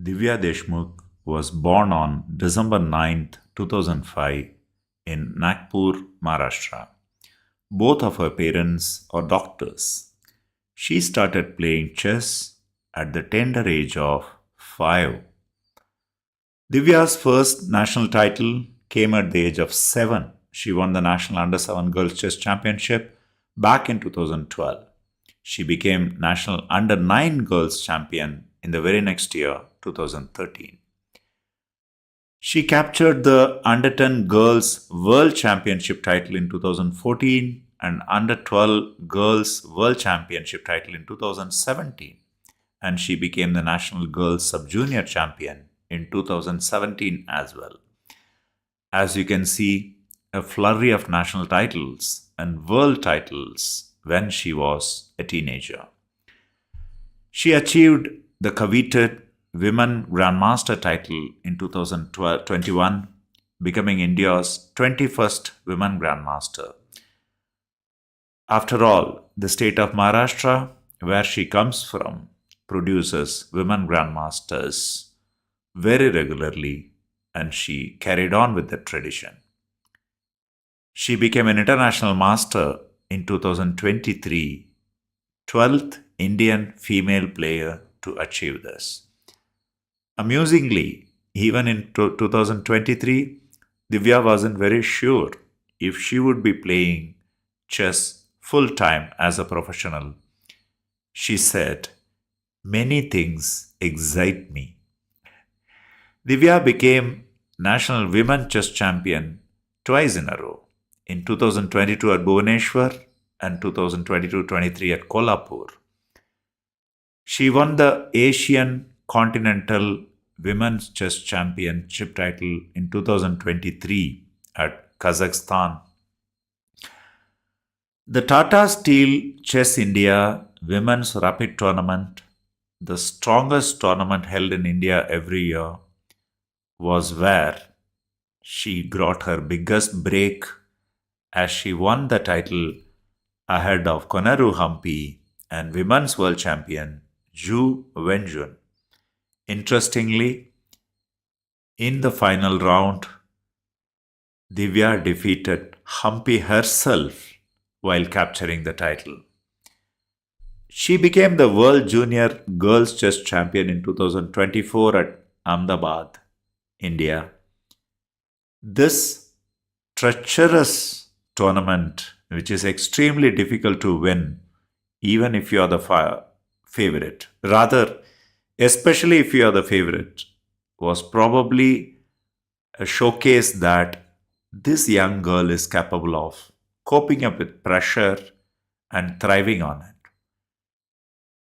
Divya Deshmukh was born on December 9th, 2005 in Nagpur, Maharashtra. Both of her parents are doctors. She started playing chess at the tender age of 5. Divya's first national title came at the age of 7. She won the National Under 7 Girls Chess Championship back in 2012. She became National Under 9 Girls Champion in the very next year, 2013. She captured the Under 10 Girls World Championship title in 2014 and Under 12 Girls World Championship title in 2017. And she became the National Girls Sub-Junior Champion in 2017 as well. As you can see, a flurry of national titles and world titles when she was a teenager. She achieved the coveted Women Grandmaster title in 2021, becoming India's 21st Women Grandmaster. After all, the state of Maharashtra, where she comes from, produces women grandmasters very regularly, and she carried on with the tradition. She became an international master in 2023, 12th Indian female player to achieve this. Amusingly, even in 2023, Divya wasn't very sure if she would be playing chess full time as a professional. She said, "Many things excite me." Divya became National Women Chess Champion twice in a row, in 2022 at Bhubaneswar and 2022-23 at Kolhapur. She won the Asian Continental Women's Chess Championship title in 2023 at Kazakhstan. The Tata Steel Chess India Women's Rapid Tournament, the strongest tournament held in India every year, was where she got her biggest break as she won the title ahead of Koneru Humpy and Women's World Champion Zhu Wenjun. Interestingly, in the final round, Divya defeated Humpy herself while capturing the title. She became the World Junior Girls Chess Champion in 2024 at Ahmedabad, India. This treacherous tournament, which is extremely difficult to win, even if you are the favorite, rather, especially if you are the favorite, was probably a showcase that this young girl is capable of coping up with pressure and thriving on it.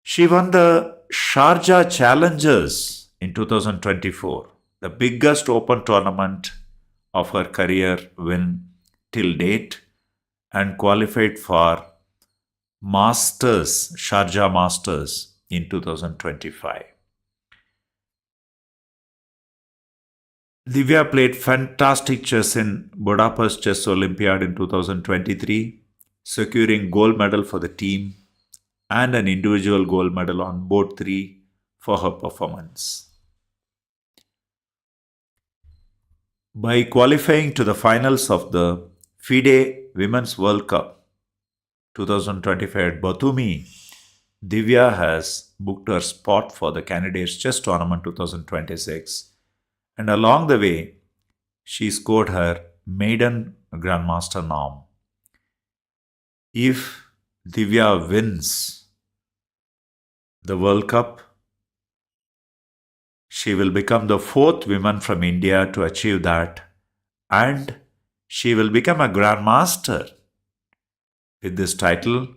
She won the Sharjah Challengers in 2024, the biggest open tournament of her career win till date, and qualified for Masters, Sharjah Masters in 2025. Divya played fantastic chess in Budapest Chess Olympiad in 2023, securing gold medal for the team and an individual gold medal on board 3 for her performance. By qualifying to the finals of the FIDE Women's World Cup 2025 at Batumi, Divya has booked her spot for the Candidates Chess Tournament 2026, and along the way, she scored her maiden Grandmaster norm. If Divya wins the World Cup, she will become the 4th woman from India to achieve that, and she will become a Grandmaster. With this title,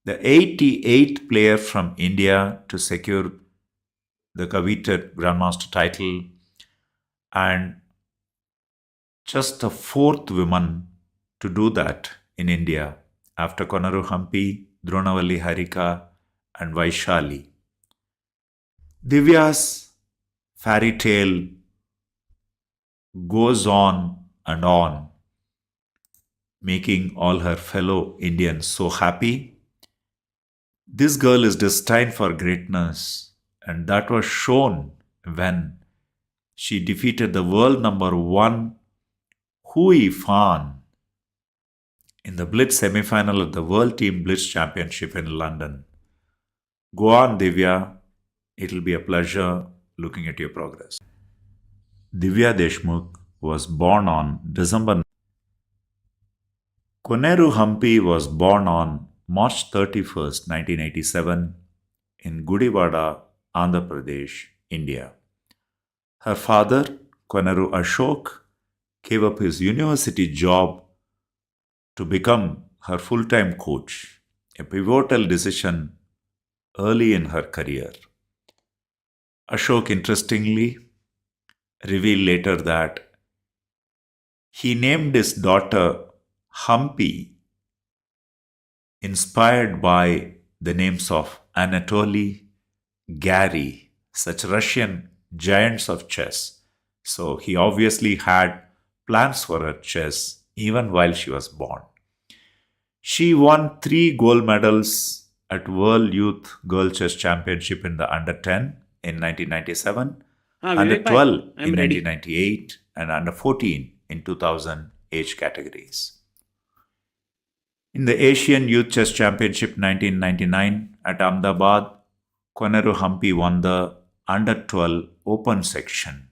the 88th player from India to secure the coveted Grandmaster title, and just the 4th woman to do that in India after Koneru Humpy, Dronavalli Harika, and Vaishali. Divya's fairy tale goes on and on, making all her fellow Indians so happy. This girl is destined for greatness, and that was shown when she defeated the world number one Hui Fan in the Blitz semifinal of the World Team Blitz Championship in London. Go on, Divya. It'll be a pleasure looking at your progress. Divya Deshmukh was born on December. Koneru Humpy was born on March 31st, 1987 in Gudivada, Andhra Pradesh, India. Her father, Koneru Ashok, gave up his university job to become her full-time coach, a pivotal decision early in her career. Ashok, interestingly, revealed later that he named his daughter Humpy, inspired by the names of Anatoly, Gary, such Russian giants of chess. So he obviously had plans for her chess even while she was born. She won 3 gold medals at World Youth Girl Chess Championship in the under 10 in 1997, under 12 in 1998, and under 14 in 2000 age categories. In the Asian Youth Chess Championship 1999 at Ahmedabad, Koneru Humpy won the under 12 open section.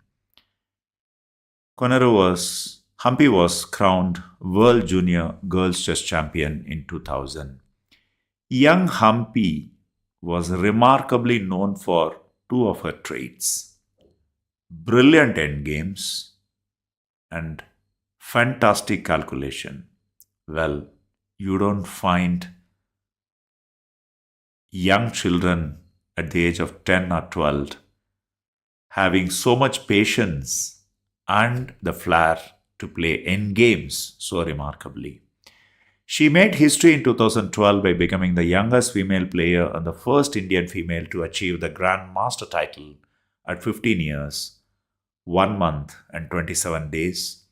Humpy was crowned World Junior Girls Chess Champion in 2000. Young Humpy was remarkably known for 2 of her traits: brilliant endgames and fantastic calculation. Well, you don't find young children at the age of 10 or 12 having so much patience and the flair to play endgames so remarkably. She made history in 2012 by becoming the youngest female player and the first Indian female to achieve the Grand Master title at 15 years, 1 month and 27 days.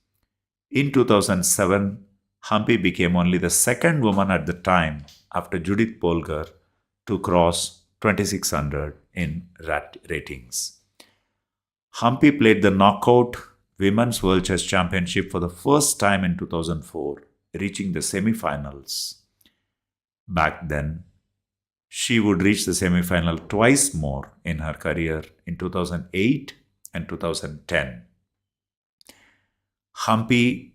In 2007, Humpy became only the second woman at the time after Judith Polgar to cross 2600 in ratings. Humpy played the knockout Women's World Chess Championship for the first time in 2004, reaching the semifinals. Back then, she would reach the semifinal twice more in her career in 2008 and 2010. Humpy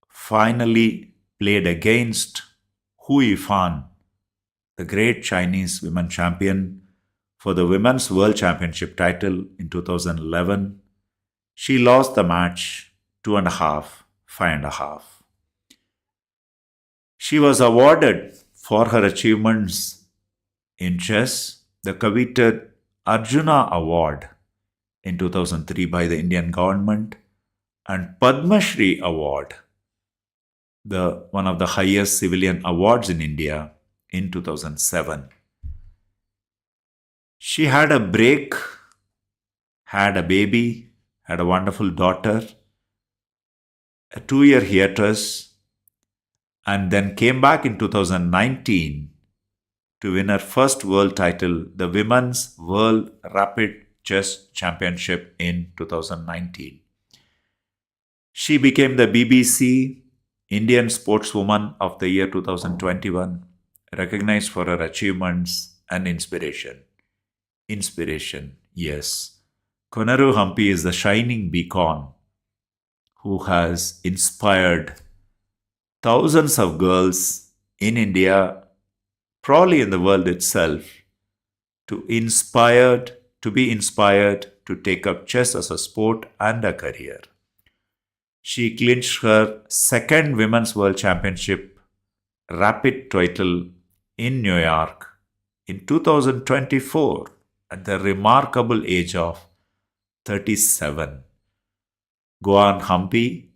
finally played against Hu Yifan, the great Chinese women champion, for the Women's World Championship title in 2011. She lost the match 2.5, 5.5. She was awarded for her achievements in chess the coveted Arjuna Award in 2003 by the Indian government and Padma Shri Award, one of the highest civilian awards in India, in 2007. She had a break, had a baby, had a wonderful daughter, a 2-year hiatus, and then came back in 2019 to win her first world title, the Women's World Rapid Chess Championship in 2019. She became the BBC Indian Sportswoman of the Year 2021, recognized for her achievements and inspiration. Inspiration, yes. Koneru Humpy is the shining beacon who has inspired thousands of girls in India, probably in the world itself, to be inspired to take up chess as a sport and a career. She clinched her second Women's World Championship rapid title in New York in 2024 at the remarkable age of 37. Go on, Humpy.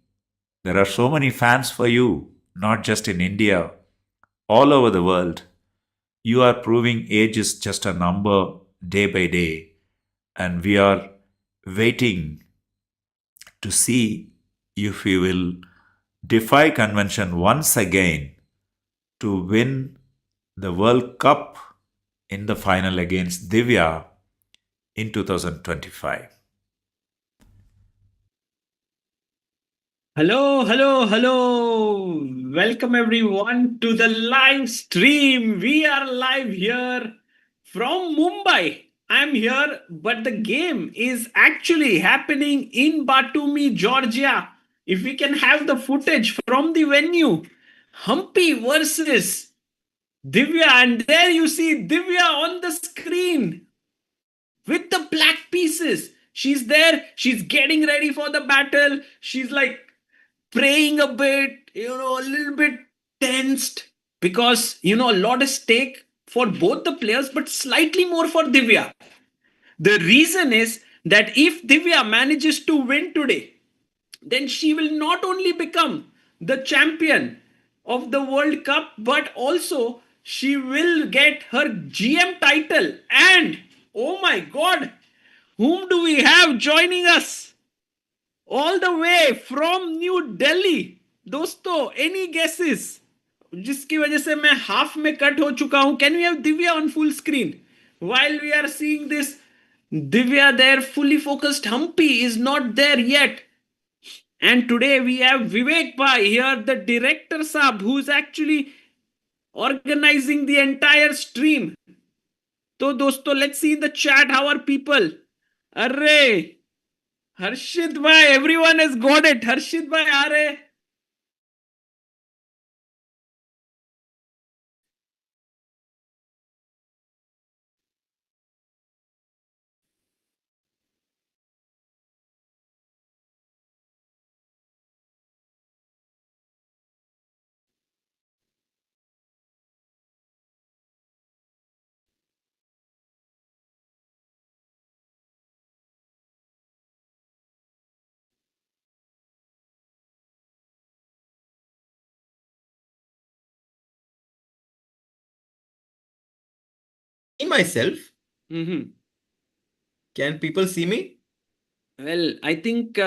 There are so many fans for you, not just in India, all over the world. You are proving age is just a number day by day, and we are waiting to see if you will defy convention once again to win the World Cup in the final against Divya in 2025. Hello, hello, hello. Welcome everyone to the live stream. We are live here from Mumbai. I'm here, but the game is actually happening in Batumi, Georgia. If we can have the footage from the venue, Humpy versus Divya, and there you see Divya on the screen with the black pieces. She's there, she's getting ready for the battle. She's like praying a bit, a little bit tensed because, a lot at stake for both the players, but slightly more for Divya. The reason is that if Divya manages to win today, then she will not only become the champion of the World Cup, but also she will get her GM title. And oh my god, whom do we have joining us? All the way from new Delhi. दोस्तों, any guesses जिसकी वजह से मैं half में cut हो चुका हूं? Can we have Divya on full screen while we are seeing this? Divya there, fully focused. Humpy is not there yet. And today we have Vivek Bhai here, the director Saab, who's actually organizing the entire stream. तो दोस्तों, let's see in the chat how are people. अरे हर्षित भाई, everyone has got it. हर्षित भाई आ रहे. Myself. Mm-hmm. Can people see me? Well, I think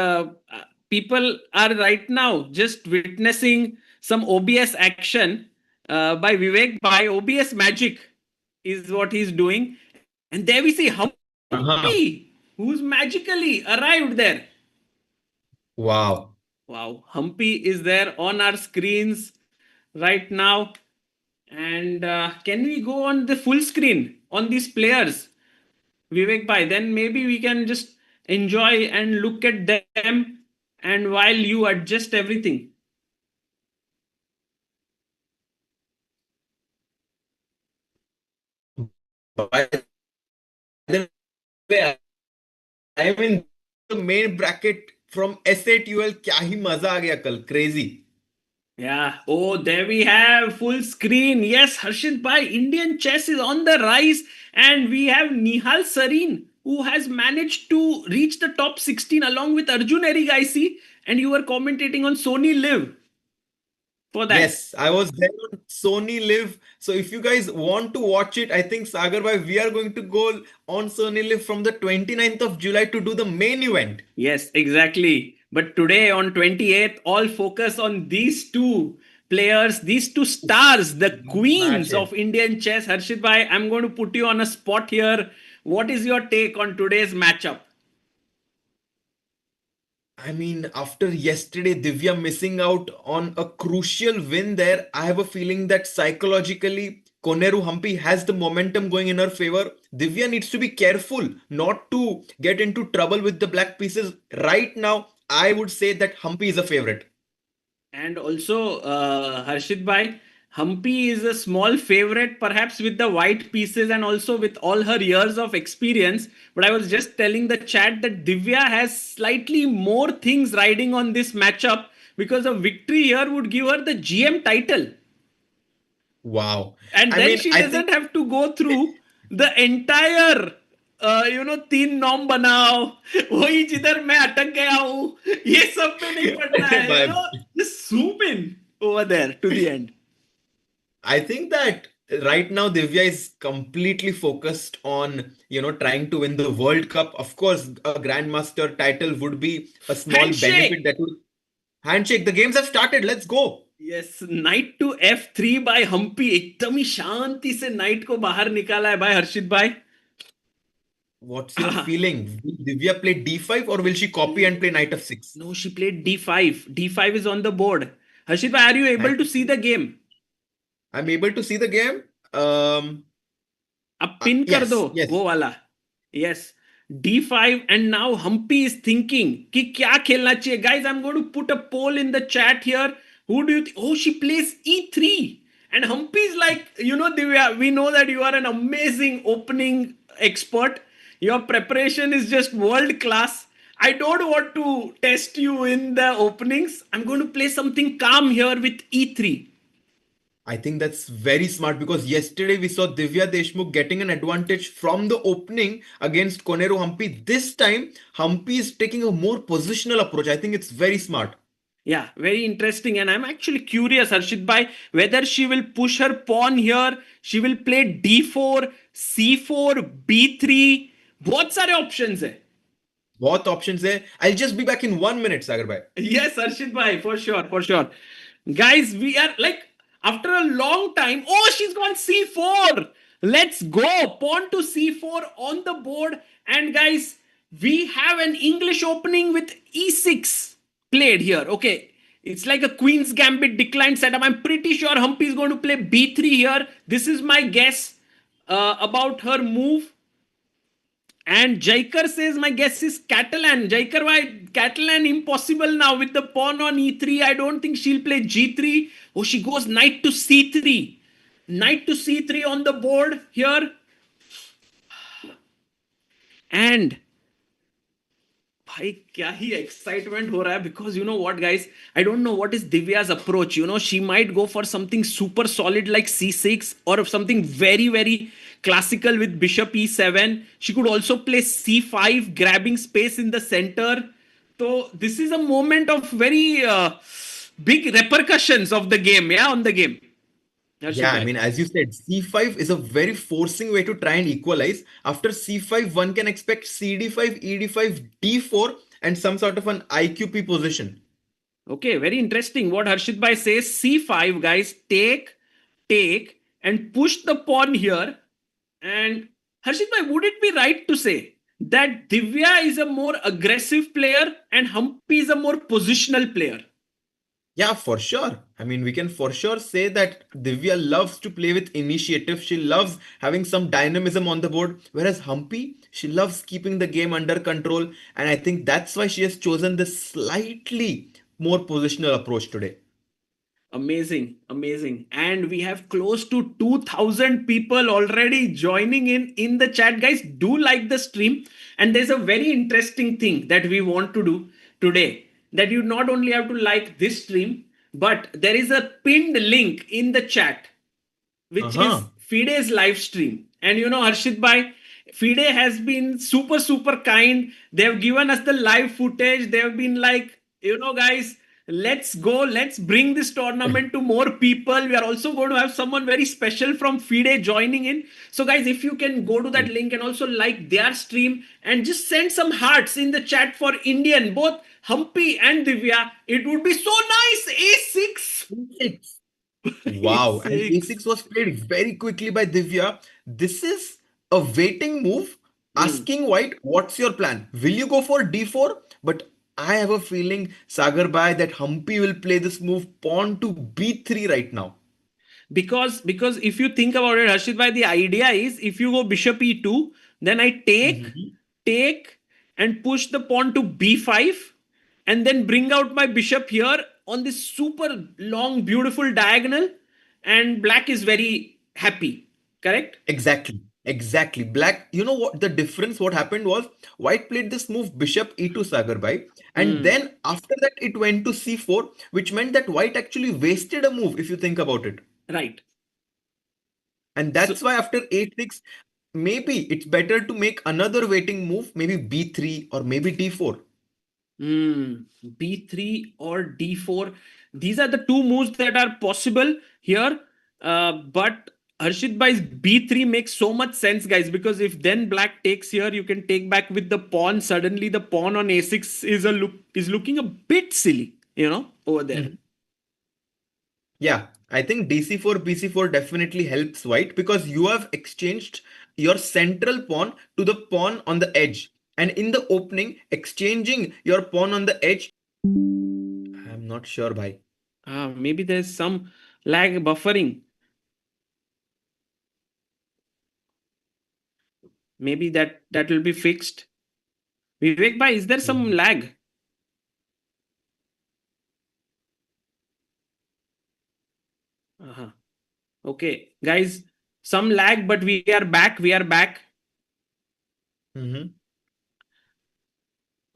people are right now just witnessing some OBS action by Vivek. By OBS magic is what he's doing. And there we see Uh-huh. Humpy, who's magically arrived there. Wow. Wow, Humpy is there on our screens right now. And can we go on the full screen on these players? Vivek Bhai, then maybe we can just enjoy and look at them and while you adjust everything. By the way, I am in the main bracket from SA12. क्या ही मजा आ गया कल. Crazy. Yeah. Oh, there we have full screen. Yes, Harshit Bhai, Indian chess is on the rise, and we have Nihal Sareen, who has managed to reach the top 16 along with Arjun Erigaisi, and you were commentating on Sony Live for that. Yes, I was there on Sony Live. So if you guys want to watch it, I think Sagar bhai, we are going to go on Sony Live from the 29th of July to do the main event. Yes, exactly. But today on 28th, all focus on these two players, these two stars, the queens Massive. of Indian chess. Harshit Bhai, I'm going to put you on a spot here. What is your take on today's matchup? I mean, after yesterday, Divya missing out on a crucial win there, I have a feeling that psychologically, Koneru Humpy has the momentum going in her favor. Divya needs to be careful not to get into trouble with the black pieces. Right now, I would say that Humpy is a favorite. And also, Harshit Bhai, Humpy is a small favorite, perhaps with the white pieces and also with all her years of experience. But I was just telling the chat that Divya has slightly more things riding on this matchup because a victory here would give her the GM title. Wow. And I then mean, she I think doesn't have to go through the entire तीन नॉम बनाओ, वही जिधर मैं अटक गया हूं, ये सब में नहीं पड़ना है. Just swoop in over there to the end. I think that right now Divya is completely focused on, trying to win the World Cup. Of course, a Grandmaster title would be a small benefit Handshake. that would handshake. The games have started. Let's go. Yes, knight to f3 by Humpy. एकदम ही शांति से knight को बाहर निकाला है भाई हर्षित भाई. What's your feeling? Will Divya play d5 or will she copy and play knight f6? No, she played d5. D5 is on the board. Harshit, are you able And to see the game? I'm able to see the game. Um, अब pin कर दो yes, yes. वो वाला. Yes, d5. And now Humpy is thinking कि क्या खेलना चाहिए. Guys, I'm going to put a poll in the chat here. Who do you think? Oh, she plays e3. And Humpy is like, Divya, we know that you are an amazing opening expert. Your preparation is just world class. I don't want to test you in the openings. I'm going to play something calm here with e3. I think that's very smart because yesterday we saw Divya Deshmukh getting an advantage from the opening against Koneru Humpy. This time, Humpy is taking a more positional approach. I think it's very smart. Yeah, very interesting. And I'm actually curious, Harshit Bhai, whether she will push her pawn here. She will play d4, c4, b3. बहुत सारे options है. Both options there. I'll just be back in 1 minute, Sagar bhai. Yes, Harshit Bhai, for sure, for sure. Guys, we are like, after a long time, oh, she's gone c4. Let's go. Pawn to c4 on the board. And guys, we have an English opening with e6 played here. Okay. It's like a Queen's Gambit declined setup. I'm pretty sure Humpy is going to play b3 here. This is my guess about her move. And Jaikar says, my guess is Catalan. Jaikar, why Catalan impossible now with the pawn on e3? I don't think she'll play g3. Oh, she goes knight to c3. Knight to c3 on the board here. And भाई क्या ही excitement हो रहा है, because you know what guys, I don't know what is Divya's approach. She might go for something super solid like c6 or something very very classical with bishop e7. She could also play c5, grabbing space in the center. So this is a moment of very big repercussions of the game, yeah, on the game. Harshit Yeah, I bhai. mean, as you said, c5 is a very forcing way to try and equalize. After c5, one can expect cd5, ed5, d4, and some sort of an IQP position. Okay, very interesting. What Harshit Bhai says, c5, guys, take, and push the pawn here. And Harshit Bhai, would it be right to say that Divya is a more aggressive player and Humpy is a more positional player? Yeah, for sure. I mean, we can for sure say that Divya loves to play with initiative. She loves having some dynamism on the board. Whereas Humpy, she loves keeping the game under control. And I think that's why she has chosen this slightly more positional approach today. Amazing, amazing. And we have close to 2000 people already joining in the chat. Guys, do like the stream. And there's a very interesting thing that we want to do today, that you not only have to like this stream, but there is a pinned link in the chat which is Uh-huh. FIDE's live stream. And Harshit Bhai, FIDE has been super, super kind. They have given us the live footage. They have been like, guys, let's go. Let's bring this tournament to more people. We are also going to have someone very special from FIDE joining in. So, guys, if you can go to that link and also like their stream and just send some hearts in the chat for Indian, both Humpy and Divya, it would be so nice. A6. Six. Wow. And A6. a6 was played very quickly by Divya. This is a waiting move, Hmm. asking White, what's your plan? Will you go for d4? But I have a feeling, Sagar Bhai, that Humpy will play this move pawn to b3 right now. Because if you think about it, Harshit bhai, the idea is if you go bishop e2, then I Mhm. take and push the pawn to b5, and then bring out my bishop here on this super long beautiful diagonal, and black is very happy, correct? Exactly. Exactly. Black, you know what the difference? What happened was White played this move bishop e2 Sagar Bhai, and Hmm. then after that it went to c4, which meant that White actually wasted a move if you think about it. Right. And So that's why after a6, maybe it's better to make another waiting move, maybe b3 or maybe d4. b3 or d4. These are the two moves that are possible here. But Harshit Bhai's b3 makes so much sense, guys, because if then black takes here, you can take back with the pawn. Suddenly, the pawn on a6 is looking a bit silly, over there. Mhm. Yeah, I think DC4, BC4 definitely helps white because you have exchanged your central pawn to the pawn on the edge. And in the opening, exchanging your pawn on the edge, I'm not sure, bhai. Maybe there's some lag buffering. Maybe that will be fixed. Vivek bhai, is there some lag? Uh-huh. Okay, guys, some lag, but we are back. We are back. Mhm.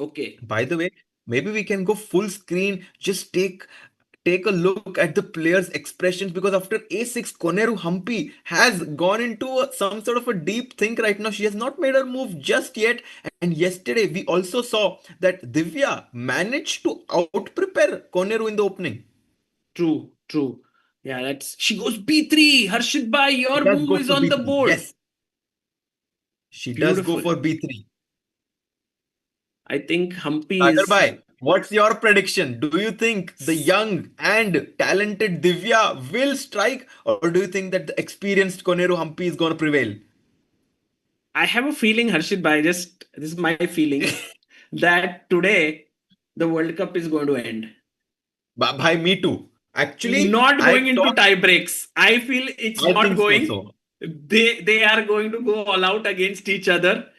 Okay. By the way, maybe we can go full screen, just take a look at the players' expressions because after a6, Koneru Humpy has gone into some sort of a deep think right now. She has not made her move just yet. And yesterday, we also saw that Divya managed to out prepare Koneru in the opening. True, true. Yeah, that's she goes B3. Harshit bhai, She your does move go is for on the B3. board. Yes, she does go Beautiful. for B3. I think Humpy Sagar is bhai, what's your prediction? Do you think the young and talented Divya will strike, or do you think that the experienced Koneru Humpy is going to prevail? I have a feeling, Harshit bhai, just this is my feeling, that today the World Cup is going to end. Bhai, me too. Actually, Not I going into thought, tie breaks. I feel it's I not think so. going. They are going to go all out against each other,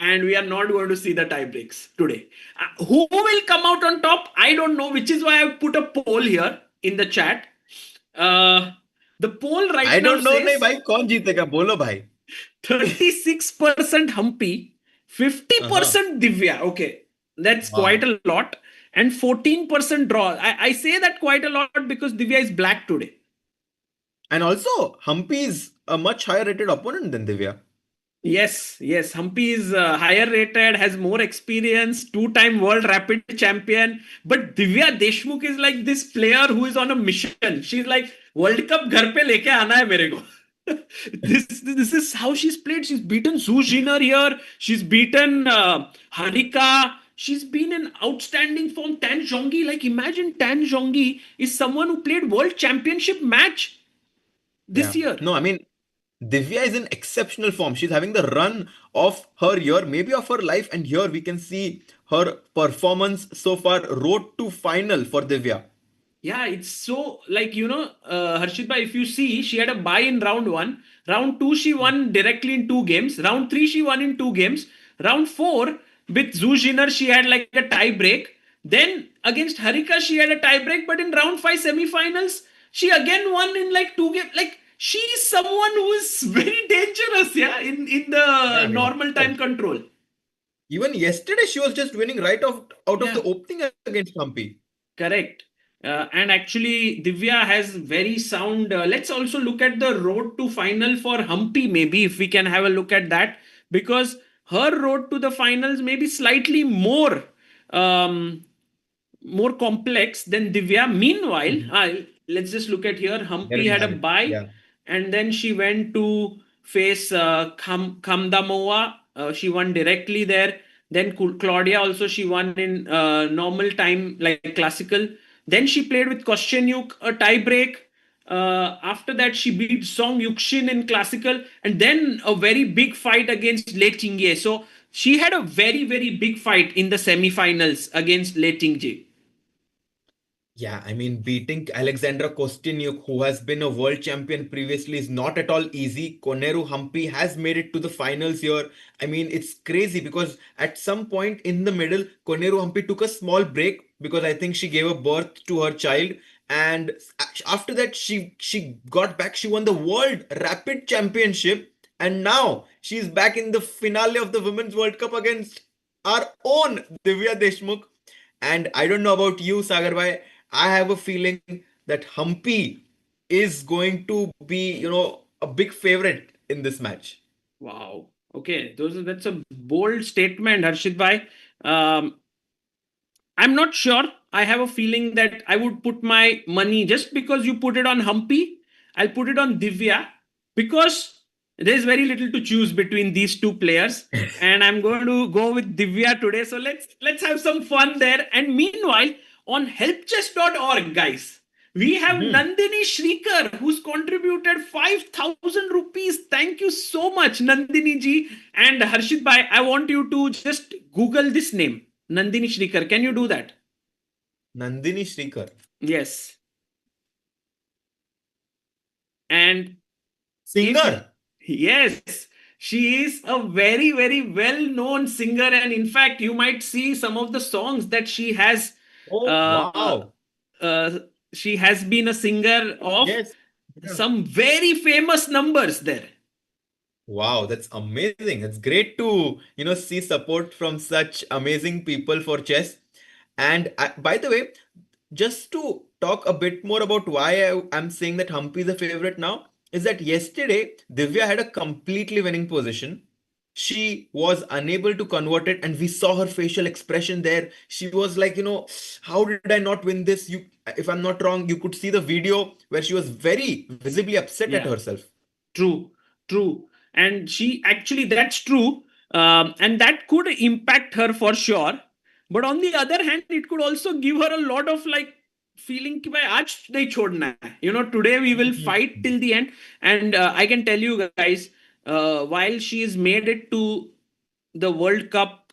and we are not going to see the tie breaks today. Who will come out on top? I don't know, which is why I put a poll here in the chat. Uh, the poll right I now don't know, नहीं says भाई कौन जीतेगा बोलो भाई. 36% Humpy, Uh-huh. 50% Divya. Okay, that's quite Wow. a lot. And 14% draw. I say that quite a lot because Divya is black today. And also, Humpy is a much higher rated opponent than Divya. Yes, yes. Humpy is higher rated, has more experience, two-time world rapid champion. But Divya Deshmukh is like this player who is on a mission. She's like, World Cup घर पे लेके आना है मेरे को. This is how she's played. She's beaten Zhu Jiner here. She's beaten Harika. She's been in outstanding form. Tan Zhongyi, like imagine Tan Zhongyi is someone who played world championship match this Yeah. year. No, I mean, Divya is in exceptional form. She's having the run of her year, maybe of her life. And here we can see her performance so far. Road to final for Divya. Yeah, it's so like Harshit bhai, if you see, she had a bye in round one. Round two, she won directly in two games. Round three, she won in two games. Round four, with Zhu Jiner, she had like a tie break. Then against Harika, she had a tie break. But in round five semifinals, she again won in like two games. Like she is someone who is very dangerous, yeah, in Yeah, the I mean, of normal time course. control. Even yesterday, she was just winning right out of Yeah. the opening against Humpy. Correct. And actually, Divya has very sound. Let's also look at the road to final for Humpy, maybe if we can have a look at that, because her road to the finals may be slightly um, more complex than Divya. Meanwhile, Mhm. let's just look at here. There Humpy we had a have it. bye, Yeah. and then she went to face Kamdamoa. She won directly there. Then Claudia also she won in normal time like classical. Then she played with Kostyanyuk a tie break. After that, she beat Song Yukshin in classical, and then a very big fight against Le Tingye. So she had a very big fight in the semi-finals against Le Tingye. Yeah, I mean, beating Alexandra Kostyanyuk, who has been a world champion previously, is not at all easy. Koneru Humpy has made it to the finals here. I mean, it's crazy because at some point in the middle, Koneru Humpy took a small break because I think she gave a birth to her child. And after that, she got back. She won the World Rapid Championship. And now she's back in the finale of the Women's World Cup against our own Divya Deshmukh. And I don't know about you, Sagar bhai. I have a feeling that Humpy is going to be, a big favorite in this match. Wow. Okay, that's a bold statement, Harshit bhai. Um, I'm not sure. I have a feeling that I would put my money just because you put it on Humpy. I'll put it on Divya because there's very little to choose between these two players, and I'm going to go with Divya today. So let's have some fun there. And meanwhile, on helpchess.org, guys, We have Mhm. Nandini Shrikar, who's contributed 5,000 rupees. Thank you so much, Nandini ji. And Harshit Bhai, I want you to just Google this name, Nandini Shrikar. Can you do that? Nandini Shrikar. Yes. And if Singer. yes, she is a very, very well known singer. And in fact, you might see some of the songs that Oh, uh, wow. she has been a singer of Yes. Yeah. some very famous numbers there. Wow, that's amazing. It's great to, see support from such amazing people for chess. And by the way, just to talk a bit more about why I'm saying that Humpy is a favorite now, is that yesterday Divya had a completely winning position. She was unable to convert it, and we saw her facial expression there. She was like, how did I not win this? If I'm not wrong, you could see the video where she was very visibly upset at Yeah. herself. True, true. And she actually, that's true. And that could impact her for sure. But on the other hand, it could also give her a lot of like feeling कि भाई आज नहीं छोड़ना है. Today we will fight till the end. And I can tell you guys, while she is made it to the World Cup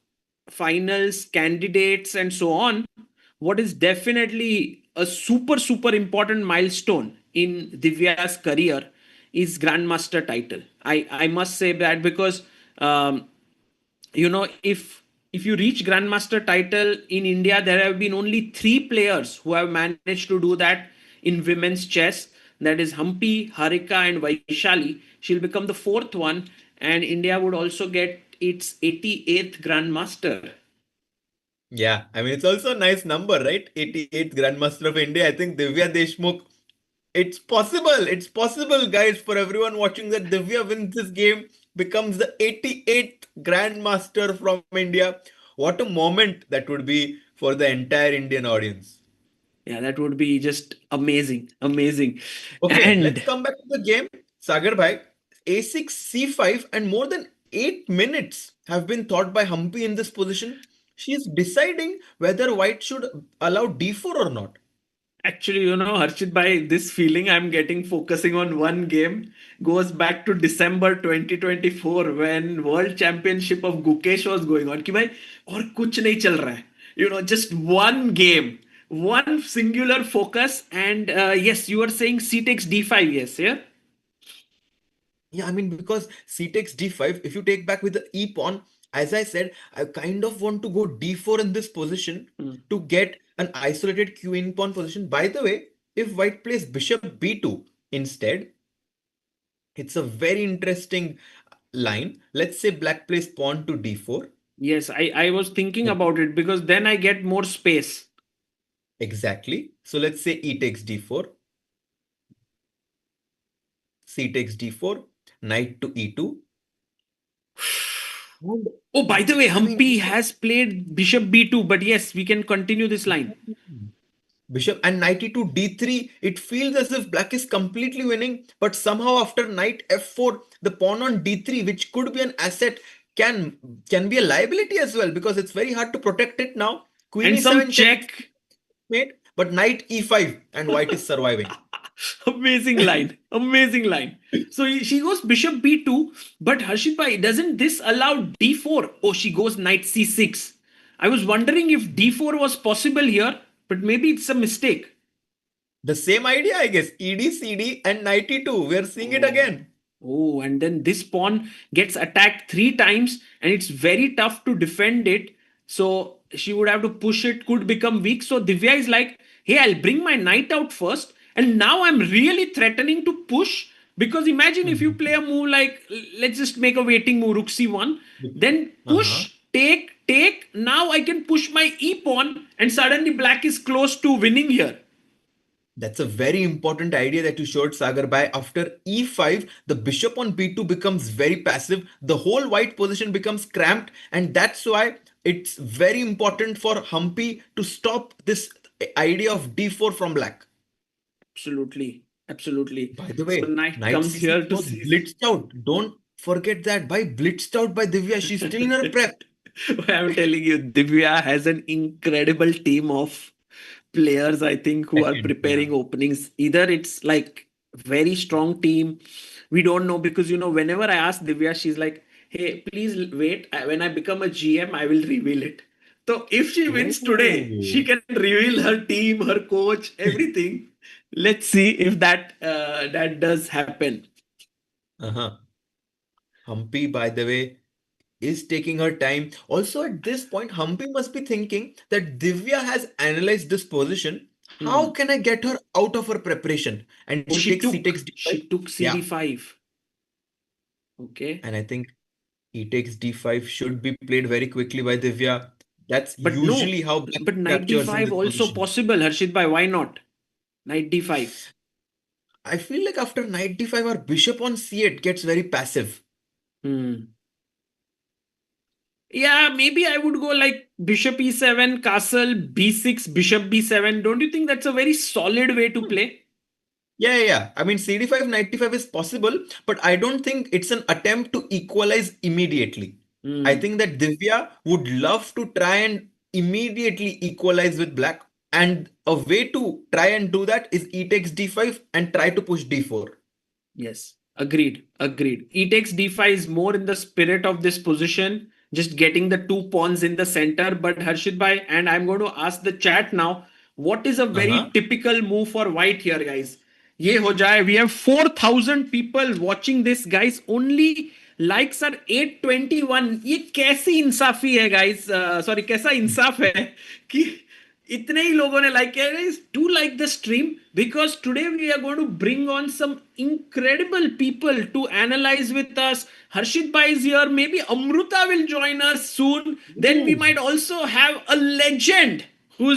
finals, candidates, and so on, what is definitely a super, super important milestone in Divya's career is Grandmaster title. I must say that because um, if you reach Grandmaster title in India, there have been only three players who have managed to do that in women's chess. That is Humpy, Harika, and Vaishali. She'll become the fourth one, and India would also get its 88th Grandmaster. Yeah, I mean, it's also a nice number, right? 88th Grandmaster of India. I think Divya Deshmukh, it's possible. It's possible, guys, for everyone watching that Divya wins this game, becomes the 88th Grandmaster from India. What a moment that would be for the entire Indian audience. Yeah, that would be just amazing, amazing. Okay, let's And come back to the game. Sagar Bhai, A6, C5, and more than 8 minutes have been thought by Humpy in this position. She is deciding whether white should allow D4 or not. actually, Harshit, by this feeling I'm getting focusing on one game goes back to December 2024 when World Championship of Gukesh was going on. कि भाई और कुछ नहीं चल रहा है. Just one game, one singular focus. And yes, you were saying C takes D5, yes, yeah? Yeah, I mean, because c takes d5, if you take back with the e pawn, as I said, I kind of want to go d4 in this position Hmm. to get an isolated queen pawn position. By the way, if white plays bishop b2 instead, it's a very interesting line. Let's say black plays pawn to d4. Yes, I was thinking about it because then I get more space. Exactly. So let's say e takes d4, c takes d4, knight to e2. And Oh, by the way, I mean, Humpy has played Bishop B2, but yes, we can continue this line. Bishop and knight e2 d3. It feels as if black is completely winning, but somehow after knight f4, the pawn on d3, which could be an asset, can can be a liability as well because it's very hard to protect it now. Queen And some e7 check. checkmate, but knight e5 and white is surviving. Amazing line. Amazing line. So she goes Bishop B2, but Harshit Bhai, doesn't this allow D4? Oh, she goes Knight C6. I was wondering if D4 was possible here, but maybe it's a mistake. The same idea, I guess. ED, CD, and knight e2. We're seeing it Oh. again. Oh, and then this pawn gets attacked three times, and it's very tough to defend it. So she would have to push it, could become weak. So Divya is like, hey, I'll bring my knight out first, and now I'm really threatening to push. Because imagine if you play a move like, let's just make a waiting move, Rook C1, then Uh-huh. push, take, take. Now I can push my e pawn, and suddenly black is close to winning here. That's a very important idea that you showed, Sagar. By after e5, the bishop on b2 becomes very passive. The whole white position becomes cramped, and that's why it's very important for Humpy to stop this idea of d4 from black. Absolutely. Absolutely. By the So way, knight knight comes c6 here to was see. blitzed out. Don't forget that. By blitzed out by Divya, she's still in her prep. I'm telling you, Divya has an incredible team of players, I think, who are Second, yeah. preparing openings. Either it's like very strong team. We don't know because whenever I ask Divya, she's like, "Hey, please wait. When I become a GM, I will reveal it." So if she wins today, she Oh. can reveal her team, her coach, everything. Let's see if that does happen. Uh-huh. Humpy, by the way, is taking her time. Also, at this point, Humpy must be thinking that Divya has analyzed this position. How Hmm. can I get her out of her preparation? And Oh, she takes D5. she took Yeah. CD5. Okay. And I think he takes D5 should be played very quickly by Divya. That's But no, usually how Black but knight captures in d5 this also position. possible, Harshit bhai. Why not? Knight d5. I feel like after knight D5 our bishop on C8 gets very passive. Hmm. Yeah, maybe I would go like bishop e7, castle b6, bishop b7. Don't you think that's a very solid way to Hmm. play? Yeah. I mean, CD5, knight D5 is possible, but I don't think it's an attempt to equalize immediately. I Hmm. think that Divya would love to try and immediately equalize with black. And a way to try and do that is e takes D5 and try to push D4. Yes, agreed. Agreed. E takes d5 is more in the spirit of this position, just getting the two pawns in the center. But Harshit bhai, and I'm going to ask the chat now, what is a very Uh-huh. typical move for white here, guys? Ye ho jaye. We have 4,000 people watching this, guys. Only likes are 821. ये कैसी इंसाफी है, guys? Sorry, कैसा इंसाफ है कि इतने ही लोगों ने like किया guys. Do like the stream because today we are going to bring on some incredible people to analyze with us. Harshit bhai is here. Maybe Amruta will join us soon. Then we Ooh. might also have a legend who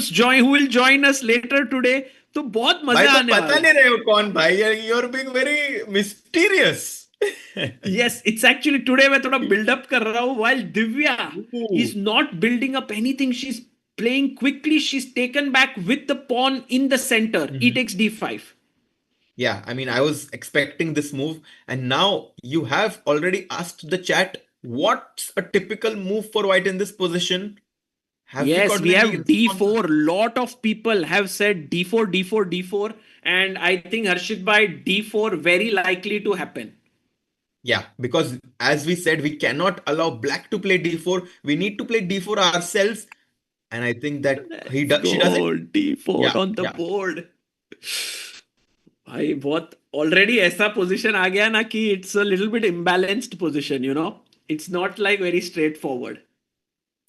will join us later today. तो बहुत भाई मजा तो आने पता वाला नहीं है. रहे हो कौन भाई you're being very mysterious. Yes, it's actually today मैं थोड़ा build up कर रहा हूँ while Divya is Ooh. not building up anything. She's playing quickly. She's taken back with the pawn in the center. E Mhm. takes d5. Yeah, I mean, I was expecting this move, and now you have already asked the chat what's a typical move for white in this position. Have we Yes, gotten we any have responses? d4. Lot of people have said d4, d4, d4, and I think Harshit by d4 very likely to happen. Yeah, because as we said, we cannot allow black to play d4. We need to play d4 ourselves, and I think that Let's she does it. go d4 Yeah, on the yeah. board. भाई बहुत already ऐसा position आ गया ना कि it's a little bit imbalanced position it's not like very straight forward.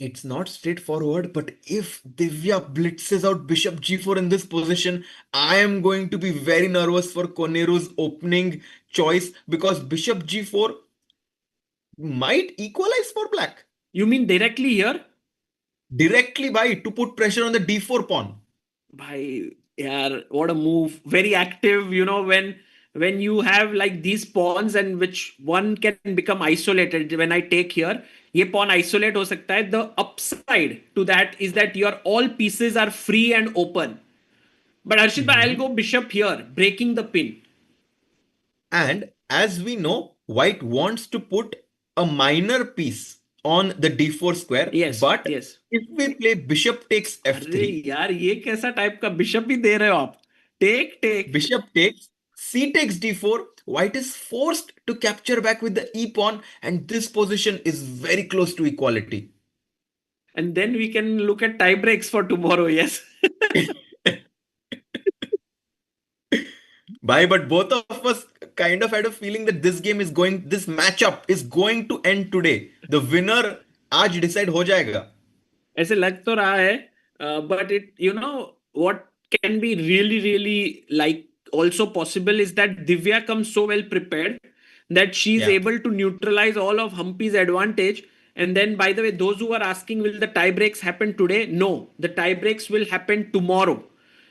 It's not straightforward, but if Divya blitzes out Bishop G4 in this position, I am going to be very nervous for Koneru's opening choice because Bishop G4 might equalize for black You mean directly here? directly by to put pressure on the D4 pawn. भाई यार what a move, very active. When you have like these pawns and which one can become isolated. When I take here, ये pawn isolate हो सकता है. The upside to that is that your all pieces are free and open. But Harshit bhai, I'll Mhm. go bishop here, breaking the pin. And as we know, white wants to put a minor piece on the D4 square, Yes, but yes. if we play Bishop takes अरे F3, यार ये कैसा type का bishop भी दे रहे हो आप. Take take. Bishop takes, C takes D4. White is forced to capture back with the E pawn, and this position is very close to equality. And then we can look at tie breaks for tomorrow. Yes. Bye, but both of us kind of had a feeling that this matchup is going to end today. The winner आज decide हो जाएगा. ऐसे लग तो रहा है. But it what can be really really like also possible is that Divya comes so well prepared that she is Yeah. able to neutralize all of Humpy's advantage. And then, by the way, those who are asking, will the tie breaks happen today? No, the tie breaks will happen tomorrow.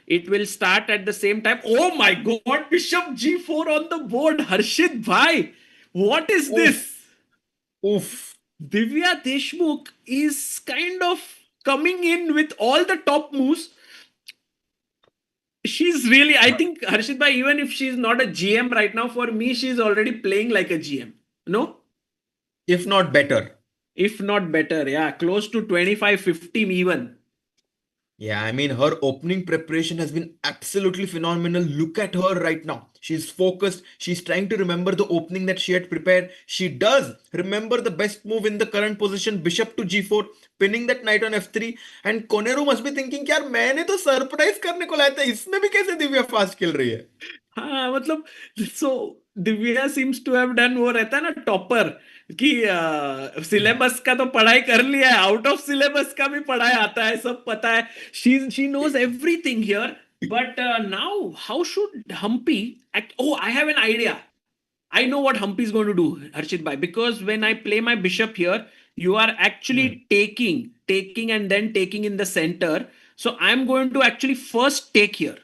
It will start at the same time. Oh my God, Bishop G4 on the board. Harshit Bhai, what is Oof, this? oof. Divya Deshmukh is kind of coming in with all the top moves. She's really, I think, Harshit Bhai, even if she's not a GM right now, for me, she's already playing like a GM. No? If not better. If not better. Yeah, close to 25, 50 even. Yeah, I mean, her opening preparation has been absolutely phenomenal. Look at her right now. She's focused. She's trying to remember the opening that she had prepared. She does remember the best move in the current position, bishop to g4, pinning that knight on f3. And Koneru must be thinking, यार मैंने तो surprise करने को लाया था, इसमें भी कैसे दिव्या फास्ट खेल रही है? हाँ मतलब so Divya seems to have done वो रहता है ना टॉपर कि सिलेबस का तो पढ़ाई कर लिया है, आउट ऑफ सिलेबस का भी पढ़ाई आता है, सब पता है. She knows everything here. But now how should Humpy act? Oh, I have an idea. I know what Humpy is going to do, Harshit bhai, because when I play my bishop here, you are actually Hmm. taking and then taking in the center. So I'm going to actually first take here.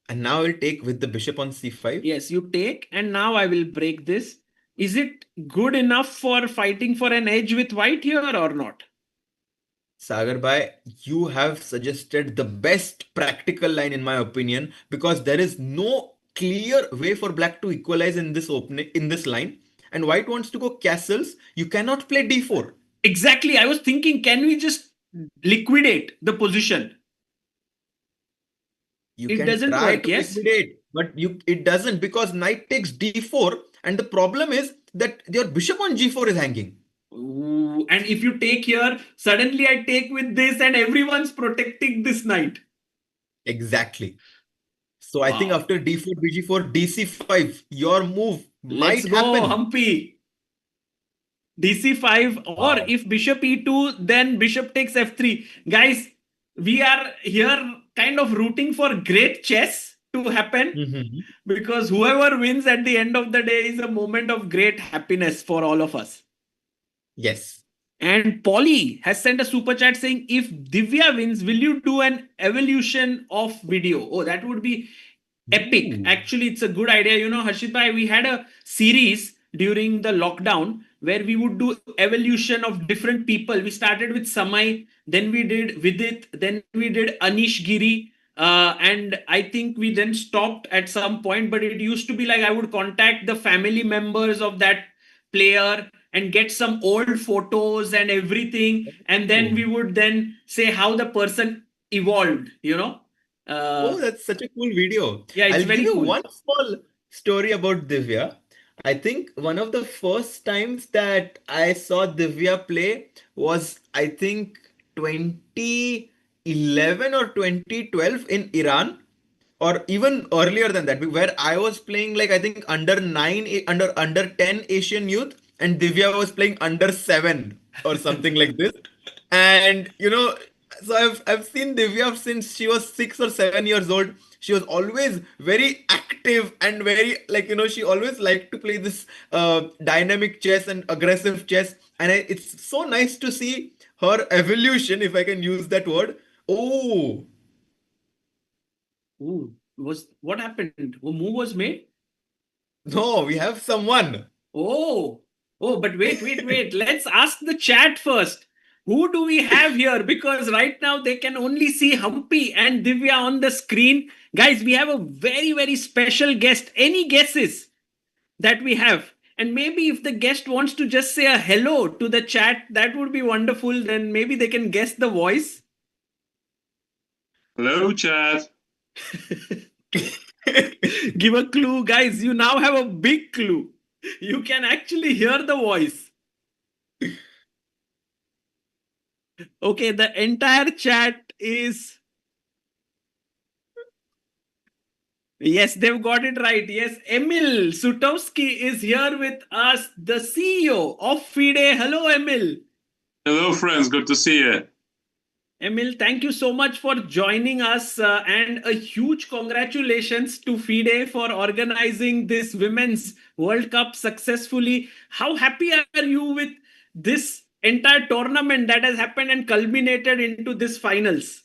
And now I'll take with the bishop on c5. Yes, you take, and now I will break this. Is it good enough for fighting for an edge with white here or not? Sagar Bhai, you have suggested the best practical line in my opinion, because there is no clear way for black to equalize in this opening in this line, and white wants to go castles. You cannot play d4. Exactly. I was thinking, can we just liquidate the position? You It can doesn't try work, to yes? liquidate, but it doesn't, because knight takes d4, and the problem is that your bishop on g4 is hanging. Ooh, and if you take here, suddenly I take with this, and everyone's protecting this knight. Exactly. So I think Wow. after d4, bg4, dc5, your move Let's might go, happen. Humpy. dc5, or Wow. if bishop e2, then bishop takes f3. Guys, we are here kind of rooting for great chess to happen, Mhm. because whoever wins at the end of the day is a moment of great happiness for all of us. Yes. And Polly has sent a super chat saying, if Divya wins, will you do an evolution of video? Oh, that would be epic. Ooh. Actually, it's a good idea. You know, Harshit bhai, we had a series during the lockdown where we would do evolution of different people. We started with Samay, then we did Vidit, then we did Anish Giri. And I think we then stopped at some point, but it used to be like I would contact the family members of that player and get some old photos and everything, and then we Oh, would then say how the person evolved, you know. oh, uh, that's such a cool video. yeah, it's I'll give very you cool. one small story about Divya. I think one of the first times that I saw Divya play was, I think, 2011 or 2012 in Iran, or even earlier than that, where I was playing like I think under 9, under 10 Asian youth, and Divya was playing under 7 or something like this. And so I've seen Divya since she was 6 or 7 years old. She was always very active and very, like, she always liked to play this dynamic chess and aggressive chess. And it's so nice to see her evolution, if I can use that word. Oh, Ooh, was what happened? A move was made. no, we have someone. Oh, oh, but wait. Let's ask the chat first. Who do we have here? Because right now they can only see Humpy and Divya on the screen. Guys, we have a very special guest. Any guesses that we have? And maybe if the guest wants to just say a hello to the chat, that would be wonderful. Then maybe they can guess the voice. Hello, chat. Give a clue, guys. You now have a big clue. You can actually hear the voice. Okay, the entire chat is. Yes, they've got it right. Yes, Emil Sutowski is here with us, the CEO of FIDE. Hello, Emil. Hello, friends. Good to see you. Emil, thank you so much for joining us, and a huge congratulations to FIDE for organizing this Women's World Cup successfully. How happy are you with this entire tournament that has happened and culminated into this finals?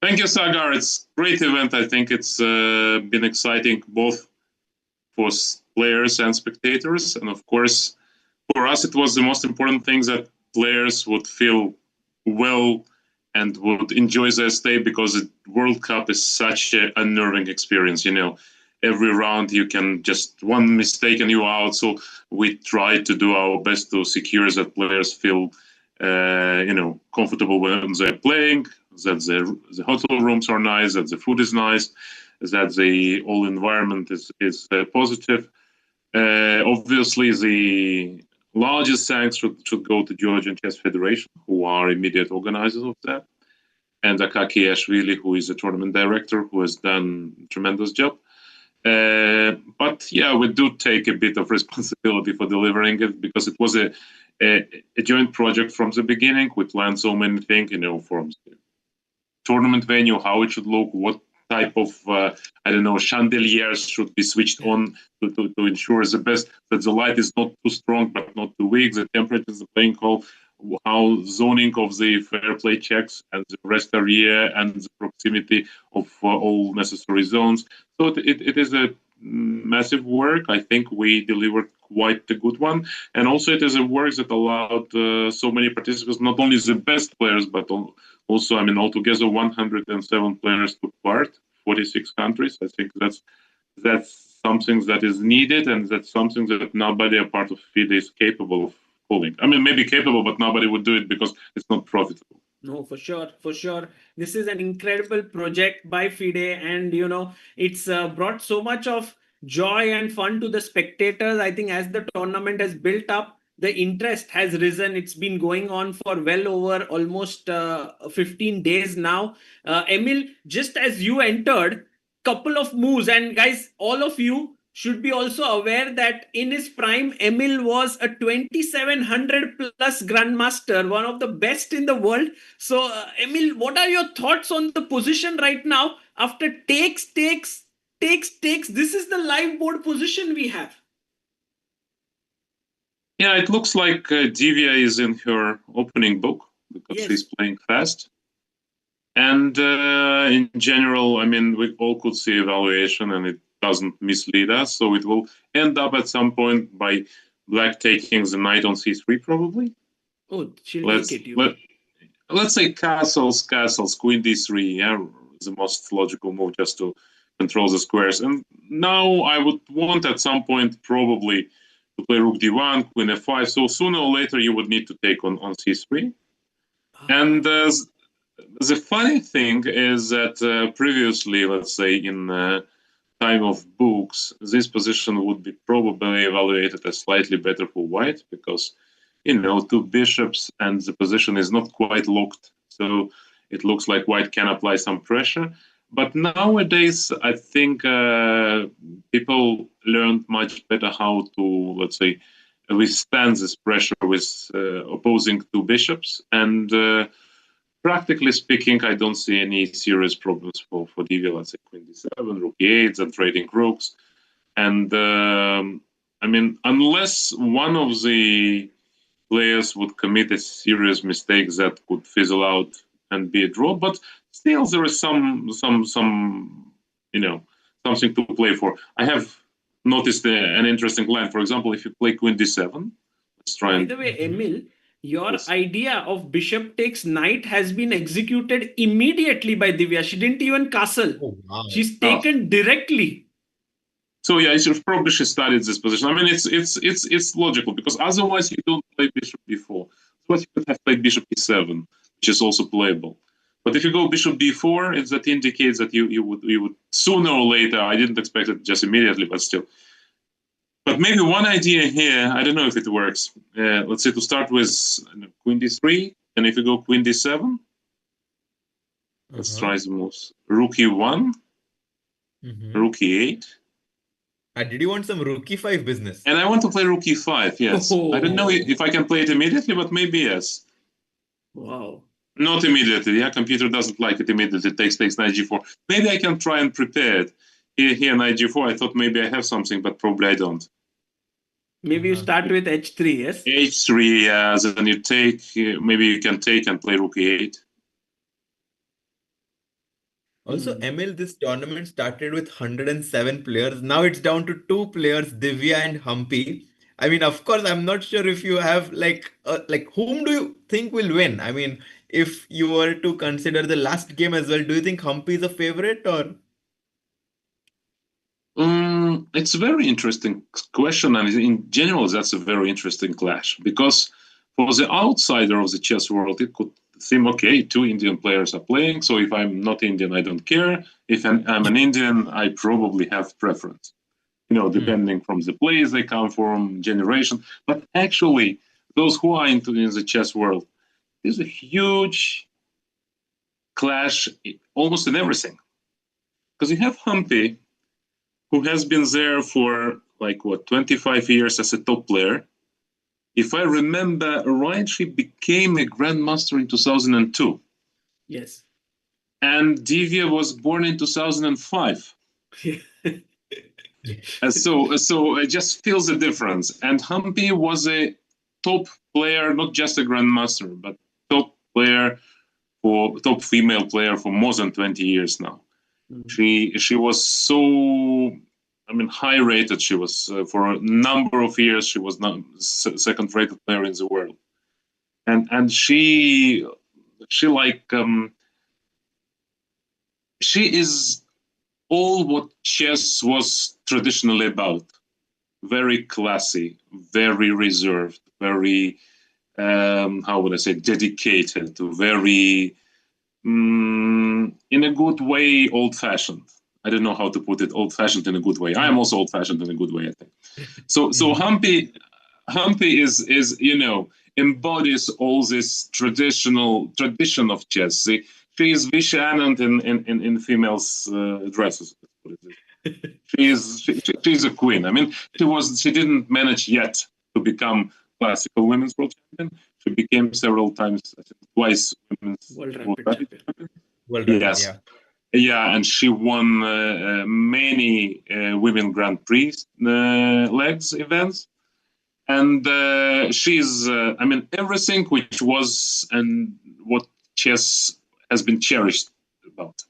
Thank you, Sagar. It's a great event. I think it's been exciting both for players and spectators. And of course, for us, it was the most important thing that players would feel well and would enjoy their stay, because the World Cup is such an unnerving experience. Every round you can just one mistake and you're out. So we try to do our best to secure that players feel comfortable when they're playing, that the hotel rooms are nice, that the food is nice, that the whole environment is positive. Obviously, the largest thanks should go to Georgian Chess Federation, who are immediate organizers of that, and Akaki Ashvili, who is the tournament director, who has done a tremendous job. But yeah, we do take a bit of responsibility for delivering it, because it was a joint project from the beginning. We planned so many things, from the tournament venue, how it should look, what type of chandeliers should be switched on to ensure the best, that the light is not too strong but not too weak, the temperature is the playing hall, how zoning of the fair play checks and the rest area and the proximity of all necessary zones. So it is a massive work. I think we delivered quite a good one, and also it is a work that allowed so many participants, not only the best players, but also, altogether 107 players took part, 46 countries. I think that's something that is needed, and that's something that nobody apart of FIDE is capable of pulling. Maybe capable, but nobody would do it because it's not profitable. No, for sure, for sure. This is an incredible project by FIDE, and it's brought so much of joy and fun to the spectators. I think as the tournament has built up, the interest has risen. It's been going on for well over almost 15 days now. Emil, just as you entered, couple of moves, and guys, all of you should be also aware that in his prime, Emil was a 2700 plus grandmaster, one of the best in the world. So, Emil, what are your thoughts on the position right now after takes? This is the live board position we have. Yeah, it looks like Divya is in her opening book, because Yes. she's playing fast. And in general, we all could see evaluation, and it doesn't mislead us. So it will end up at some point by black taking the knight on c3, probably. Oh, she'll take it. Let's say castles, queen d3, yeah, the most logical move, just to control the squares. And now I would want at some point probably to play rook d1, queen f5. So sooner or later you would need to take on c3. And the funny thing is that previously, let's say in time of books, this position would be probably evaluated as slightly better for white, because two bishops and the position is not quite locked, so it looks like white can apply some pressure. But nowadays, I think people learned much better how to, let's say, withstand this pressure with opposing two bishops. And practically speaking, I don't see any serious problems for Divya. Let's say queen d7, rook e8, and trading rooks. And unless one of the players would commit a serious mistake that could fizzle out and be a draw, but still there is some something to play for. I have noticed an interesting line. For example, if you play queen d7, let's try. By the way, Emil, your idea of bishop takes knight has been executed immediately by Divya. She didn't even castle. Oh, wow. She's taken directly. So yeah, she studied this position. It's logical, because otherwise you don't play bishop b4. But you could have played bishop e7, which is also playable. But if you go bishop b4, that indicates that you would sooner or later. I didn't expect it just immediately, but still. But maybe one idea here, I don't know if it works. Let's say to start with queen d3, and if you go queen d7, let's try the moves. Rook e1, rook e8. Did you want some rook e5 business? And I want to play rook e5, yes. I don't know if I can play it immediately, but maybe yes. Wow. Not immediately, yeah. Computer doesn't like it immediately. It takes knight g4. Maybe I can try and prepare it. Here, knight g4, I thought maybe I have something, but probably I don't. Maybe you start with h3, yes? h3, yeah. Then you take, maybe you can take and play rook e8. Also, Emil, this tournament started with 107 players. Now it's down to 2 players, Divya and Humpy. Of course, I'm not sure if you have whom do you think will win? If you were to consider the last game as well, do you think Humpy is a favorite or? It's a very interesting question, and in general, that's a very interesting clash, because For the outsider of the chess world, it could seem, okay, 2 Indian players are playing, so if I'm not Indian, I don't care. If I'm an Indian, I probably have preference, depending from the place they come from, generation. But actually, those who are in the chess world, there's a huge clash almost in everything. Because you have Humpy, who has been there for 25 years as a top player. If I remember right, she became a grandmaster in 2002. Yes. And Divya was born in 2005. So it just feels the difference. And Humpy was a top player, not just a grandmaster, but top female player for more than 20 years now. Mm-hmm. She was so, high rated. She was for a number of years. She was not second rated player in the world, and she is all what chess was traditionally about. Very classy, very reserved, very dedicated, very in a good way, old-fashioned. I don't know how to put it, old-fashioned in a good way. I am also old-fashioned in a good way, I think. So Humpy is embodies all this tradition of chess. She is Vishy Anand in females' dresses. She's a queen. She didn't manage yet to become classical women's world champion. She became several times, I think twice, women's world rapid champion. Yes. Yeah, and she won many women Grand Prix legs events. And she's, everything which was and what chess has been cherished about.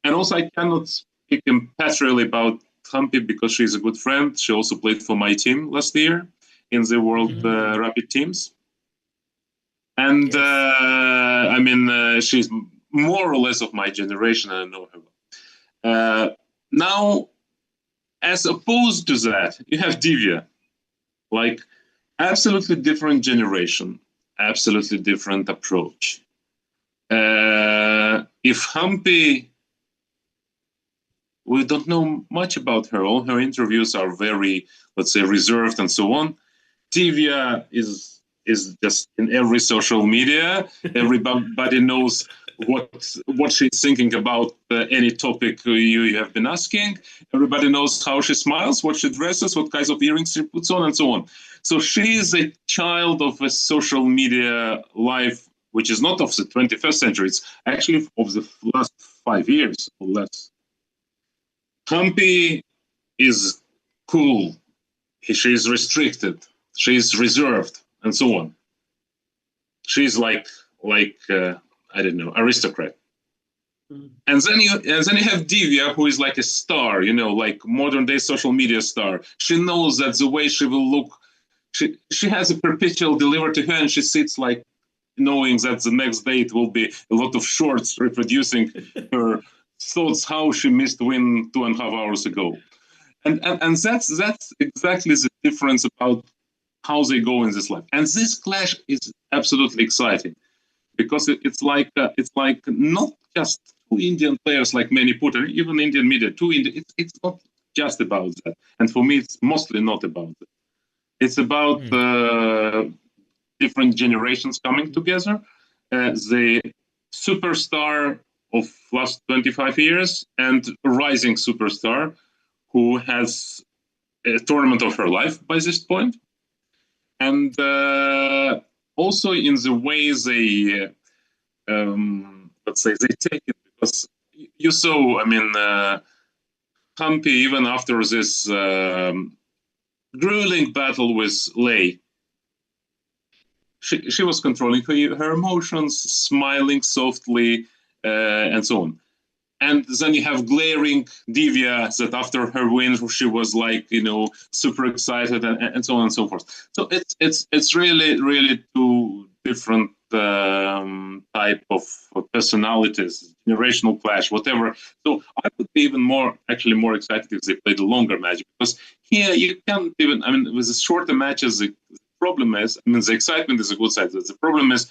And also, I cannot speak impartially about Humpy because she's a good friend. She also played for my team last year in the World Rapid Teams. And she's more or less of my generation, and I know her well. Now, as opposed to that, you have Divya. Absolutely different generation, absolutely different approach. If Humpy, we don't know much about her. All her interviews are very, let's say, reserved and so on. Divya is just in every social media. Everybody knows what she's thinking about any topic you have been asking. Everybody knows how she smiles, what she dresses, what kinds of earrings she puts on, and so on. So she is a child of a social media life, which is not of the 21st century. It's actually of the last 5 years or less. Humpy is cool. She is restricted. She is reserved, and so on. She's like I don't know, aristocrat. And then you have Divya, who is like a star, like modern day social media star. She knows that the way she will look, she has a perpetual delivered to her, and she sits knowing that the next day it will be a lot of shorts reproducing her thoughts how she missed win 2.5 hours ago. And that's exactly the difference about how they go in this life. And this clash is absolutely exciting because it's like not just 2 Indian players like many put it, even Indian media, 2 Indian. It's not just about that. And for me, it's mostly not about it. It's about different generations coming together. The superstar of last 25 years and a rising superstar who has a tournament of her life by this point. And also in the way they, let's say, they take it, because you saw, Humpy, even after this grueling battle with Lei, she was controlling her emotions, smiling softly, and so on. And then you have glaring Divya that after her win, she was super excited and so on and so forth. So it's really, really 2 different type of personalities, generational clash, whatever. So I would be even more excited if they played a longer match, because here you can't even, with the shorter matches, the problem is, the excitement is a good side. The problem is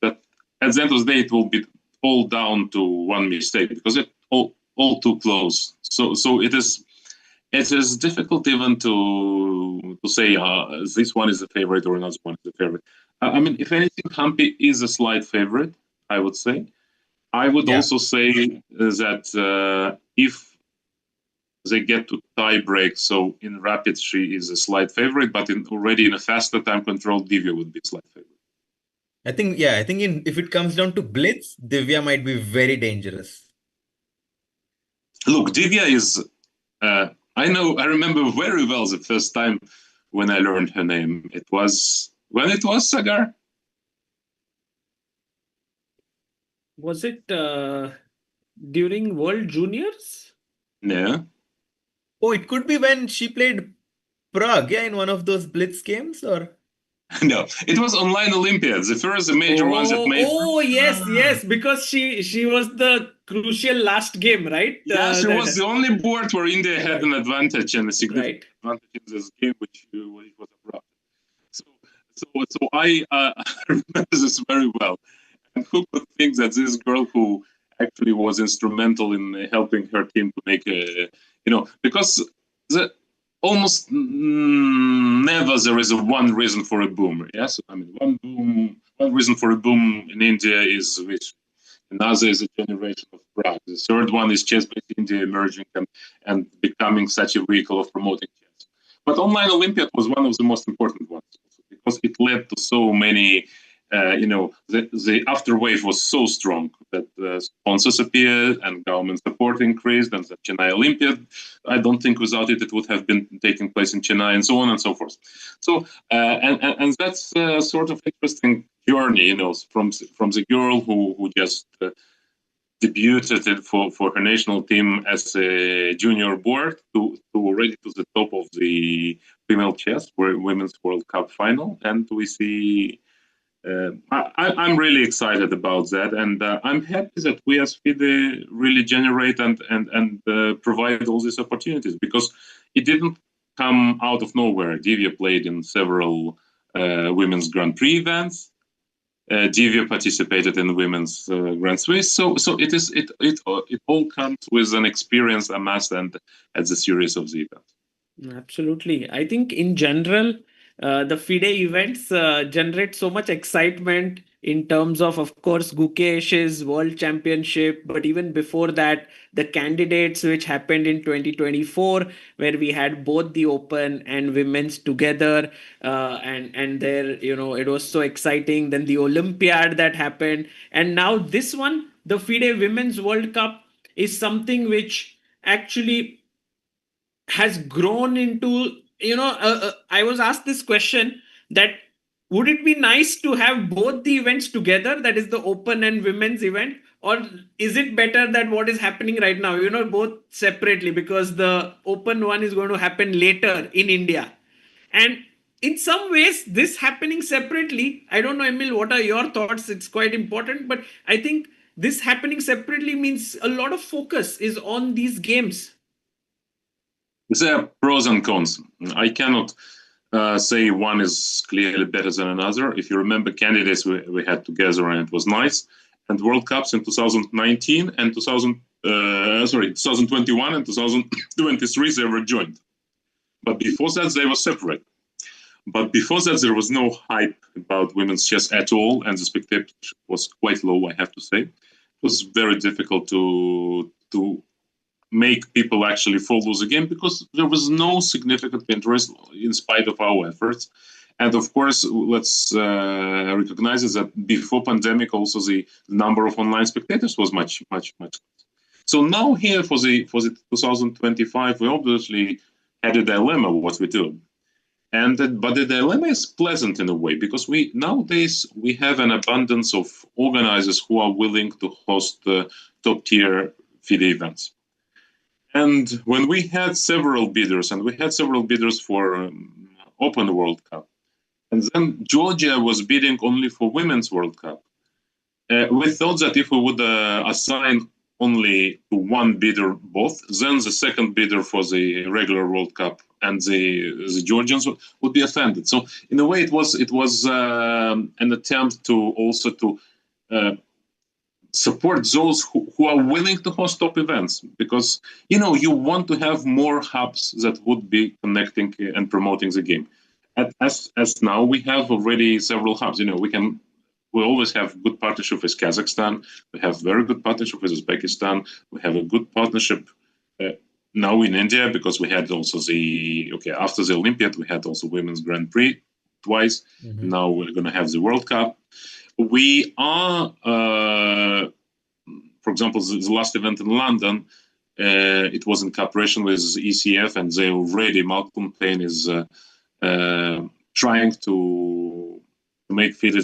that at the end of the day, it will be all down to one mistake because it all too close. So it is difficult even to say this one is a favorite or another one is a favorite. If anything, Humpy is a slight favorite, I would say. I would also say that if they get to tie break, so in rapid she is a slight favorite, but already in a faster time control, Divya would be a slight favorite. I think if it comes down to blitz, Divya might be very dangerous. Look, Divya is. I remember very well the first time when I learned her name. It was Sagar. Was it during World Juniors? No. Oh, it could be when she played Prague, in one of those blitz games, or No, it was online Olympiads, the first major ones that made. Oh yes, because she was the crucial last game, right? Yeah, she was the only board where India had an advantage and a significant advantage in this game, which was abrupt. So I remember this very well. And who could think that this girl who actually was instrumental in helping her team to make because almost never there is one reason for a boom. Yes, one reason for a boom in India is which. Another is a generation of Prague. The third one is ChessBase India emerging and becoming such a vehicle of promoting chess. But online Olympiad was one of the most important ones because it led to so many. The after wave was so strong that sponsors appeared and government support increased, and the Chennai Olympiad. I don't think without it would have been taking place in Chennai, and so on and so forth. So and that's sort of interesting journey, from the girl who just debuted for her national team as a junior board to already to the top of the female chess women's World Cup final, and we see. I'm really excited about that, and I'm happy that we as FIDE really generate and provide all these opportunities because it didn't come out of nowhere. Divya played in several women's Grand Prix events. Divya participated in the women's Grand Swiss, so it all comes with an experience amassed and at the series of the events. Absolutely. I think in general, the FIDE events generate so much excitement in terms of course, Gukesh's World Championship, but even before that, the candidates which happened in 2024, where we had both the Open and Women's together, and there, it was so exciting. Then the Olympiad that happened, and now this one, the FIDE Women's World Cup, is something which actually has grown into I was asked this question that would it be nice to have both the events together, that is the Open and Women's event, or is it better that what is happening right now, both separately, because the Open one is going to happen later in India, and in some ways this happening separately, I don't know, Emil, what are your thoughts? It's quite important, but I think this happening separately means a lot of focus is on these games. There are pros and cons. I cannot say one is clearly better than another. If you remember candidates we had together, and it was nice, and World Cups in 2019 and 2021 and 2023, they were joined. But before that, they were separate. But before that, there was no hype about women's chess at all, and the spectatorship was quite low, I have to say. It was very difficult to make people actually follow the game because there was no significant interest in spite of our efforts. And of course, let's recognize that before pandemic, also the number of online spectators was much. So now here for the 2025, we obviously had a dilemma what we do. But the dilemma is pleasant in a way because nowadays we have an abundance of organizers who are willing to host top tier FIDE events. And when we had several bidders, for Open World Cup, and then Georgia was bidding only for Women's World Cup, we thought that if we would assign only to one bidder both, then the second bidder for the regular World Cup and the Georgians would be offended. So in a way, it was an attempt to also to support those who are willing to host top events, because you want to have more hubs that would be connecting and promoting the game. As now we have already several hubs. We always have good partnership with Kazakhstan. We have very good partnership with Uzbekistan. We have a good partnership now in India, because we had also after the Olympiad, we had also Women's Grand Prix twice. Mhm. Now we're going to have the World Cup. We are, for example, the last event in London, it was in cooperation with ECF, and they already, Malcolm Payne is trying to make FIDE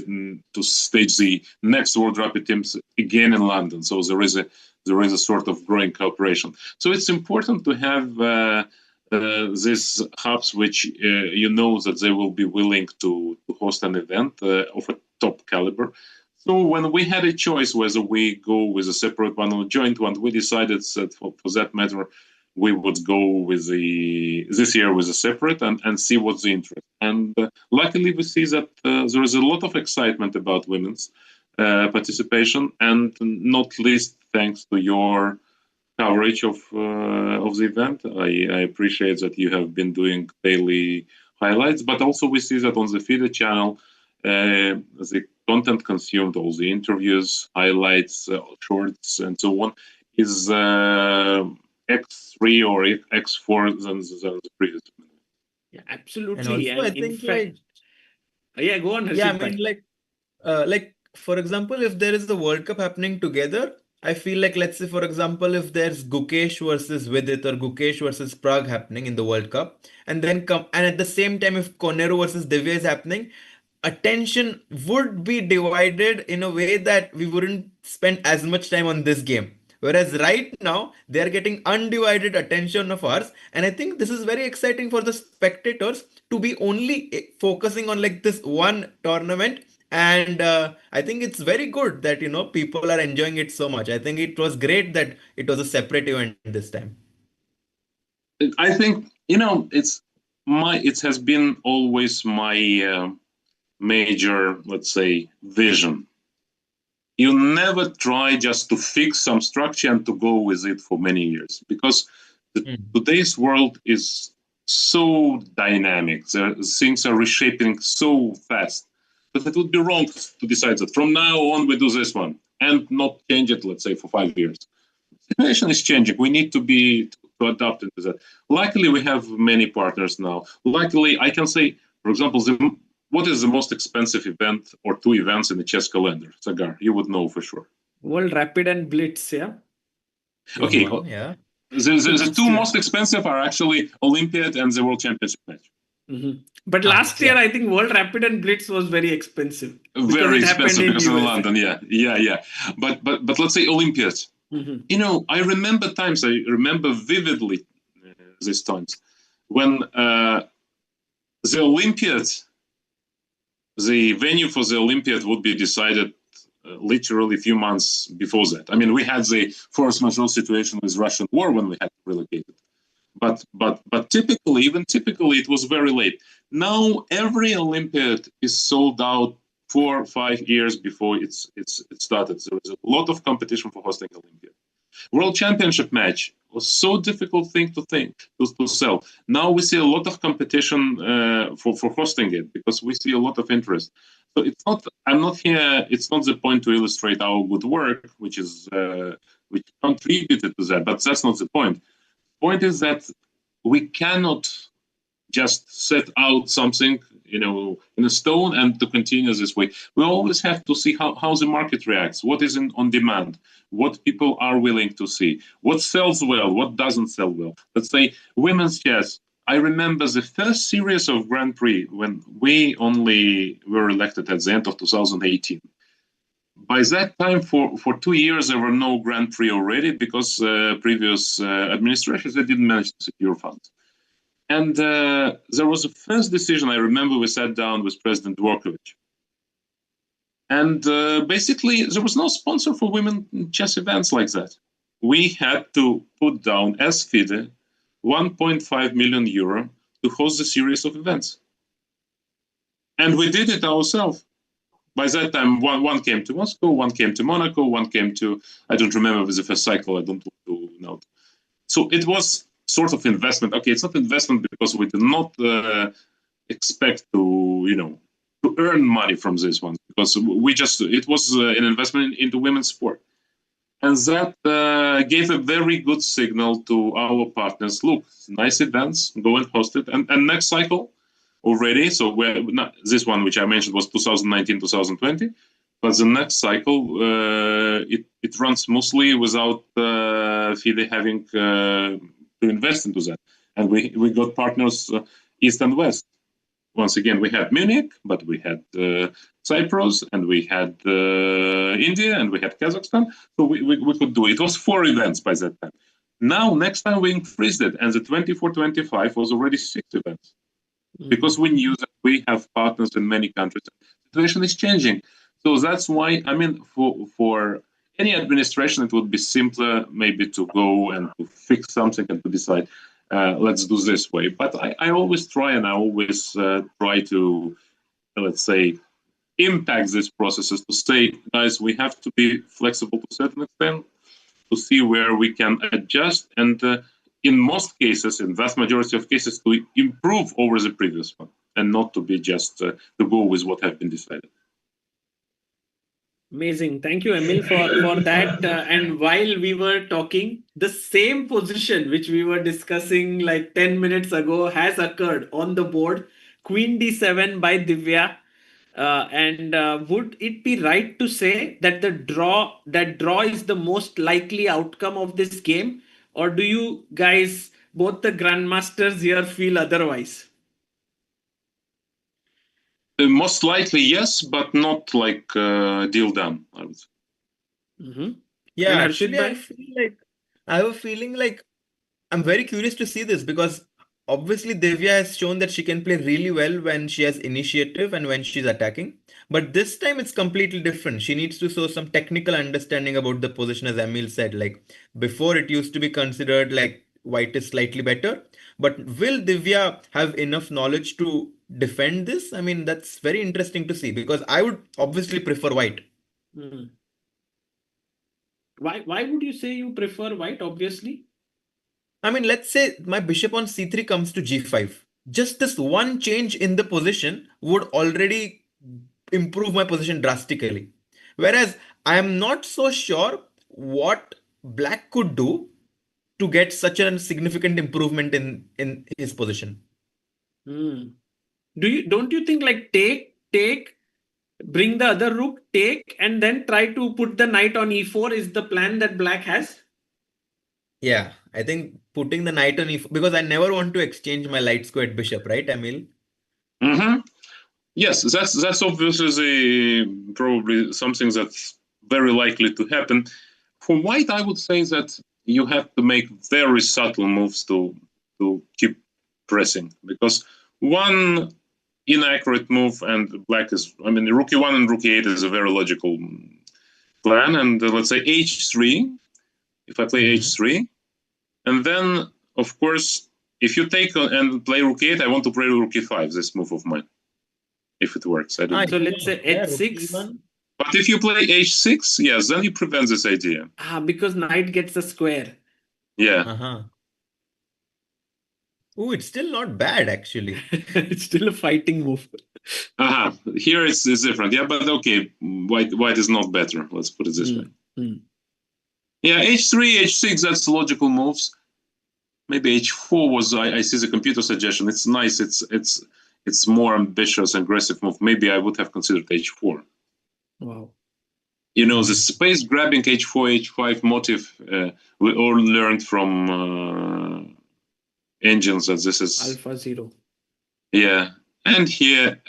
to stage the next World Rapid Teams again in London. So there is a sort of growing cooperation. So it's important to have these hubs, which that they will be willing to host an event of a top caliber. So when we had a choice whether we go with a separate one or a joint one, we decided that for that matter, we would go with this year with a separate and see what's the interest. And luckily, we see that there is a lot of excitement about women's participation, and not least thanks to your coverage of the event. I appreciate that you have been doing daily highlights, but also we see that on the FIDE channel, the content consumed, all the interviews, highlights, shorts, and so on, is X3 or X4 than the previous. Yeah, And absolutely. also, I And in think fact, yeah, go on, yeah, I Harshit mean, bhai. like for example, if there is the World Cup happening together, I feel like, let's say for example, if there's Gukesh versus Vidit or Gukesh versus Prague happening in the World Cup, and then and at the same time if Koneru versus Divya is happening, attention would be divided in a way that we wouldn't spend as much time on this game. Whereas right now, they are getting undivided attention of ours. And I think this is very exciting for the spectators to be only focusing on like this one tournament. And I think it's very good that, people are enjoying it so much. I think it was great that it was a separate event this time. I think it has been always my major, let's say, vision. You never try just to fix some structure and to go with it for many years, because today's world is so dynamic. Things are reshaping so fast that it would be wrong to decide that from now on we do this one and not change it, let's say, for 5 years. The situation is changing. We need to adapt into that. Luckily, we have many partners now. Luckily, I can say, for example, what is the most expensive event or two events in the chess calendar? Sagar, you would know for sure. World Rapid and Blitz, yeah. Okay. One, yeah. The two most expensive are actually Olympiad and the World Championship match. But last year, I think World Rapid and Blitz was very expensive. Very it happened expensive because in USA. London, yeah. But let's say Olympiad. I remember vividly these times when the Olympiad, the venue for the Olympiad would be decided literally a few months before that. I mean, we had the force majeure situation with Russian war when we had to relocate it. But typically, it was very late. Now every Olympiad is sold out 4 or 5 years before it started. There is a lot of competition for hosting Olympiad. World Championship match was so difficult thing to sell. Now we see a lot of competition for hosting it, because we see a lot of interest. So it's not. I'm not here. It's not the point to illustrate our good work, which contributed to that. But that's not the point. The point is that we cannot just set out something, in a stone and to continue this way. We always have to see how the market reacts, what is on demand, what people are willing to see, what sells well, what doesn't sell well. Let's say women's chess. I remember the first series of Grand Prix when we only were elected at the end of 2018. By that time, for 2 years, there were no Grand Prix already, because previous administrations, they didn't manage to secure funds. And there was a first decision. I remember we sat down with President Dvorkovich. And basically, there was no sponsor for women chess events like that. we had to put down as FIDE 1.5 million euro to host a series of events. And we did it ourselves. By that time, one came to Moscow, one came to Monaco, one came to, I don't remember the first cycle, I don't want to know. So it was sort of investment. Okay, it's not investment because we did not expect to earn money from this one, because it was an investment into women's sport. And that gave a very good signal to our partners. Look, nice events, go and host it. And next cycle already, so this one which I mentioned was 2019-2020, but the next cycle, it runs smoothly without FIDE having to invest into that. And we got partners east and west. Once again, we had Munich, but we had Cyprus, and we had India, and we had Kazakhstan. So we could do it. It was 4 events by that time. Now, next time we increased it, and the 24-25 was already 6 events. Because we knew that we have partners in many countries. The situation is changing. So that's why, I mean, for any administration, it would be simpler maybe to go and to fix something and to decide, let's do this way. But I always try to, let's say, impact these processes, to say, guys, we have to be flexible to a certain extent, to see where we can adjust, and in most cases, in vast majority of cases, to improve over the previous one, and not to be just to go with what have been decided. Amazing. Thank you, Emil, for that. And while we were talking, the same position which we were discussing like 10 minutes ago has occurred on the board. Queen d7 by Divya. Would it be right to say that draw is the most likely outcome of this game? Or do you guys, both the grandmasters here, feel otherwise? Most likely, yes, but not like deal done, I would say. Mm-hmm. Yeah, And actually, Harshit, I have a feeling like I'm very curious to see this, because obviously Divya has shown that she can play really well when she has initiative and when she's attacking. But this time it's completely different. She needs to show some technical understanding about the position, as Emil said. Like before, it used to be considered like white is slightly better. But will Divya have enough knowledge to defend this? I mean, that's very interesting to see, because I would obviously prefer white. Why would you say you prefer white, obviously? I mean, let's say my bishop on c3 comes to g5. Just this one change in the position would already improve my position drastically. Whereas I am not so sure what black could do to get such a significant improvement in his position. Don't you think like take, bring the other rook, take, and then try to put the knight on e4 is the plan that black has? Yeah, I think putting the knight on e4, because I never want to exchange my light squared bishop, right, Emil? Mm-hmm. Yes, that's obviously probably something that's very likely to happen. For white, I would say that you have to make very subtle moves to keep pressing, because one inaccurate move and black is, I mean, rook e1 and rook e8 is a very logical plan. And let's say h3, if I play h3, and then, of course, if you take and play rook e8, I want to play rook e5, this move of mine, if it works. I don't know. So let's say h6. But if you play h6, yes, then you prevent this idea. Because knight gets a square. Yeah. Oh, it's still not bad, actually. It's still a fighting move. Here it's different. Yeah, but okay, white is not better. Let's put it this way. Yeah, h3, h6, that's logical moves. Maybe h4 was, I see the computer suggestion. It's nice. It's more ambitious, aggressive move. Maybe I would have considered h4. Wow. You know, the space grabbing h4, h5 motive, we all learned from engines that this is AlphaZero. Yeah, and here,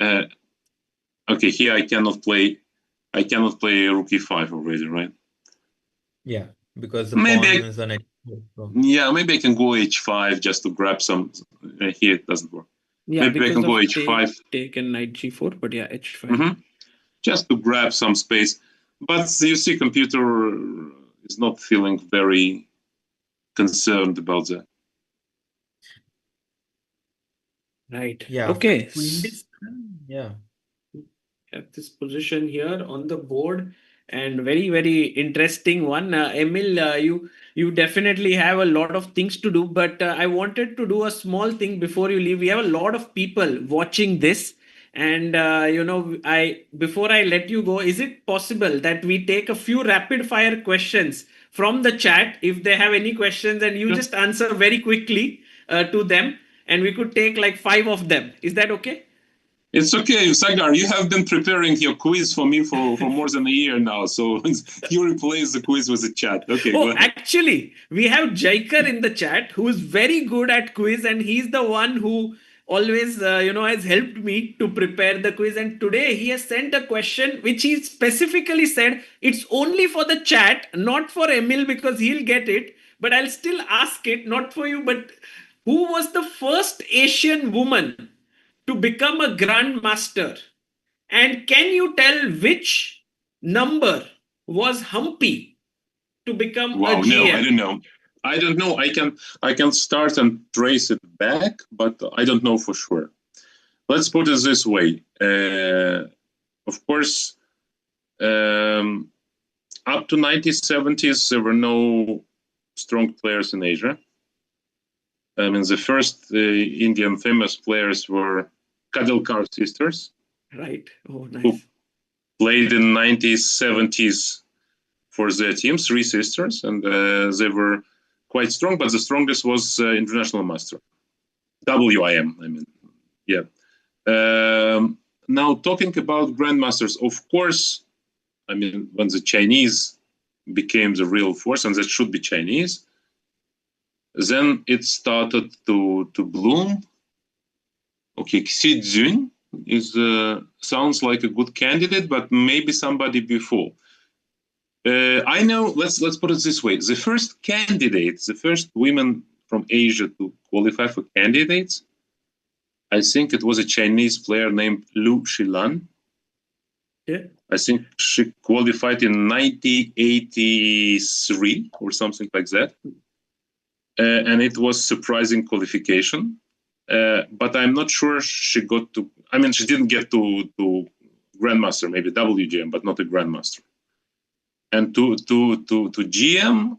okay, here I cannot play rook e5 already, right? Yeah, because the Maybe pawn is on h4. Yeah, maybe I can go h5 just to grab some. Here it doesn't work. Yeah, maybe I can go h5. Take and knight g4, but yeah, h5. Just to grab some space. But you see, computer is not feeling very concerned about that. Right. Yeah. Okay. Yeah. At this position here on the board, and very very interesting one. Emil, you definitely have a lot of things to do, but I wanted to do a small thing before you leave. We have a lot of people watching this, and I before I let you go, is it possible that we take a few rapid fire questions from the chat if they have any questions, and you Sure. just answer very quickly to them, and we could take like 5 of them. Is that okay? It's okay, Sagar. You have been preparing your quiz for me for more than a year now, so you replace the quiz with a chat. Okay, go Oh, ahead. actually, we have Jaikar in the chat who is very good at quiz, and he's the one who always, has helped me to prepare the quiz. And today he has sent a question which he specifically said it's only for the chat, not for Emil because he'll get it. But I'll still ask it, not for you, but who was the first Asian woman to become a grandmaster? And can you tell which number was Humpy to become a Wow, no, I GM? don't know. I don't know. I can start and trace it back, but I don't know for sure. Let's put it this way. Of course, up to 1970s, there were no strong players in Asia. I mean, the first Indian famous players were Kadilkar sisters, Right. Oh, nice. played in 1970s for their team, 3 sisters, and they were quite strong, but the strongest was International Master, WIM, I mean, yeah. Now, talking about Grandmasters, of course, I mean, when the Chinese became the real force, and that should be Chinese, then it started to bloom. Okay, Xi Jun is sounds like a good candidate, but maybe somebody before. I know. Let's put it this way: the first candidates, the first women from Asia to qualify for candidates, I think it was a Chinese player named Lu Shilan. Yeah. I think she qualified in 1983 or something like that, and it was surprising qualification. But I'm not sure she got to. I mean, she didn't get to Grandmaster, maybe WGM, but not a Grandmaster. And to GM,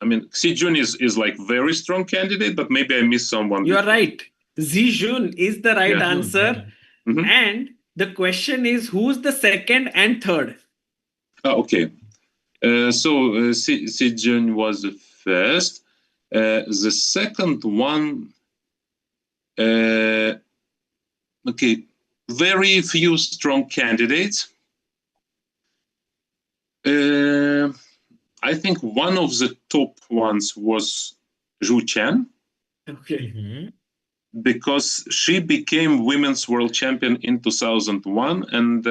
I mean, Xi Jun is like very strong candidate, but maybe I missed someone. You are right. Xi Jun is the right Yeah. answer. Mhm. And the question is who's the second and third? Okay. So Xi Jun was the first. The second one, okay, very few strong candidates. I think one of the top ones was Zhu Chen, Okay. Mhm. because she became women's world champion in 2001, and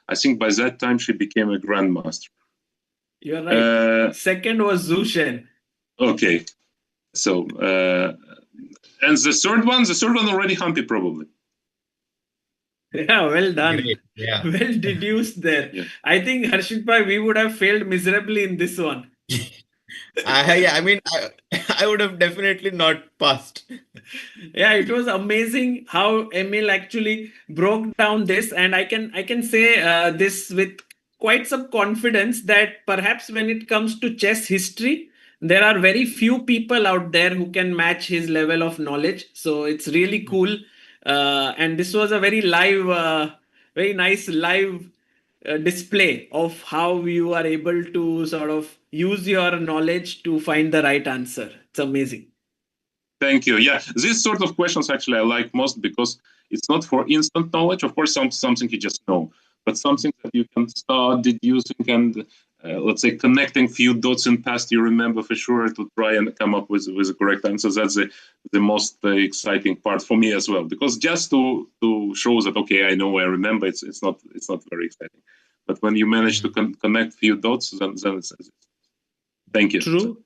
I think by that time she became a grandmaster. You're right. Uh, Second was Zhu Shen. okay, so and the third one already Humpy probably. Yeah, well done. Great. Yeah. Well deduced there. Yeah. I think Harshit bhai, we would have failed miserably in this one. I mean, I would have definitely not passed. Yeah, it was amazing how Emil actually broke down this, and I can say this with quite some confidence that perhaps when it comes to chess history, there are very few people out there who can match his level of knowledge. So it's really cool, and this was a very live, very nice live display of how you are able to sort of use your knowledge to find the right answer. It's amazing. Thank you. Yeah, these sort of questions actually I like most because it's not for instant knowledge. Of course, something you just know, but something that you can start deducing and let's say connecting few dots in past you remember for sure to try and come up with a correct answer. That's the most exciting part for me as well, because just to show that okay, I know, I remember, it's not very exciting. But when you manage to connect few dots, then it's thank you. True.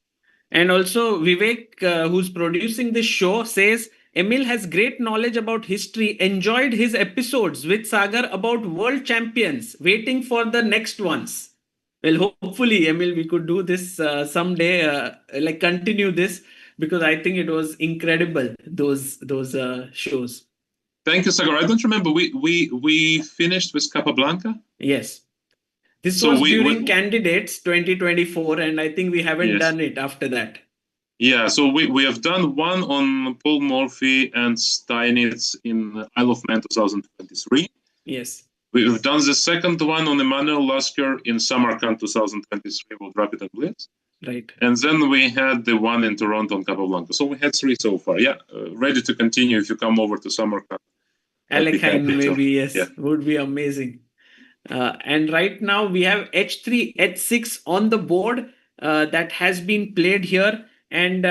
And also, Vivek, who's producing this show, says Emil has great knowledge about history, enjoyed his episodes with Sagar about world champions, waiting for the next ones. Well, hopefully, Emil, we could do this someday, like continue this, because I think it was incredible, those shows. Thank you, Sagar. I don't remember. We finished with Capablanca. Yes. This So was we during Candidates 2024, and I think we haven't yes. done it after that. Yeah, so we have done one on Paul Morphy and Steinitz in Isle of Man 2023. Yes. We've done the second one on Emmanuel Lasker in Samarkand 2023 with Rapid and Blitz. Right. And then we had the one in Toronto on Capablanca. So we had 3 so far. Yeah, ready to continue if you come over to Samarkand. Alekhine maybe, yes, yeah. would be amazing. And right now we have H3, H6 on the board that has been played here. And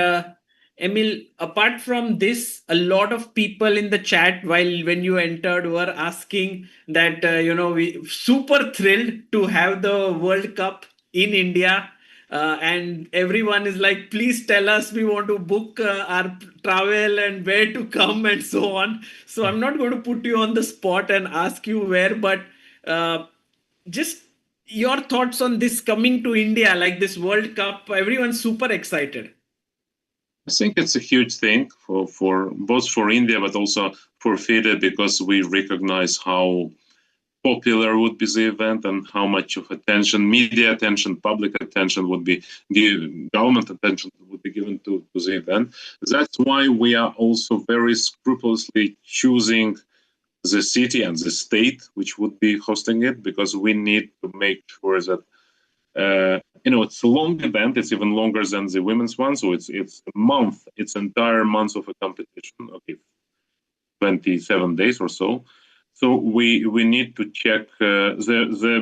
Emil, apart from this, a lot of people in the chat when you entered were asking that, we super thrilled to have the World Cup in India. And everyone is like, please tell us, we want to book our travel and where to come and so on. So I'm not going to put you on the spot and ask you where, but just your thoughts on this coming to India, like this World Cup. Everyone's super excited. I think it's a huge thing for both for India, but also for FIDE, because we recognize how popular would be the event and how much of attention, media attention, public attention would be given, government attention would be given to the event. That's why we are also very scrupulously choosing the city and the state which would be hosting it, because we need to make sure that it's a long event. It's even longer than the women's one, so it's a month. It's an entire month of a competition. Okay, 27 days or so. So we need to check. There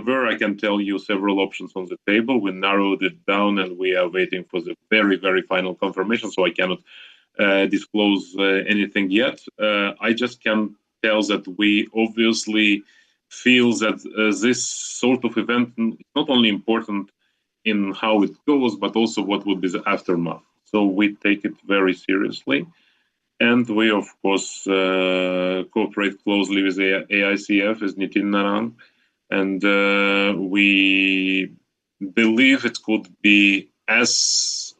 were, I can tell you, several options on the table. We narrowed it down, and we are waiting for the very, very final confirmation. So I cannot disclose anything yet. I just can tell that we obviously feel that this sort of event is not only important in how it goes, but also what would be the aftermath. So we take it very seriously. And we, of course, cooperate closely with the AICF, as Nitin Narang. And we believe it could be as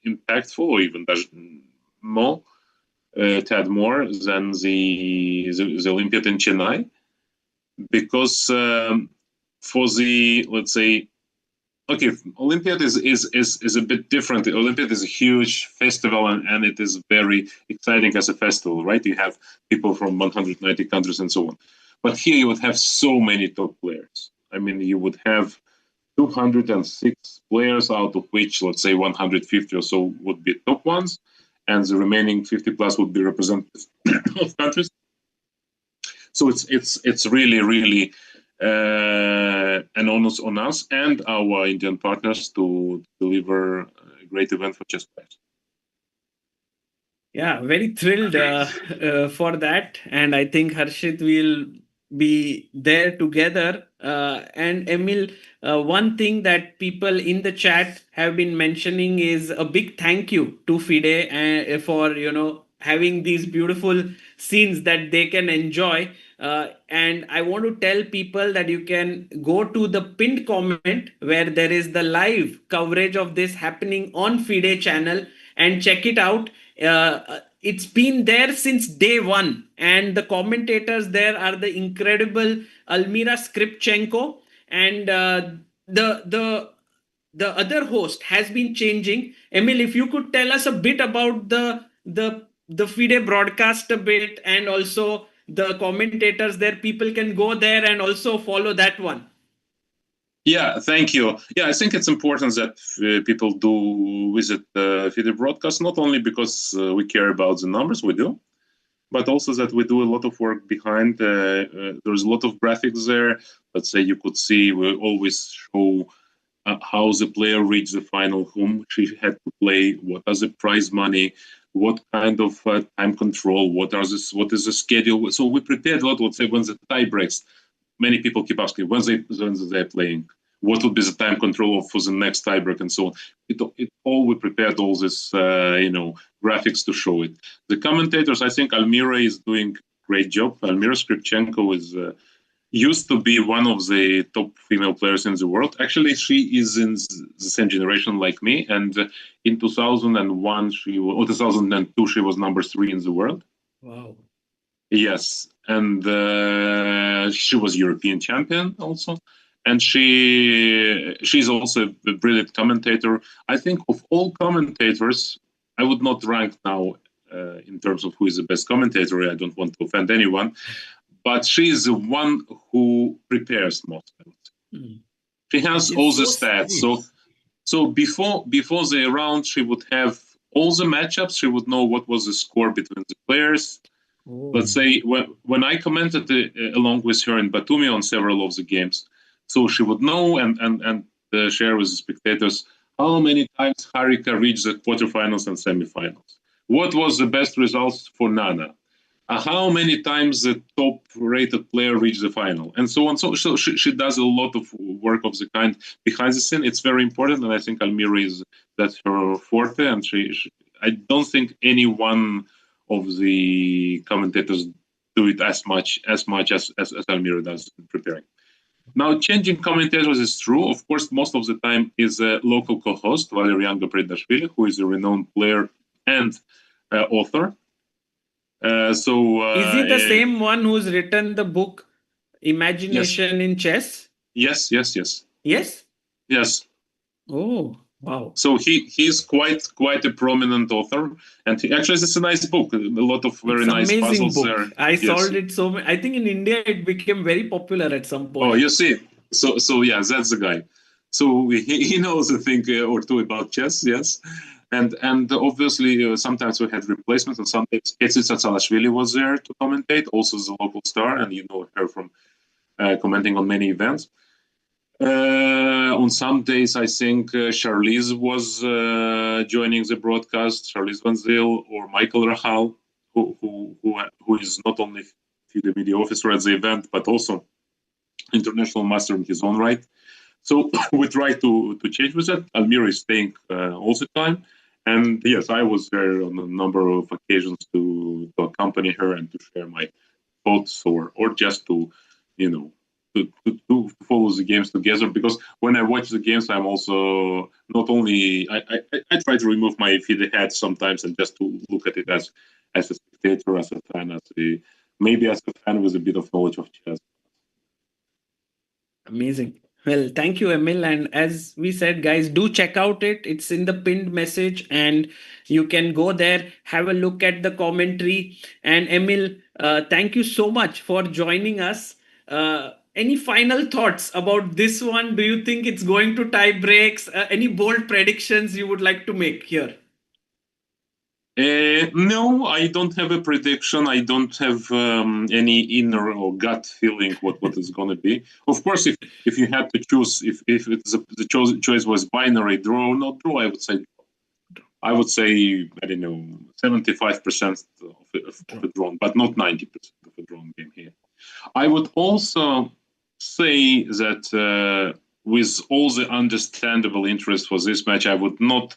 impactful, or even more, tad more than the Olympiad in Chennai. Because for the, let's say, okay, Olympiad is a bit different. The Olympiad is a huge festival, and it is very exciting as a festival, right? You have people from 190 countries and so on. But here you would have so many top players. I mean, you would have 206 players, out of which, let's say, 150 or so would be top ones, and the remaining 50 plus would be representatives of countries. So it's really, really an onus on us and our Indian partners to deliver a great event for ChessBase. Yeah, very thrilled for that. And I think Harshit will be there together. And Emil, one thing that people in the chat have been mentioning is a big thank you to FIDE for, having these beautiful scenes that they can enjoy. And I want to tell people that you can go to the pinned comment where there is the live coverage of this happening on FIDE channel, and check it out. It's been there since day one, and the commentators there are the incredible Almira Skripchenko, and the other host has been changing. Emil, if you could tell us a bit about the FIDE broadcast a bit, and also the commentators there, people can go there and also follow that one. Yeah, thank you. Yeah, I think it's important that people do visit FIDE broadcast, not only because we care about the numbers, we do, but also that we do a lot of work behind. There's a lot of graphics there. Let's say you could see, we always show how the player reached the final, whom she had to play, what are the prize money, what kind of time control, what is the schedule. So we prepared a lot. Let's say when the tie breaks, many people keep asking when they're playing, what would be the time control for the next tiebreak and so on. We prepared all this, graphics to show it. The commentators, I think Almira is doing a great job. Almira Skripchenko is used to be one of the top female players in the world. Actually, she is in the same generation like me, and in 2001 or 2002 she was number 3 in the world. Wow. Yes, and she was European champion also, and she's also a brilliant commentator. I think of all commentators, I would not rank now in terms of who is the best commentator. I don't want to offend anyone, but she is the one who prepares most. She has all the stats. So before the round, she would have all the matchups. She would know what was the score between the players. Let's say when I commented along with her in Batumi on several of the games, so she would know and share with the spectators how many times Harika reached the quarterfinals and semifinals. What was the best results for Nana? How many times the top-rated player reached the final, and so on. So she does a lot of work of the kind behind the scene. It's very important, and I think Almira that's her forte. And I don't think anyone of the commentators do it as much as Almira does in preparing. Now, changing commentators is true. Of course, most of the time is a local co-host, Valerian Gapredashvili, who is a renowned player and author. Is he the same one who's written the book Imagination in Chess? Yes. Yes? Yes. Oh, wow. So he's quite a prominent author, and actually it's a nice book. A lot of very nice puzzles book. there. I solved it so many. I think in India it became very popular at some point. Oh, you see. So yeah, that's the guy. So he knows a thing or two about chess, yes. And obviously sometimes we had replacements, and sometimes Ketsi Tsatsalashvili was there to commentate, also the local star, and you know her from commenting on many events. On some days, I think Charlize was joining the broadcast, Charlize Van Zyl or Michael Rahal, who is not only FIDE media officer at the event, but also international master in his own right. So we try to change with that. Almira is staying all the time. And yes, I was there on a number of occasions to accompany her and to share my thoughts or just to, to follow the games together. Because when I watch the games, I'm also not only, I try to remove my FIDE hat sometimes and just to look at it as a spectator, as a fan, maybe as a fan with a bit of knowledge of chess. Amazing. Well, thank you, Emil. And as we said, guys, do check out it. It's in the pinned message, and you can go there, have a look at the commentary. And Emil, thank you so much for joining us. Any final thoughts about this one? Do you think it's going to tie breaks? Any bold predictions you would like to make here? No, I don't have a prediction. I don't have any inner or gut feeling what is going to be. Of course, if you had to choose, if the choice was binary, draw or not draw, I would say I don't know, 75% of a drawn, but not 90% of a drawn game here. I would also say that with all the understandable interest for this match, I would not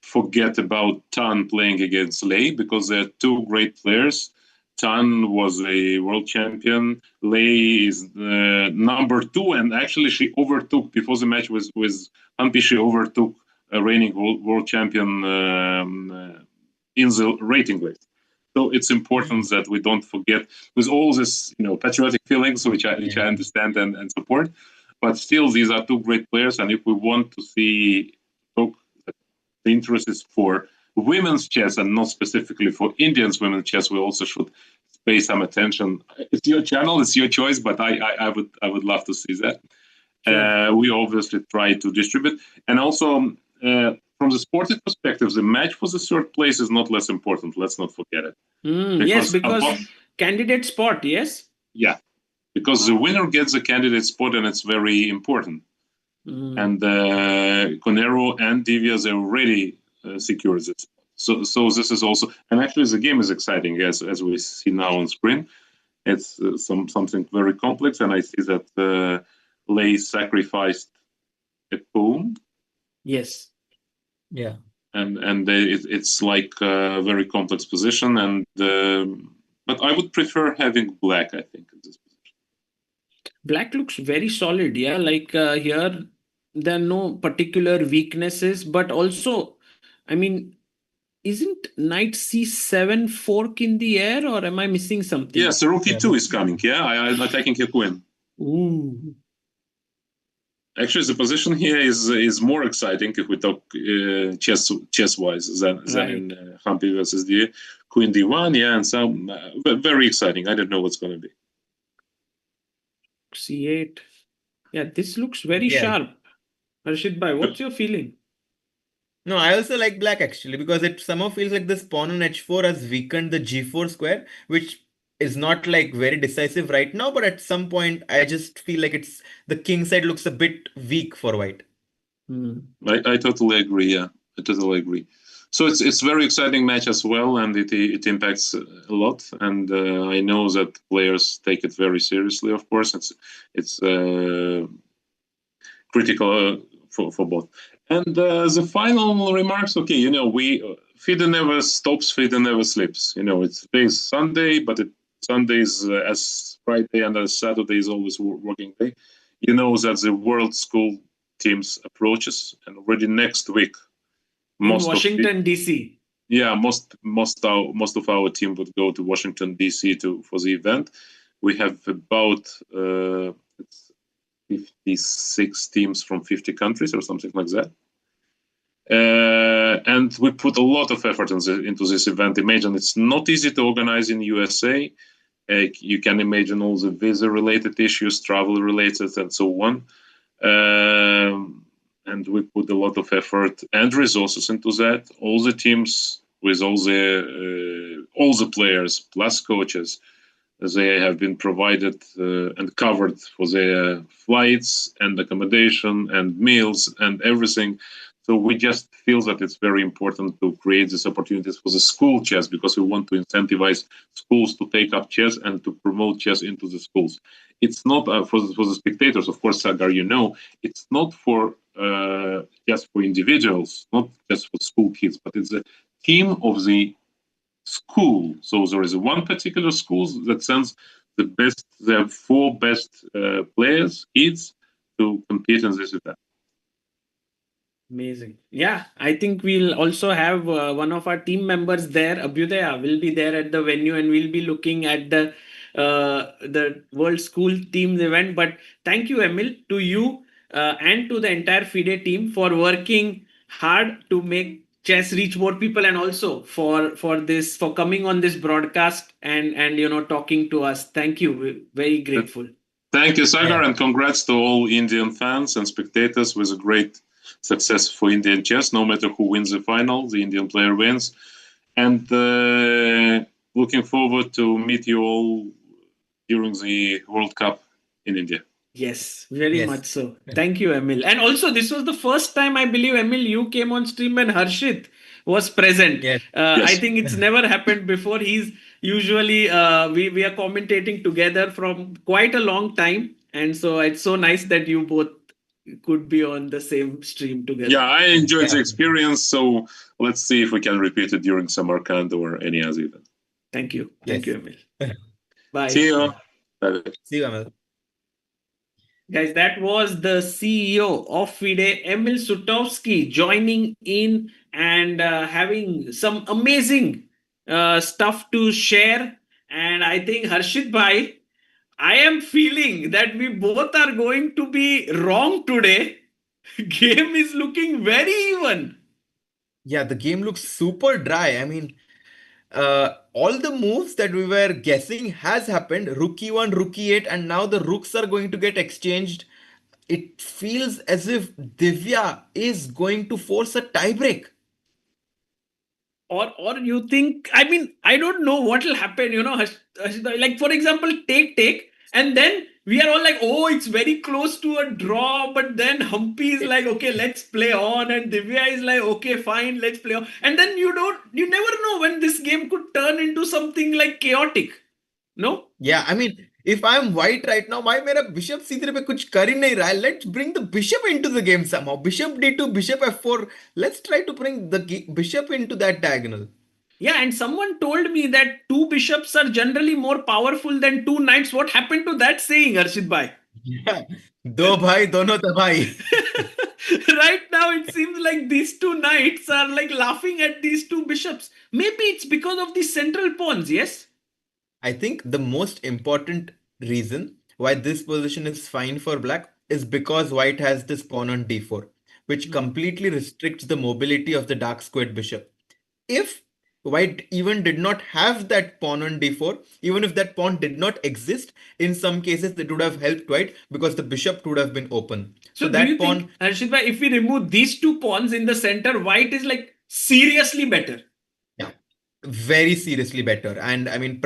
forget about Tan playing against Lei, because they're two great players. Tan was a world champion. Lei is number 2, and actually she overtook, before the match with Humpy, she overtook a reigning world champion in the rating list. So it's important that we don't forget, with all this, patriotic feelings, which I understand and support. But still, these are two great players, and if we want to see the interest is for women's chess and not specifically for Indians women's chess, we also should pay some attention. It's your channel, it's your choice, but I would love to see that. Sure. We obviously try to distribute, and also from the sporting perspective, the match for the third place is not less important. Let's not forget it. Because candidate spot, yes? Yeah, because the winner gets the candidate spot, and it's very important. And Koneru and Divya, they already secured this. So this is also, and actually the game is exciting as we see now on screen. It's something very complex, and I see that Lei sacrificed a pawn. Yes. Yeah. And it's like a very complex position, and but I would prefer having black, I think, in this position. Black looks very solid. Yeah, like here, there are no particular weaknesses, but also, I mean, isn't knight c7 fork in the air, or am I missing something? Yes, rook Yeah, e2 is coming. Yeah, I'm attacking a queen. Ooh. Actually, the position here is more exciting if we talk chess wise than in Humpy versus the Queen D1. Yeah, and some very exciting. I don't know what's going to be. C8. Yeah, this looks very yeah. sharp. Harshit bhai, what's your feeling? No, I also like black actually because it somehow feels like this pawn on h4 has weakened the g4 square, which is not like very decisive right now, but at some point I just feel like it's the king side looks a bit weak for white. I totally agree. Yeah, I totally agree. So it's very exciting match as well, and it impacts a lot. And I know that players take it very seriously. Of course, it's critical for both. And the final remarks. Okay, we FIDE never stops, FIDE never sleeps. It's today's Sunday, but Sunday is as Friday and as Saturday is always working day. You know that the world school teams approaches, and already next week, In most Washington, D.C. Yeah, most of our team would go to Washington D.C. for the event. We have about 56 teams from 50 countries or something like that. And we put a lot of effort into this event. Imagine it's not easy to organize in USA. You can imagine all the visa-related issues, travel-related, and so on. And we put a lot of effort and resources into that. All the teams with all the players plus coaches, they have been provided and covered for their flights and accommodation and meals and everything. So we just feel that it's very important to create these opportunities for the school chess because we want to incentivize schools to take up chess and to promote chess into the schools. It's not for the spectators, of course, Sagar, it's not for just for individuals, not just for school kids, but it's a team of the school. So there is one particular school that sends the 4 best players, kids, to compete in this event. Amazing. Yeah, I think we'll also have one of our team members there, Abhyudaya, will be there at the venue, and we'll be looking at the World School Teams event. But thank you, Emil, to you and to the entire FIDE team for working hard to make chess reach more people, and also for coming on this broadcast and talking to us. Thank you. We're very grateful. Thank you, Sagar, Yeah. and congrats to all Indian fans and spectators with a great success for Indian chess. No matter who wins the final, the Indian player wins. And looking forward to meet you all during the World Cup in India. Yes, very Yes. much so. Thank you, Emil. And also, this was the first time I believe, Emil, you came on stream when Harshit was present. Yes. I Yes. think it's never happened before. He's usually we are commentating together from quite a long time, and so it's so nice that you both could be on the same stream together. Yeah, I enjoyed Yeah. the experience. So let's see if we can repeat it during Samarkand or any other event. Thank you. Thank Yes. you, Emil. Bye. See you. Bye. See you, Amal. Guys, that was the CEO of FIDE, Emil Sutovsky, joining in and having some amazing stuff to share. And I think, Harshit Bhai, I am feeling that we both are going to be wrong today. Game is looking very even. Yeah, the game looks super dry. I mean, all the moves that we were guessing has happened. Rook e1, rook e8, and now the rooks are going to get exchanged. It feels as if Divya is going to force a tiebreak. Or you think, I mean, I don't know what will happen, like for example, take, and then we are all like, oh, it's very close to a draw, but then Humpy is like, okay, let's play on, and Divya is like, okay, fine, let's play on, and then you never know when this game could turn into something like chaotic. No? Yeah, I mean, if I'm white right now, why मेरा bishop c3 पे कुछ कर ही नहीं रहा है? Let's bring the bishop into the game somehow. Bishop d2, bishop f4. Let's try to bring the bishop into that diagonal. Yeah, and someone told me that 2 bishops are generally more powerful than 2 knights. What happened to that saying, Harshit Bhai? Yeah. Do bhai, dono tabhai. Right now, it seems like these two knights are like laughing at these two bishops. Maybe it's because of the central pawns, yes? I think the most important reason why this position is fine for black is because white has this pawn on d4, which Hmm. completely restricts the mobility of the dark squared bishop. If white even did not have that pawn on d4, even if that pawn did not exist, in some cases it would have helped white because the bishop would have been open. So So, do that you pawn, think, Harshit bhai, if we remove these two pawns in the center, white is like seriously better? yeah, very seriously better. And I mean,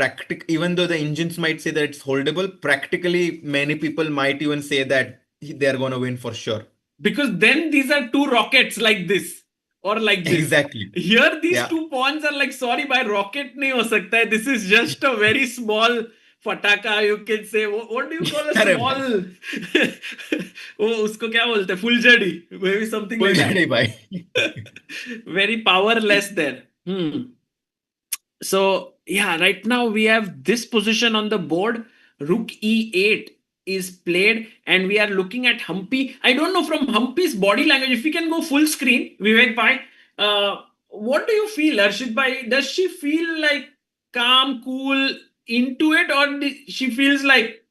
even though the engines might say that it's holdable, practically many people might even say that they're going to win for sure. Because then these are two rockets like this or like this. Exactly. Here, these Yeah. two pawns are like, sorry, by rocket nahi ho sakta hai. This is just a very small fataka, you can say. What do you call a अरे small? भाई वो उसको क्या बोलते हैं? फुलझड़ी, maybe something full like झड़ी that. भाई Very powerless there. So yeah, right now we have this position on the board. Rook e8 is played, and we are looking at Humpy. I don't know from Humpy's body language if we can go full screen. Vivek Bhai, what do you feel, Harshit Bhai? Does she feel like calm, cool, into it, or she feels like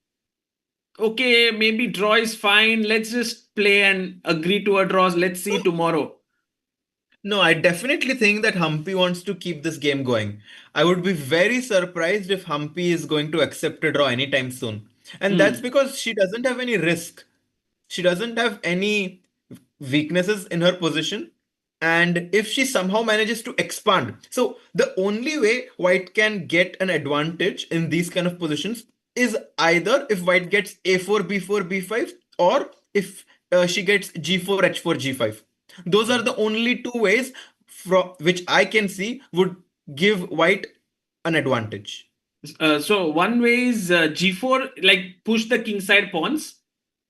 okay, maybe draw is fine. Let's just play and agree to a draw. Let's see tomorrow. No, I definitely think that Humpy wants to keep this game going. I would be very surprised if Humpy is going to accept a draw anytime soon. And that's Hmm. because she doesn't have any risk. She doesn't have any weaknesses in her position. And if she somehow manages to expand, so the only way white can get an advantage in these kind of positions is either if white gets a4, b4, b5, or if she gets g4, h4, g5. Those are the only two ways from which I can see would give white an advantage. So one way is g4, like push the king side pawns,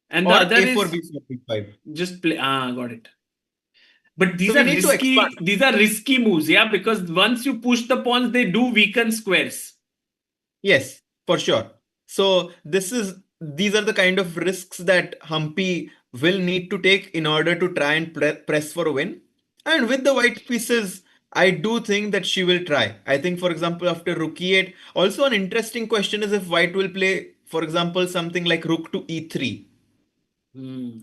and the Or other a4, is b4, b5. just play. Ah, got it. But So these we are need to expand. risky. These are risky moves, yeah, because once you push the pawns, they do weaken squares. Yes, for sure. So these are the kind of risks that Humpy will need to take in order to try and press for a win. And with the white pieces, I do think that she will try. I think, for example, after rook e8, also an interesting question is if white will play, for example, something like rook to e3. Hmm.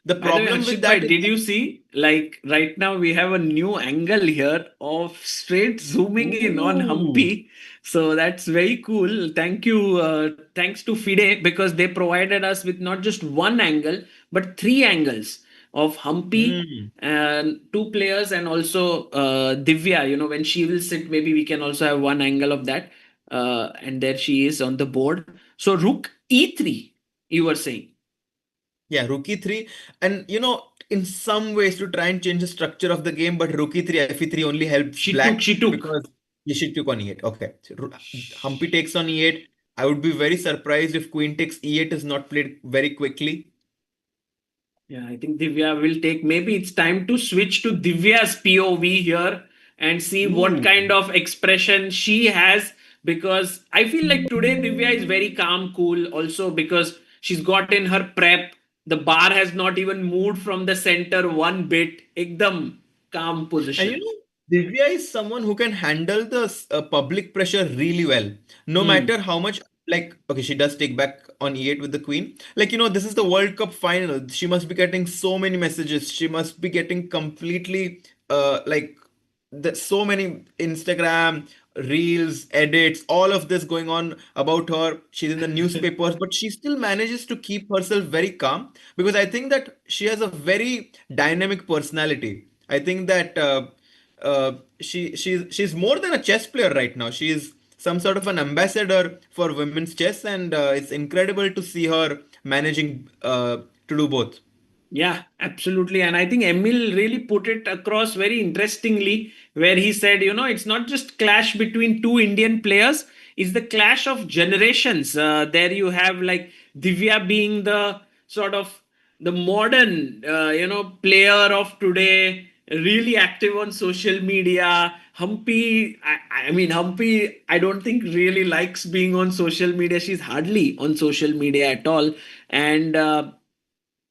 The By the way, problem with Harshit Bhai, that is did that, you see? Like right now, we have a new angle here of straight zooming in on ooh, Humpy. So that's very cool. Thank you. Thanks to FIDE because they provided us with not just one angle, but three angles of Humpy hmm. and two players and also Divya. You know, when she will sit, maybe we can also have one angle of that. And there she is on the board. So Rook E3, you were saying. Yeah, Rookie 3. And in some ways to try and change the structure of the game, but Rookie 3, Fe3 only helps She took, black she took. because she took on E8. Okay. So, Humpy takes on E8. I would be very surprised if Queen takes E8 is not played very quickly. Yeah, I think Divya will take. Maybe it's time to switch to Divya's POV here and see what Ooh. kind of expression she has. Because I feel like today Divya is very calm, cool. Also because she's got in her prep. The bar has not even moved from the center one bit. Ekdam calm And position. Divya is someone who can handle the public pressure really well. No Hmm. matter how much, like, okay, she does take back on E8 with the queen. Like, this is the World Cup final. She must be getting so many messages. She must be getting completely, like, so many Instagram reels, edits, all of this going on about her. She's in the newspapers, but she still manages to keep herself very calm because I think that she has a very dynamic personality. I think that she's more than a chess player right now. She is some sort of an ambassador for women's chess, and it's incredible to see her managing to do both. Yeah, absolutely. And I think Emil really put it across very interestingly, where he said, it's not just clash between two Indian players, it's the clash of generations. There you have like Divya being the sort of the modern, player of today, really active on social media. Humpy, I mean, Humpy, I don't think really likes being on social media. She's hardly on social media at all. And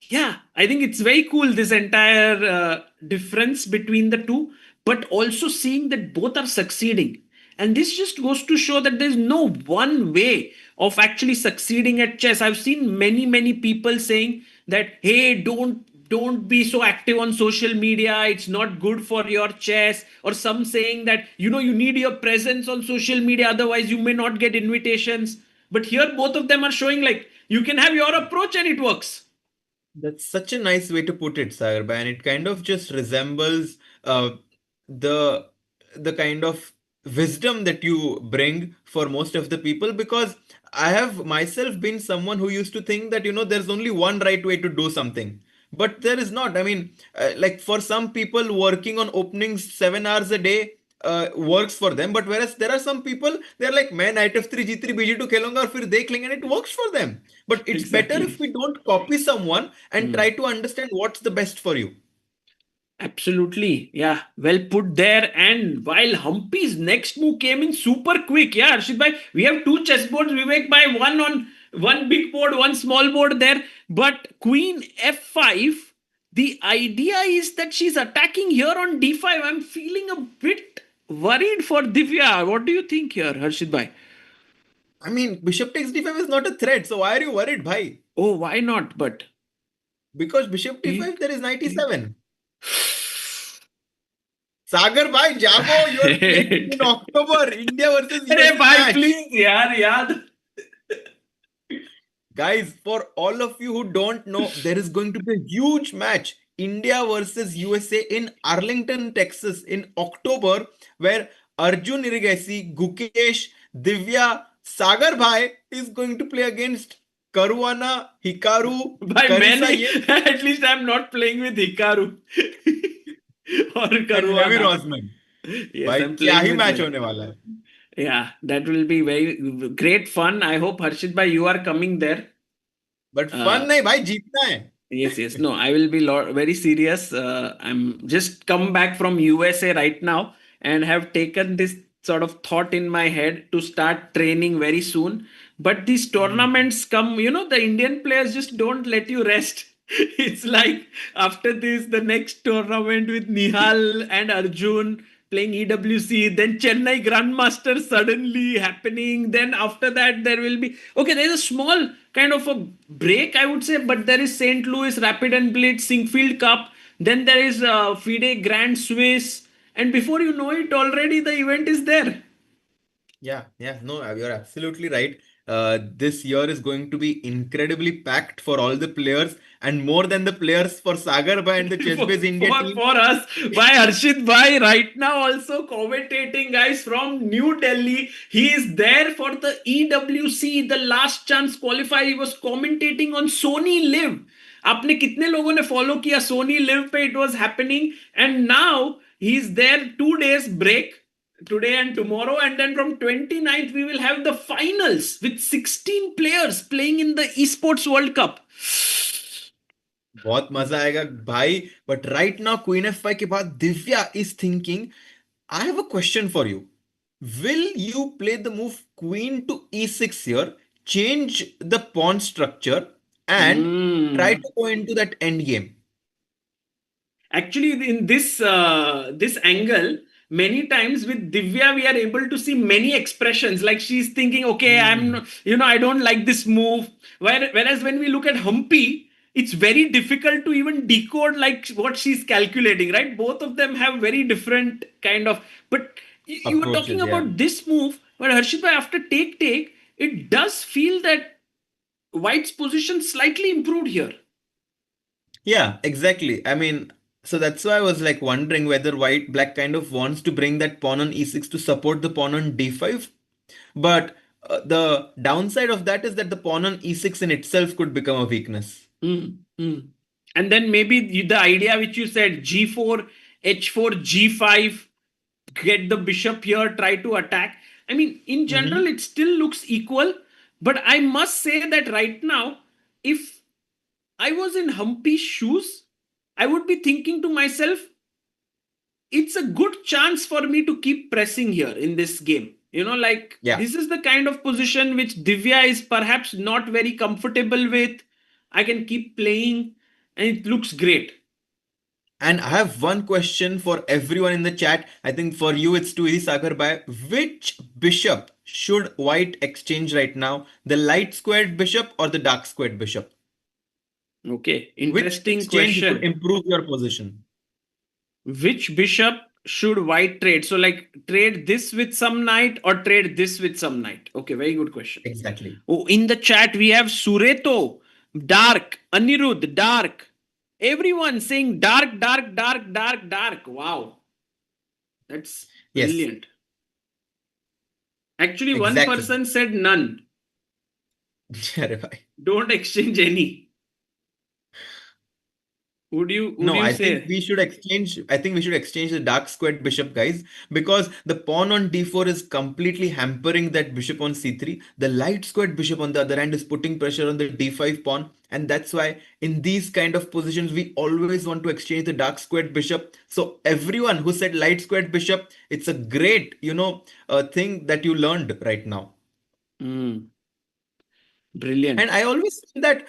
yeah, I think it's very cool, this entire difference between the two, but also seeing that both are succeeding. And this just goes to show that there's no one way of actually succeeding at chess. I've seen many people saying that, hey, don't be so active on social media, it's not good for your chess, or some saying that, you need your presence on social media, otherwise you may not get invitations. But here both of them are showing like you can have your approach and it works. That's such a nice way to put it, Sagar, and it kind of just resembles the the kind of wisdom that you bring for most of the people, because I have myself been someone who used to think that there's only one right way to do something, but there is not. I mean, like for some people, working on openings 7 hours a day works for them, but whereas there are some people, they're like, मैं knight f3 g3 bg2 खेलूंगा और फिर देख लेंगे, and it works for them. But it's better Exactly. if we don't copy someone and try to understand what's the best for you. Absolutely. Yeah. Well put there. And while Humpy's next move came in super quick, yeah, Harshit bhai, we have two chessboards, Vivek bhai, one on one big board, one small board there. But Queen f5, the idea is that she's attacking here on d5. I'm feeling a bit worried for Divya. What do you think here, Harshit bhai? I mean, bishop takes d5 is not a threat, so why are you worried, bhai? Oh, why not? But Because bishop take, d5, there is knight take. e7. Sagar bhai, jago, you are playing in October, India versus अरे USA भाई match. Please यार याद. Guys, for all of you who don't know, there is going to be a huge match, India versus USA in Arlington, Texas in October, where Arjun Irigasi, Gukesh, Divya, Sagar Bhai is going to play against Caruana, Hikaru, भाई मैं Carissa, नहीं, at least I'm not playing with Hikaru or and Ravi Caruana. Rosman. Yes, भाई I'm क्या playing he with match like, होने वाला है. yeah, that will be very great fun. I hope Harshit bhai you are coming there. But Uh, fun नहीं भाई, जीतना है. Yes. No, I will be very serious. I'm just come back from USA right now and have taken this sort of thought in my head to start training very soon. But these tournaments come, the Indian players just don't let you rest. It's like after this, the next tournament with Nihal and Arjun playing EWC, then Chennai Grandmaster suddenly happening. Then after that, there will be okay. There's a small kind of a break, I would say, but there is St. Louis Rapid and Blitz Sinkfield Cup. Then there is FIDE Grand Swiss, and before you know it, already the event is there. Yeah, no, you're absolutely right. This year is going to be incredibly packed for all the players, and more than the players, for Sagar Bhai and the ChessBase India team. For us, by Harshit Bhai right now also commentating, guys, from New Delhi. He is there for the EWC, the last chance qualifier. He was commentating on Sony Live. आपने कितने लोगों ने follow किया Sony LIV पे? It was happening and now he is there 2 days break today and tomorrow, and then from 29th we will have the finals with 16 players playing in the esports world cup. बहुत मजा आएगा भाई. But right now, Queen F5 के बाद Divya is thinking, I have a question for you. Will you play the move Queen to E6 here, change the pawn structure, and try to go into that end game? Actually, in this angle, many times with Divya we are able to see many expressions, like she's thinking, okay, I don't like this move. Whereas when we look at Humpy, it's very difficult to even decode like what she's calculating, right? Both of them have very different kind of, but you were talking Approaches, yeah. about this move, but Harshit, after take, it does feel that White's position slightly improved here. Yeah, exactly. I mean, so that's why I was like wondering whether black kind of wants to bring that pawn on e6 to support the pawn on d5. But the downside of that is that the pawn on e6 in itself could become a weakness. And then maybe the idea which you said, g4, h4, g5, get the bishop here, try to attack. I mean, in general, it still looks equal. But I must say that right now, if I was in Humpy's shoes, I would be thinking to myself, it's a good chance for me to keep pressing here in this game. Like Yeah. this is the kind of position which Divya is perhaps not very comfortable with. I can keep playing and it looks great. And I have one question for everyone in the chat. I think for you it's too easy, Sagar Bhai. Which bishop should white exchange right now? The light squared bishop or the dark squared bishop? Okay, Which interesting exchange would question. improve your position? Which bishop should white trade? So, like, trade this with some knight or trade this with some knight? Okay, very good question. Exactly. Oh, in the chat, we have Sureto, dark, Anirudh, dark. Everyone saying dark, dark, dark, dark, dark. Wow. That's Yes, brilliant. Actually, one exactly. person said none. अरे भाई. Don't exchange any. Would you No, I think say? we should exchange. I think we should exchange the dark squared bishop, guys, because the pawn on d4 is completely hampering that bishop on c3. The light squared bishop on the other hand is putting pressure on the d5 pawn, and that's why in these kind of positions we always want to exchange the dark squared bishop. So everyone who said light squared bishop, it's a great, thing that you learned right now. Brilliant. And I always say that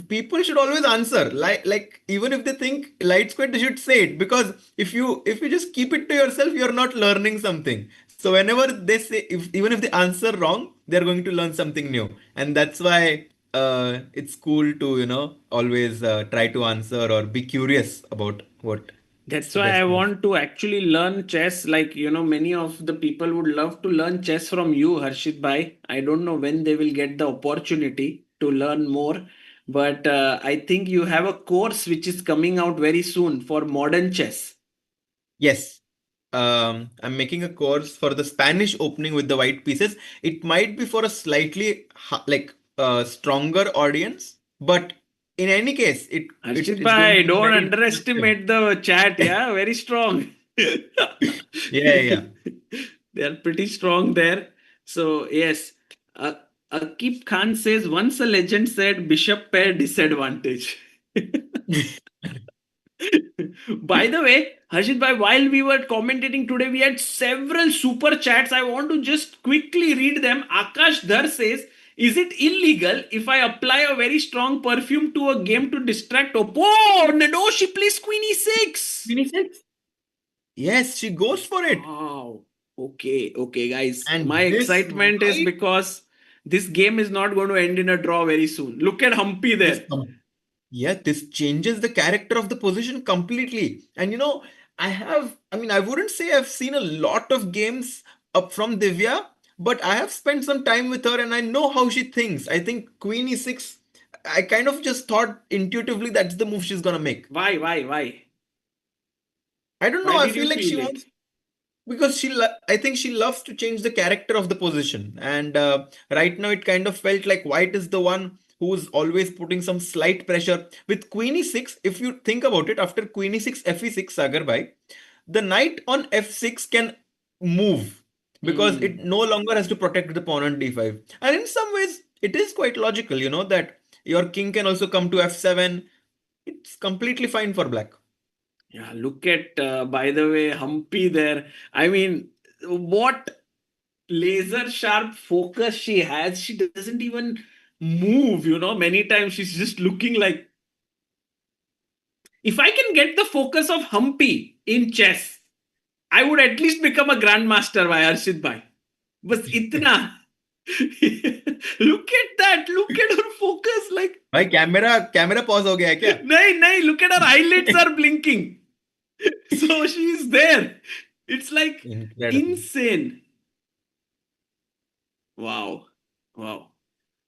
people should always answer like even if they think light squared, they should say it, because if you just keep it to yourself, you're not learning something. So whenever they say, even if they answer wrong, they're going to learn something new, and that's why it's cool to always try to answer or be curious about what That's the why I best move. want to actually learn chess. Like, many of the people would love to learn chess from you, Harshit Bhai. I don't know when they will get the opportunity to learn more, but I think you have a course which is coming out very soon for modern chess. Yes. I'm making a course for the Spanish opening with the white pieces. It might be for a slightly stronger audience, but in any case, Harshit it's going Bhai, to be don't very instructive. underestimate the chat. Yeah, very strong. Yeah, yeah. They are pretty strong there. So, yes. Uh, Akib Khan says once a legend said bishop pair disadvantage. By the way, Harshit Bhai, while we were commentating today, we had several super chats. I want to just quickly read them. Akash Dhar says, is it illegal if I apply a very strong perfume to a game to distract Oh, no, she plays Queen E6. Queen e6. Yes, she goes for it. Wow. Okay, guys. My And this excitement is white, because this game is not going to end in a draw very soon. Look at Humpy this there. yeah, this changes the character of the position completely. And I wouldn't say I've seen a lot of games up from Divya, but I have spent some time with her and I know how she thinks. I think Queen e6, I kind of just thought intuitively that's the move she's gonna make. Why? I don't know, Why I did you feel like she feel it? wants, because I think she loves to change the character of the position, and right now it kind of felt like white is the one who's always putting some slight pressure with queen e6. If you think about it, after queen e6 fe6, Sagar bhai, the knight on f6 can move because it no longer has to protect the pawn on d5, and in some ways it is quite logical, that your king can also come to f7. It's completely fine for black. Yeah, look at, by the way, Humpy there. I mean, what laser sharp focus she has. She doesn't even move, Many times she's just looking like. If I can get the focus of Humpy in chess, I would at least become a grandmaster by Harshit Bhai. Bas itna. Look at that. Look at her focus. Like, भाई camera camera pause हो गया है क्या? nahi, look at her eyelids are blinking. So she's there. It's like Incredible. insane. Wow.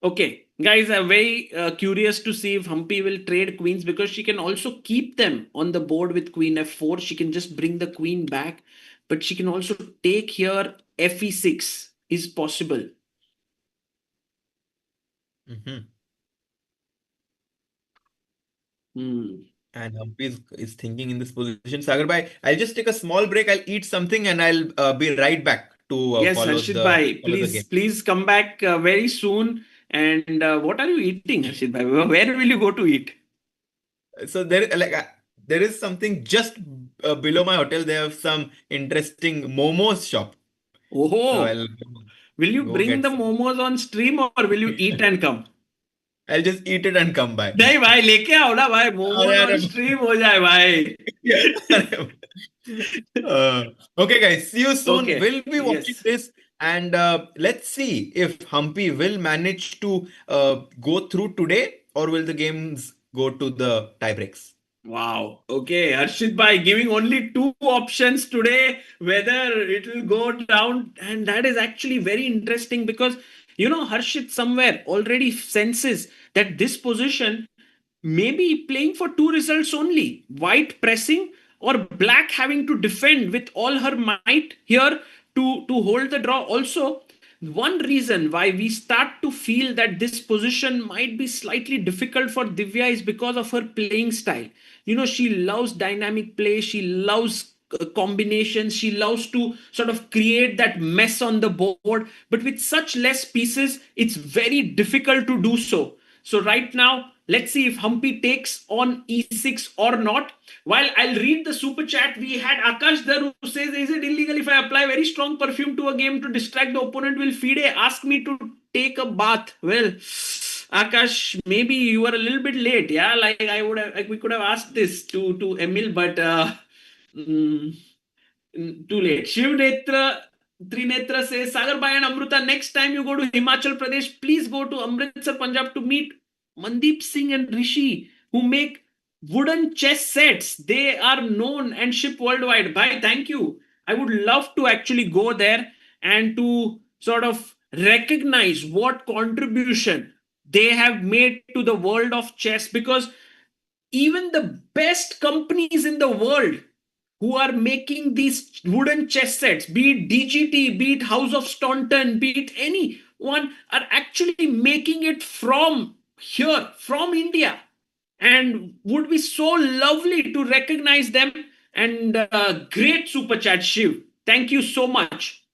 Okay, guys, I'm very curious to see if Humpy will trade queens, because she can also keep them on the board with queen f4. She can just bring the queen back, but she can also take here fe6 is possible. Mhm. Hmm. And Humpy is thinking in this position. Sagar bhai, I'll just take a small break. I'll eat something and I'll be right back to Yes, Harshit Bhai, follow the game. please come back very soon. And what are you eating, Harshit Bhai? Where will you go to eat? So there is something just below my hotel, they have some interesting momos shop. So Oh, I'll will you go bring get the some. momos on stream or will you eat and come? I'll just eat it and come by. नहीं भाई लेके आओ ना भाई अरे मोमोज अरे on stream हो जाए भाई. yeah, अरे okay, guys. See you soon. Okay. We'll be watching Yes. this, and let's see if Humpy will manage to go through today, or will the games go to the tie breaks. Wow. Okay, Harshit bhai giving only two options today, whether it will go down, and that is actually very interesting because Harshit somewhere already senses that this position may be playing for two results only: white pressing or black having to defend with all her might here to hold the draw. Also, one reason why we start to feel that this position might be slightly difficult for Divya is because of her playing style. She loves dynamic play, she loves combinations, she loves to sort of create that mess on the board, but with such less pieces it's very difficult to do so. So right now, let's see if Humpy takes on e6 or not. While I'll read the super chat, we had Akash Dar who says, is it illegal if I apply very strong perfume to a game to distract the opponent? Will FIDE ask me to take a bath? Well, Akash, maybe you were a little bit late. Yeah, like I would have, like we could have asked this to Emil, but mm, too late. Shiv Netra Trinetra says, Sagar Bhai and Amruta, next time you go to Himachal Pradesh, please go to Amritsar, Punjab to meet Mandeep Singh and Rishi, who make wooden chess sets. They are known and shipped worldwide. Bhai, thank you. I would love to actually go there and to sort of recognize what contribution they have made to the world of chess, because even the best companies in the world who are making these wooden chess sets, be it DGT, be it House of Staunton, be it any one, are actually making it from here, from India, and would be so lovely to recognize them. And great super chat, Shiv. Thank you so much.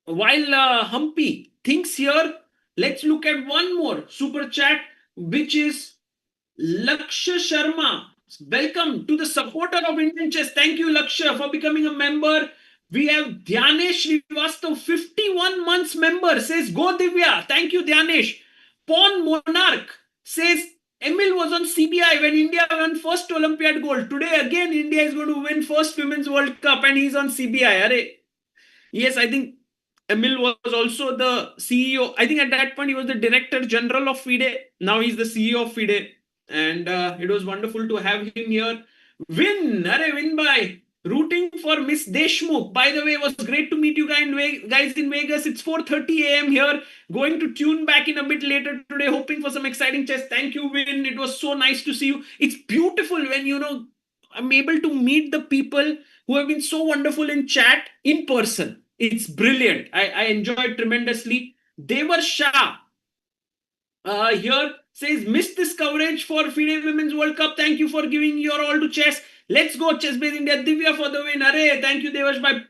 While Humpy thinks here, let's look at one more super chat, which is Laksha Sharma. Welcome to the supporter of Indian chess. Thank you, Laksha, for becoming a member. We have Dhyanesh Srivastav, 51 months member, says, Go Divya. Thank you, Dhyanesh. Pawn Monarch says, Emil was on CBI when India won first Olympiad gold. Today, again, India is going to win first Women's World Cup and he's on CBI. Are, yes, I think Emil was also the CEO. I think at that point he was the Director General of FIDE. Now he's the CEO of FIDE. And it was wonderful to have him here. Win by rooting for Miss Deshmukh. By the way, it was great to meet you guys in Vegas. It's 4:30 a.m. here. Going to tune back in a bit later today, hoping for some exciting chess. Thank you, Win. It was so nice to see you. It's beautiful when I'm able to meet the people who have been so wonderful in chat in person. It's brilliant. I enjoyed tremendously. Devar Shah here says, missed this coverage for FIDE Women's World Cup. Thank you for giving your all to chess. Let's go, ChessBase India. Divya for the win. Array, thank you, Devash Bhai.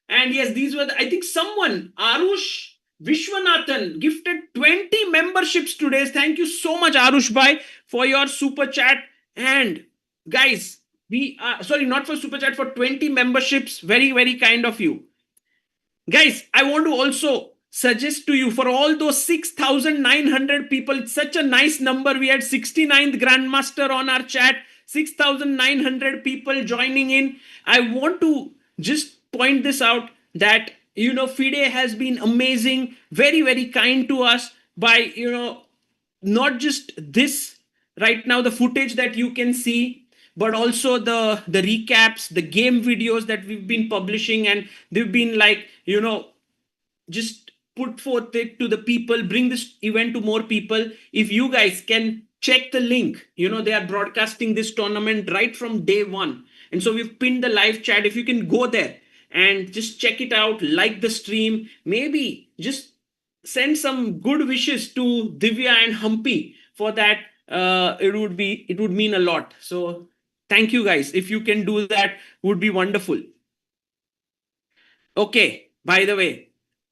And yes, these were, I think someone, Arush Vishwanathan, gifted 20 memberships today. Thank you so much, Arush Bhai, for your super chat. And guys, we are, sorry, not for super chat, for 20 memberships. Very, very kind of you. Guys, I want to also suggest to you, for all those 6,900 people, it's such a nice number. We had 69th Grandmaster on our chat, 6,900 people joining in. I want to just point this out that, FIDE has been amazing, very, very kind to us by, not just this right now, the footage that you can see, but also the recaps, the game videos that we've been publishing, and they've been like, just put forth it to the people, bring this event to more people. If you guys can check the link, they are broadcasting this tournament right from day one. And so we've pinned the live chat. If you can go there and just check it out, like the stream, maybe just send some good wishes to Divya and Humpy for that. It would mean a lot. So thank you guys. If you can do that, would be wonderful. Okay, by the way,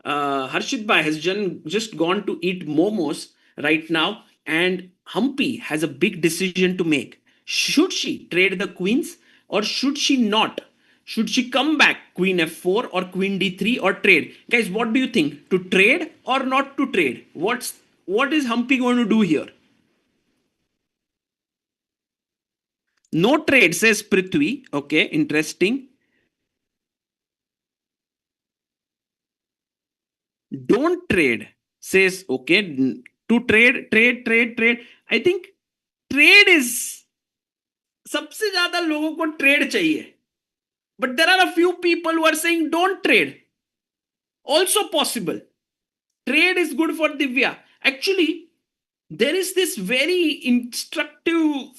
Harshit Bhai has just gone to eat momos right now, and Humpy has a big decision to make. Should she trade the queens or should she not? Should she come back queen f4 or queen d3 or trade? Guys, what do you think? To trade or not to trade? What is Humpy going to do here? No trade, says Prithvi. Okay, interesting. Don't trade, says okay. To trade. I think trade is सबसे ज्यादा लोगों को trade चाहिए. But there are a few people who are saying don't trade. Also possible. Trade is good for Divya. Actually, there is this very instructive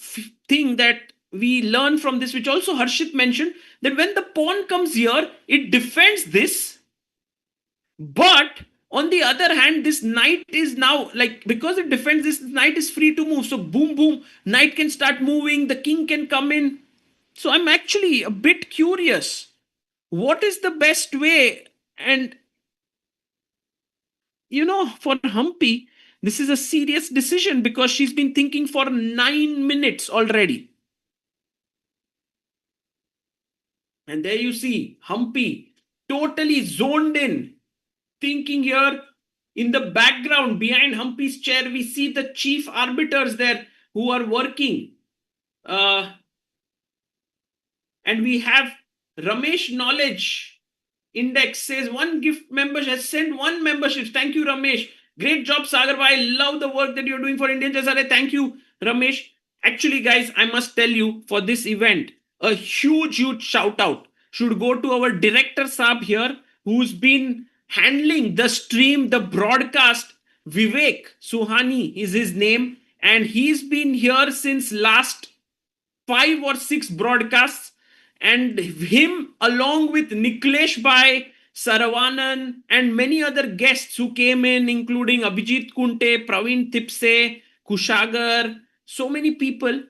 thing that we learn from this, which also Harshit mentioned, that when the pawn comes here, it defends this. But on the other hand, this knight is now, like, because it defends this, knight is free to move. So boom, boom, knight can start moving, the king can come in. So I'm actually a bit curious. What is the best way? And for Humpy, this is a serious decision because she's been thinking for 9 minutes already. And there you see Humpy totally zoned in, thinking here. In the background, behind Humpy's chair, we see the chief arbiters there who are working. And we have Ramesh Knowledge Index says one gift member has sent 1 membership. Thank you, Ramesh. Great job, Sagar. I love the work that you're doing for Indian chess. Thank you, Ramesh. Actually, guys, I must tell you, for this event, a huge shout out should go to our director Saab here, who's been handling the stream, the broadcast. Vivek Suhani is his name, and he's been here since last 5 or 6 broadcasts. And him, along with Niklesh Bhai, Saravanan, and many other guests who came in, including Abhijit Kunte, Praveen Tipse, Kushagar, so many people,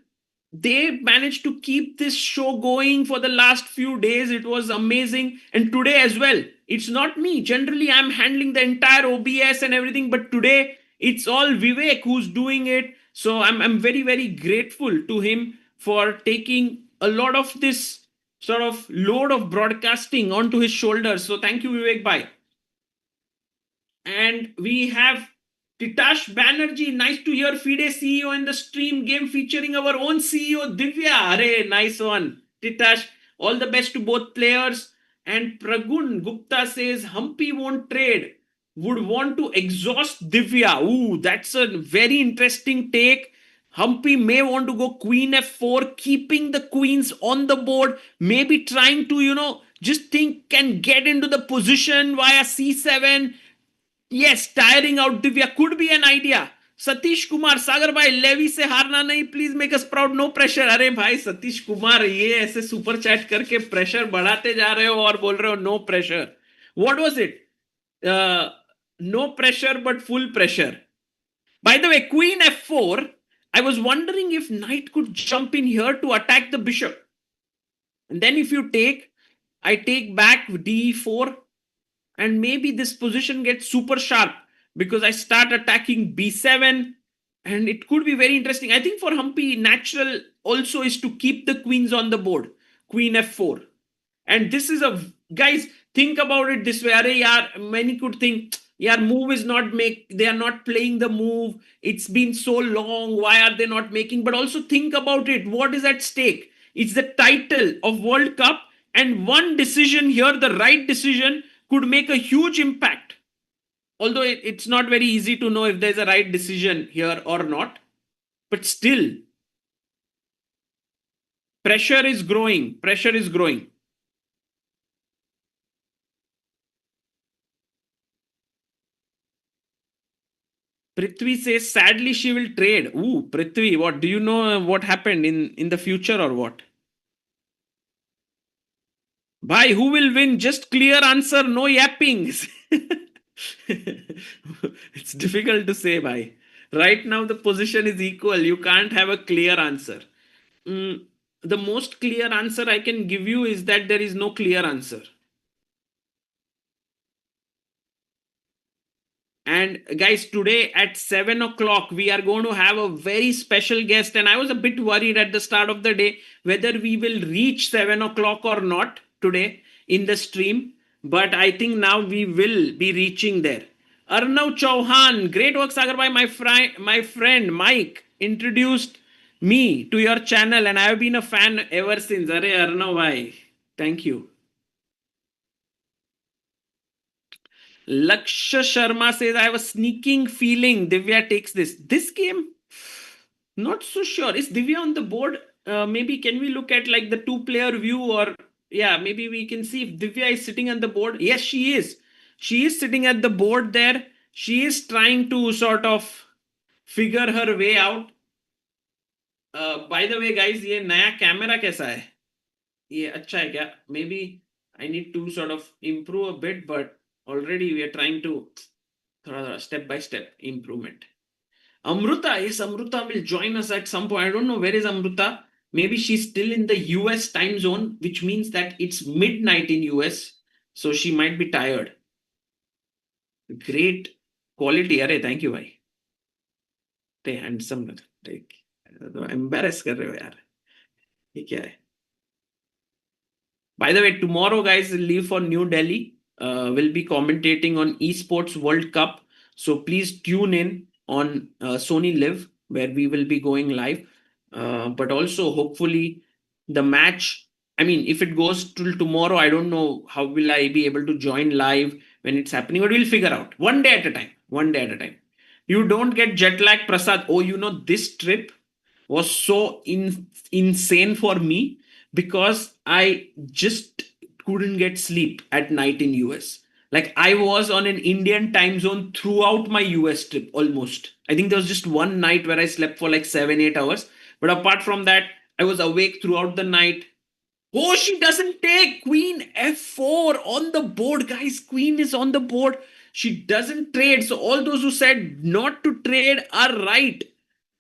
they managed to keep this show going for the last few days. It was amazing. And today as well, it's not me. Generally, I'm handling the entire OBS and everything, but today it's all Vivek who's doing it. So I'm very, very grateful to him for taking a lot of this sort of load of broadcasting onto his shoulders. So thank you, Vivek Bhai. And we have Titash Banerjee. Nice to hear FIDE CEO in the stream game featuring our own CEO Divya. Arey, nice one. Titash, all the best to both players. And Pragun Gupta says Humpy won't trade. Would want to exhaust Divya. Ooh, that's a very interesting take. Humpy may want to go queen f4, keeping the queens on the board, maybe trying to, just think can get into the position via c7. Yes, tiring out Divya could be an idea. Satish Kumar, Sagar bhai, Levi se harna nahi, please make us proud, no pressure. अरे भाई सतीश कुमार, ये ऐसे super chat करके pressure बढ़ाते जा रहे हो और बोल रहे हो no pressure. What was it? No pressure but full pressure. By the way, queen f4, I was wondering if knight could jump in here to attack the bishop. And then if you take, I take back d4, and maybe this position gets super sharp because I start attacking b7, and it could be very interesting. I think for Humpy, natural also is to keep the queens on the board. Queen f4. And this is guys, think about it this way. Many could think, move is not they are not playing the move. It's been so long. Why are they not making? But also think about it. What is at stake? It's the title of World Cup, and one decision here, the right decision, could make a huge impact. Although it's not very easy to know if there's a right decision here or not. But still, pressure is growing. Pressure is growing. Prithvi says, sadly, she will trade. Ooh, Prithvi, what do you know what happened in the future or what? Bhai, who will win? Just clear answer, no yappings. It's difficult to say, bhai. Right now, the position is equal. You can't have a clear answer. The most clear answer I can give you is that there is no clear answer. And guys, today at 7 o'clock, we are going to have a very special guest. And I was a bit worried at the start of the day whether we will reach 7 o'clock or not today in the stream. But I think now we will be reaching there. Arnav Chauhan, great work, Sagar bhai. My friend Mike introduced me to your channel, and I have been a fan ever since. Arre Arnav bhai, thank you. Laksha Sharma says, I have a sneaking feeling Divya takes this. This game, not so sure. Is Divya on the board? Maybe can we look at like the two-player view, or yeah, maybe we can see if Divya is sitting on the board. Yes, she is. She is sitting at the board there. She is trying to sort of figure her way out. By the way, guys, ये नया camera कैसा है? ये अच्छा है क्या? Maybe I need to sort of improve a bit, but already we are trying to step by step improvement. Amruta, yes, Amruta will join us at some point. I don't know where is Amruta. Maybe she's still in the US time zone, which means that it's midnight in US. So she might be tired. Great quality. Arey, thank you, bhai. Hey, handsome. Embarrass कर रहे हो यार. ये क्या है? By the way, tomorrow, guys, will leave for New Delhi. We'll be commentating on Esports World Cup. So please tune in on Sony Live, where we will be going live. But also, hopefully, the match. I mean, if it goes till tomorrow, I don't know how will I be able to join live when it's happening, but we'll figure out one day at a time. One day at a time. You don't get jet lag, Prasad. Oh, this trip was so insane for me because I just couldn't get sleep at night in US. Like I was on an Indian time zone throughout my US trip almost. I think there was just one night where I slept for like 7-8 hours. But apart from that, I was awake throughout the night. Oh, she doesn't take Queen F4 on the board, guys. Queen is on the board. She doesn't trade. So all those who said not to trade are right.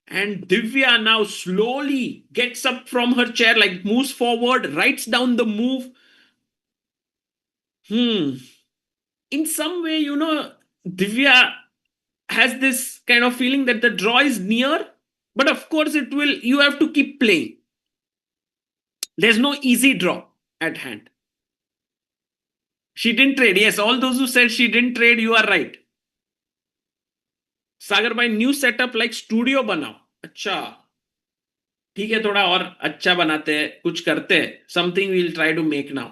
And Divya now slowly gets up from her chair, like moves forward, writes down the move. In some way, Divya has this kind of feeling that the draw is near, but of course you have to keep playing. There's no easy draw at hand. She didn't trade. Yes, all those who said she didn't trade, you are right. सागर भाई new setup like studio बनाओ. अच्छा ठीक है, थोड़ा और अच्छा बनाते हैं, कुछ करते हैं. Something we will try to make now.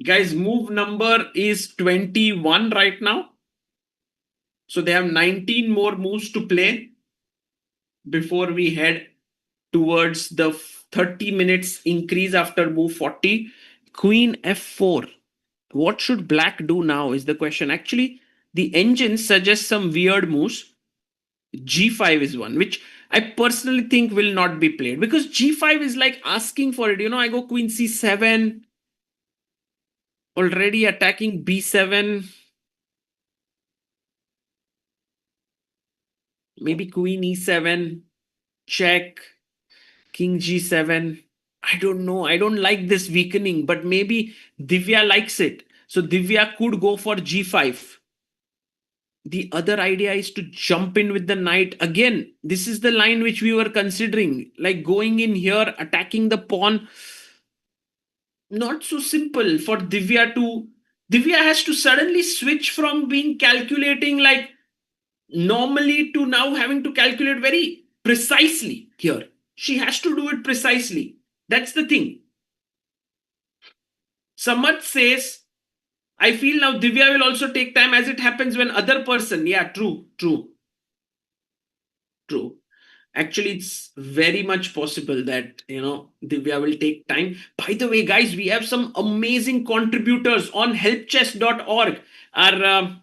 Guys, move number is 21 right now. So they have 19 more moves to play before we head towards the 30 minutes increase after move 40. Queen F4. What should black do now is the question. Actually, the engine suggests some weird moves. G5 is one, which I personally think will not be played because G5 is like asking for it. I go Queen C7, already attacking B7. Maybe Queen E7, check, King G7. I don't know. I don't like this weakening, but maybe Divya likes it. So Divya could go for G5. The other idea is to jump in with the knight. Again, this is the line which we were considering, like going in here, attacking the pawn. Not so simple for Divya to... Divya has to suddenly switch from being calculating like normally to now having to calculate very precisely here. She has to do it precisely. That's the thing. Samat says, I feel now Divya will also take time as it happens when other person. Yeah, true. Actually, it's very much possible that, Divya will take time. By the way, guys, we have some amazing contributors on helpchess.org, our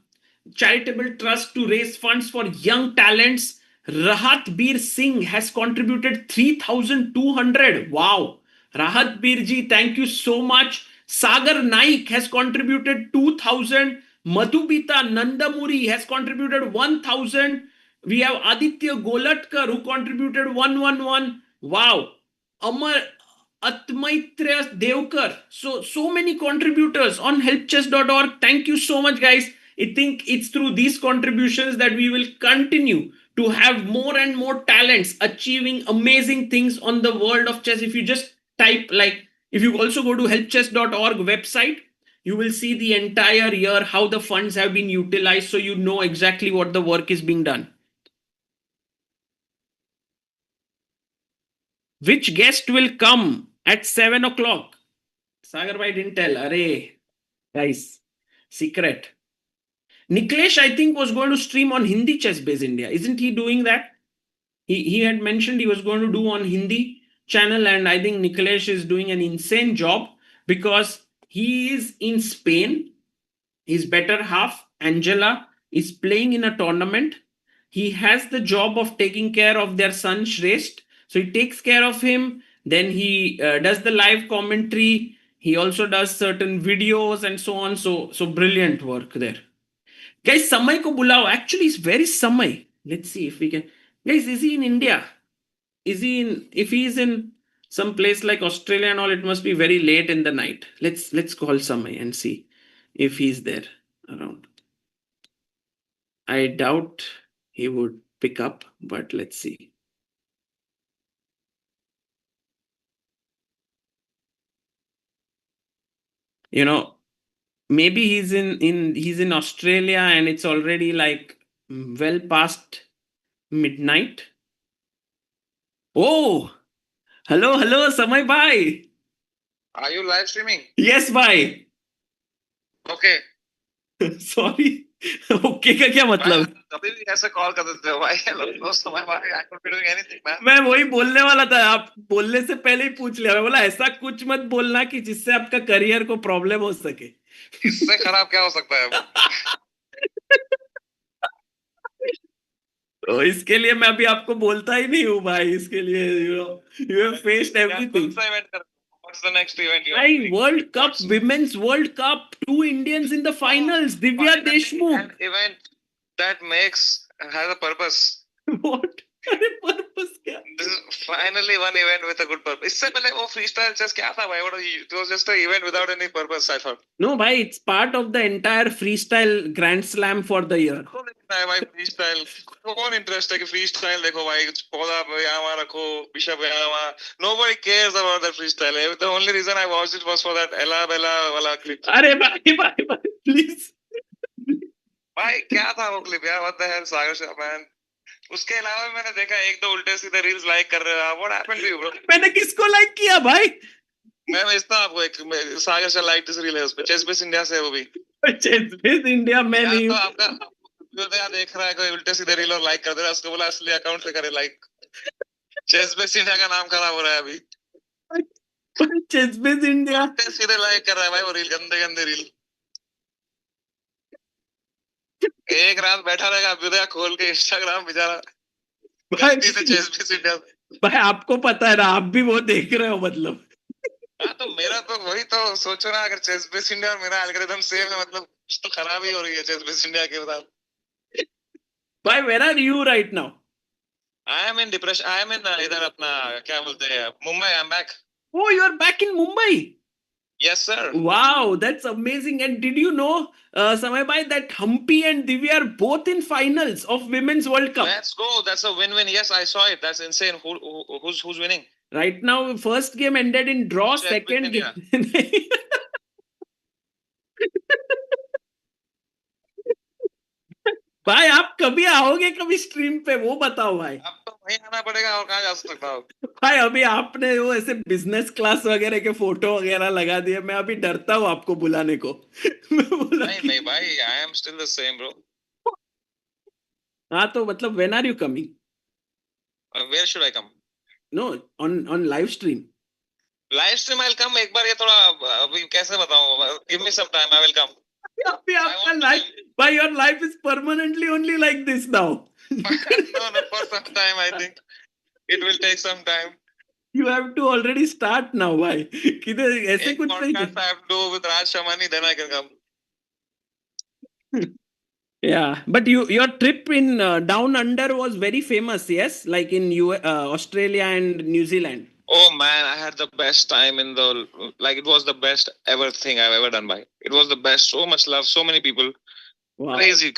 charitable trust to raise funds for young talents. Rahat Bir Singh has contributed 3,200. Wow. Rahat Bir ji, thank you so much. Sagar Naik has contributed 2,000. Madhubita Nandamuri has contributed 1,000. We have Aditya Golatkar who contributed 111. Wow. Atmaitra Devkar. So many contributors on helpchess.org. Thank you so much, guys. I think it's through these contributions that we will continue to have more and more talents achieving amazing things on the world of chess. If you just type, like, if you also go to helpchess.org website, you will see the entire year how the funds have been utilized, so you know exactly what the work is being done. Which guest will come at 7 o'clock? Sagar bhai didn't tell. Array, guys, secret. Niklesh, I think, was going to stream on Hindi ChessBase India. Isn't he doing that? He had mentioned he was going to do on Hindi channel, and I think Niklesh is doing an insane job because he is in Spain. His better half, Angela, is playing in a tournament. He has the job of taking care of their son, Shrest. So he takes care of him. Then he does the live commentary. He also does certain videos and so on. So brilliant work there. Guys, Samay ko bulao. Actually, it's very Samay. Let's see if we can. Guys, is he in India? Is he in? If he is in some place like Australia and all, it must be very late in the night. Let's call Samay and see if he's there around. I doubt he would pick up, but let's see. You know, maybe he's in Australia and it's already like well past midnight. Oh, hello, Samay bhai. Are you live streaming? Yes, bhai. Okay. Sorry. Okay का क्या मतलब? कभी भी ऐसे call कर देते हो भाई. हेलो समय भाई, I could be doing anything, man. मैं वही बोलने वाला था, आप बोलने से पहले ही पूछ लिया. मैं बोला ऐसा कुछ मत बोलना कि जिससे आपका करियर को प्रॉब्लम हो सके. इससे खराब क्या हो सकता है? तो इसके लिए मैं अभी आपको बोलता ही नहीं हूँ भाई. इसके लिए you have faced everything. What's the next event? Hey, World Cup, Women's World Cup, 2 Indians in the finals. Divya Deshmukh. An event that has a purpose. What? अरे purpose क्या? This is finally one event with a good purpose. इससे पहले वो freestyle chess क्या था भाई? It was just an event without any purpose, I thought. No, भाई, it's part of the entire freestyle Grand Slam for the year. कौन देखता है भाई freestyle? कौन interest है कि freestyle देखो भाई, पौधा यहाँ रखो, bishop यहाँ. Nobody cares about that freestyle. The only reason I watched it was for that Ella Bella वाला clip. अरे भाई, please. भाई क्या था वो clip यार? What the hell, Sagar Shah, man? उसके अलावा मैंने देखा एक दो उल्टे सीधे रील्स लाइक कर रहे हो. What happened to you, bro? मैंने किसको लाइक किया भाई? मैं भेजता हूं आपको एक सागर शाह लाइक दिस रील है उस पे. चेसबेस इंडिया से है वो भी. चेसबेस इंडिया में नहीं. तो आपका जो देख रहा है कोई उल्टे सीधे रील और लाइक कर दे रहा है, उसको बोला असली अकाउंट से करे लाइक. चेसबेस इंडिया का नाम खराब हो रहा है अभी. चेसबेस इंडिया सीधे लाइक कर रहा है भाई वो रील. गंदे गंदे रील. एक रात बैठा रहेगा अभ्युदय खोल के इंस्टाग्राम बेचारा. भाई आपको पता है ना, आप भी वो देख रहे हो मतलब. हाँ तो मेरा तो वही तो सोचो ना, अगर चेसबेस इंडिया और मेरा एल्गोरिथम सेम है मतलब कुछ तो खराब ही हो रही है चेसबेस इंडिया के बाद. भाई where are you right now? I am in depression. I am in इधर अपना क्या बोलते हैं Mumbai. I am back. Oh, you are back in Mumbai. Yes, sir. Wow, that's amazing. And did you know, Samay bhai, that Humpy and Divya are both in finals of Women's World Cup? Let's go. That's a win-win. Yes, I saw it. That's insane. Who's winning? Right now, first game ended in draw. Second game. भाई आप कभी आओगे कभी stream पे, वो बताओ भाई. अब तो वहीं आना पड़ेगा और कहाँ जा सकता हूँ भाई. अभी आपने वो ऐसे बिजनेस क्लास वगैरह के फोटो वगैरह लगा दिए, मैं अभी डरता हूँ आपको बुलाने को. नहीं भाई, I am still the same bro. हाँ तो मतलब when are you coming? Where should I come? No, on live stream. Live stream I will come. एक बार ये थोड़ा अभी कैसे बताऊं, give me some time, I will come. अभी आपका लाइफ, भाई your life is permanently only like this now. No, for some time I think it will take some time. You have to already start now, भाई. किधर ऐसे कुछ नहीं. I have to do with Raj Shamani, then I can come. Yeah, but your trip in down under was very famous, yes, like in Australia and New Zealand. Oh man, I had the best time in the like it was the best ever thing I've ever done by. It was the best, so much love, so many people. Wow. Crazy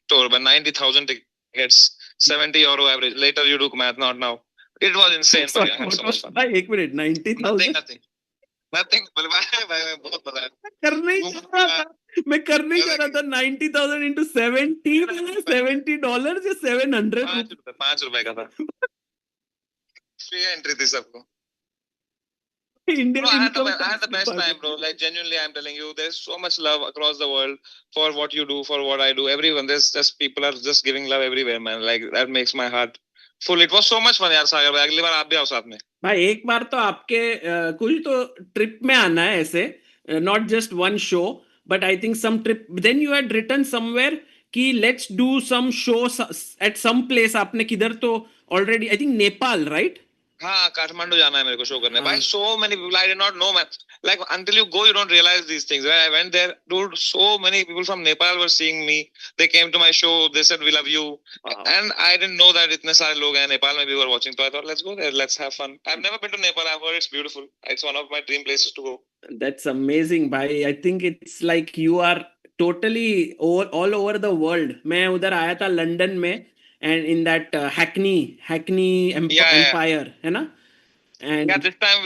tour, but 90,000 tickets, 70 euro average. Later you do math, not now. It was insane, but Sorry, I had what so was much fun. भाई एक minute 90,000 Nothing. भाई बहुत मजा आया. करने ही चाह रहा था मैं करने ही चाह रहा था 90,000 into 70 $70 या 700 ₹5 का था. फ्री एंट्री थी सबको. Indian No, income I had the tax best time, department. bro. Like genuinely, I'm telling you, there's so much love across the world for what you do, for what I do. Everyone, there's just people are just giving love everywhere, man. Like that makes my heart full. It was so much fun, यार सागर भाई. अगली बार आप भी आओ साथ में. भाई एक बार तो आपके कुछ तो ट्रिप में आना है ऐसे not just one show but I think some trip then you had written somewhere कि let's do some show at some place आपने किधर तो already I think Nepal right हाँ काठमांडू जाना है मेरे को शो करने. हाँ. भाई so many people I did not know, man. Like until you go, you don't realize these things. Right? I went there, dude. So many people from Nepal were seeing me. They came to my show. They said we love you, and I didn't know that इतने सारे लोग हैं नेपाल में भी were watching. So I thought let's go there, let's have fun. I've never been to Nepal. I've heard it's beautiful. It's one of my dream places to go. That's amazing, bhai. I think it's like you are totally all over the world. मैं उधर आया था London में and in that Hackney Empire, है ना? And yeah, that time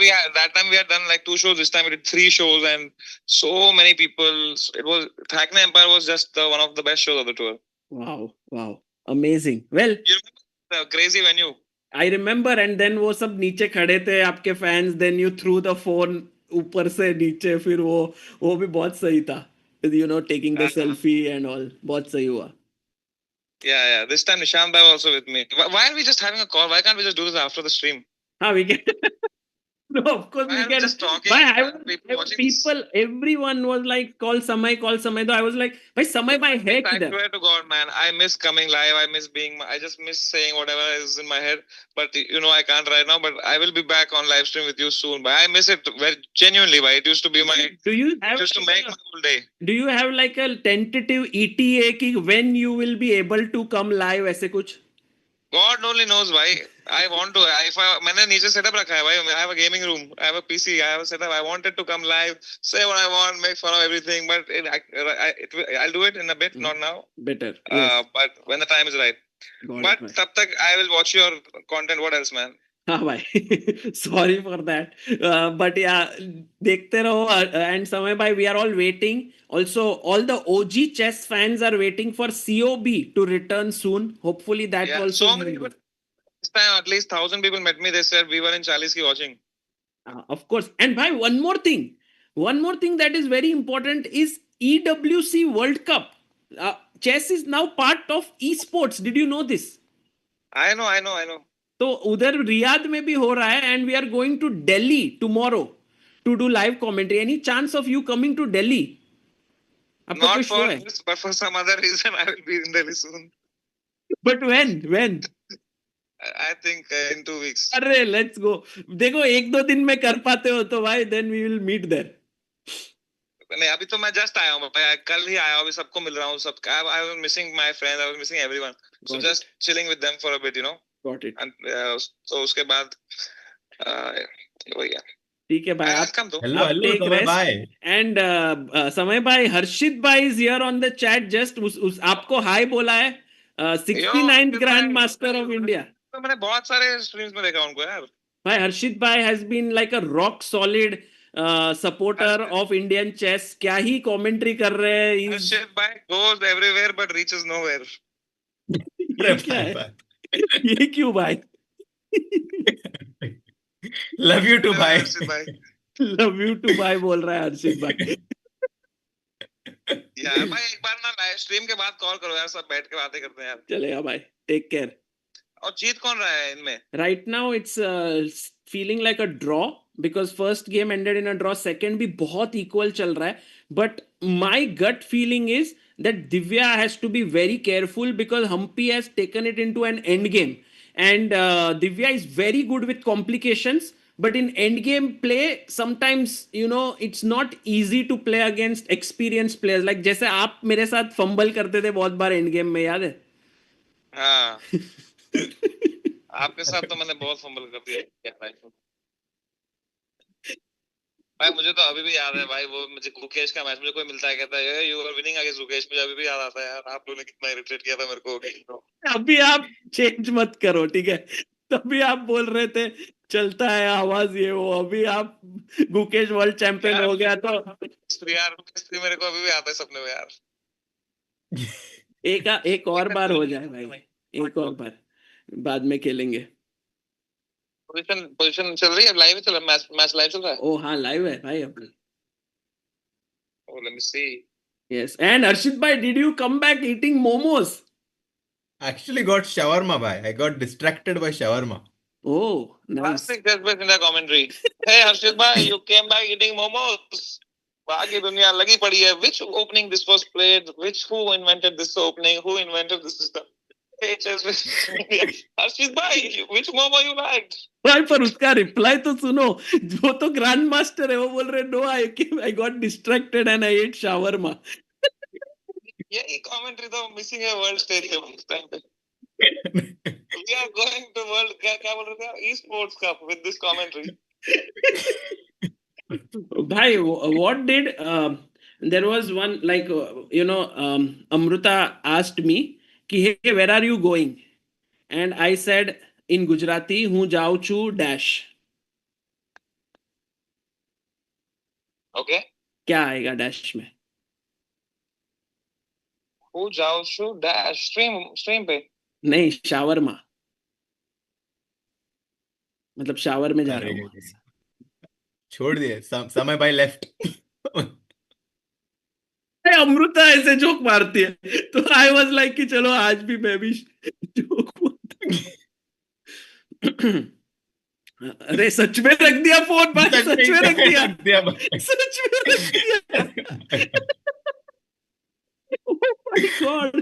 we had done like 2 shows. This time we did 3 shows and so many people. It was Hackney Empire was just one of the best shows of the tour. wow, amazing. Well, you remember the crazy venue? I remember, and then वो सब नीचे खड़े थे आपके fans. Then you threw the phone ऊपर से नीचे. फिर वो भी बहुत सही था. You know, taking the selfie and all. बहुत सही हुआ. Yeah. This time Nishant Bhai was also with me. Why are we just having a call? Why can't we just do this after the stream? We can. No, of course we can. Just talking. People, everyone was like, call Samay. Though I was like, bhai, Samay bhai hai kidhar? I swear to God, man, I miss coming live. I just miss saying whatever is in my head. But you know, I can't right now. But I will be back on live stream with you soon. But I miss it very genuinely. But it used to be my. It used to make my whole day. Do you have like a tentative ETA ki when you will be able to come live? ऐसे कुछ? God only knows why. I want to. मैंने नीचे setup रखा है भाई. I have a gaming room. I have a PC. I have a setup. I wanted to come live, say what I want, make fun of everything. But I'll do it in a bit, not now. Better. Yes. But when the time is right. But तब तक I will watch your content. What else, man? हाँ भाई sorry for that but yeah देखते रहो and समय भाई we are all waiting also all the OG chess fans are waiting for COB to return soon hopefully that also so many people, this time at least 1,000 people met me. They said we were in Charlie's watching. Of course. And bhai, one more thing that is very important is EWC World Cup. Chess is now part of esports. Did you know this? I know. तो उधर Riyadh में भी हो रहा है and we are going to Delhi tomorrow to do live commentary. Any chance of you coming to Delhi? Not for this, but for some other reason I will be in Delhi soon. But when? I think in 2 weeks. अरे let's go. देखो 1-2 दिन में कर पाते हो तो भाई then we will meet there. नहीं अभी तो मैं just आया हूँ कल ही आया हूँ अभी सबको मिल रहा हूँ सब I was missing my friends, I was missing everyone. So just chilling with them for a bit, you know. Got it. And so उसके बाद वही है. ठीक है भाई hello समय भाई and समय भाई हर्षित भाई is here on the chat just आपको हाय बोला है 69th Grand Master of India. तो मैंने बहुत सारे स्ट्रीम्स में देखा उनको यार. भाई हर्षित भाई has been like a rock solid supporter of Indian chess. क्या ही commentary कर रहे हैं. हर्षित भाई goes everywhere but reaches nowhere. ये क्या है? ये क्यों भाई? Love you too भाई. Love you too भाई बोल रहा है हर्षित भाई. यार भाई एक बार ना लाइव स्ट्रीम के बाद कॉल करो यार सब बैठ के बातें करते हैं यार. चलेगा भाई. Take care. और जीत कौन रहा है इनमें? Right now it's feeling like a draw because first game ended in a draw. Second भी बहुत equal चल रहा है. But my gut feeling is that Divya has to be very careful because Humpy has taken it into an end game. And Divya is very good with complications. But in end game play, sometimes, you know, it's not easy to play against experienced players. Like जैसे आप मेरे साथ fumble करते थे बहुत बार end game में याद है? हाँ. आपके साथ तो मैंने बहुत फंबल कर दिया. भाई मुझे तो अभी भी याद है भाई, वो मुझे गुकेश का मैच, मुझे कोई मिलता है कहता है you are winning against Gukesh, मुझे अभी भी याद आता है यार, आप लोगों ने कितना इरिटेट किया था मेरे को। अभी आप चेंज मत करो, ठीक है? तभी आप बोल रहे थे चलता है आवाज ये वो, अभी आप गुकेश वर्ल्ड चैंपियन हो गया तो यार मेरे को अभी भी आता है सपने में यार। एक और बार हो जाए भाई, एक और बार बाद में खेलेंगे। पोजीशन पोजीशन चल रही है, लाइव चल रहा है, मैच मैच लाइव चल रहा है। ओ हाँ, लाइव है भाई अभी। Oh, let me see. Yes, and Harshit bhai, did you come back eating momos? Actually got shawarma bhai. I got distracted by shawarma. Oh, nice. Classic ChessBase in the commentary. Hey Harshit bhai, you came back eating momos. बाकी दुनिया लगी पड़ी है. Which opening this was played? Who invented this opening? Who invented this system? Hey ChessBase. Harshit bhai, which momo you liked? भाई पर उसका reply तो सुनो, वो तो ग्रैंड मास्टर है, वो बोल रहे no I got distracted and I ate shawarma. यही commentary तो मिसिंग है वर्ल्ड स्टेज पे इस टाइम पे. We are going to world क्या बोल रहे थे, e-sports cup with this commentary. भाई what did there was one like Amruta asked me कि hey where are you going, and I said in Gujarati હું જાઉં છું dash. Okay. क्या आएगा डैश में? Who जाओ शू dash stream पे. नहीं, शावरमा, मतलब शावर में जा रहा हूँ। छोड़ दिए समय भाई लेफ्ट. अमृता ऐसे जोक मारती है तो आई वाज लाइक कि चलो आज भी मैं भी जोक अरे सच में रख दिया फोन भाई, सच में रख दिया, सच में रख दिया। Oh my God.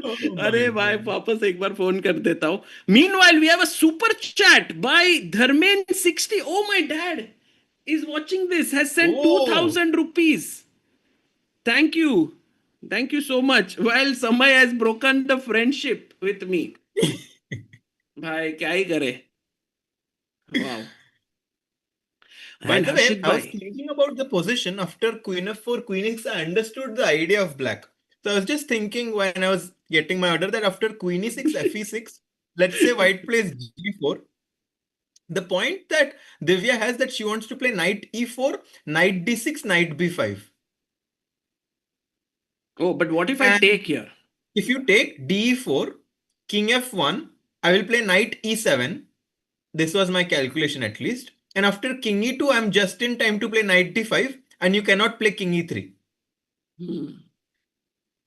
अरे भाई वापस एक बार फोन कर देता हूँ. Meanwhile, we have a super chat by Dharmen60. Oh, my dad is watching this, has sent 2,000 rupees. Thank you. Thank you so much. While Samay has broken the friendship with me. भाई क्या ही करे. Wow. By And the way, Harshit I was bhai, thinking about the position after Queen F4, Queen X. I understood the idea of black. So I was just thinking when I was getting my order that after Queen E6, FE6, let's say white plays G4. The point that Divya has that she wants to play knight E4, knight D6, knight B5. oh, but what if I And take here? if you take DE4, King F1, I will play knight E7. This was my calculation at least. And after King E2, I'm just in time to play knight D5, and you cannot play King E3.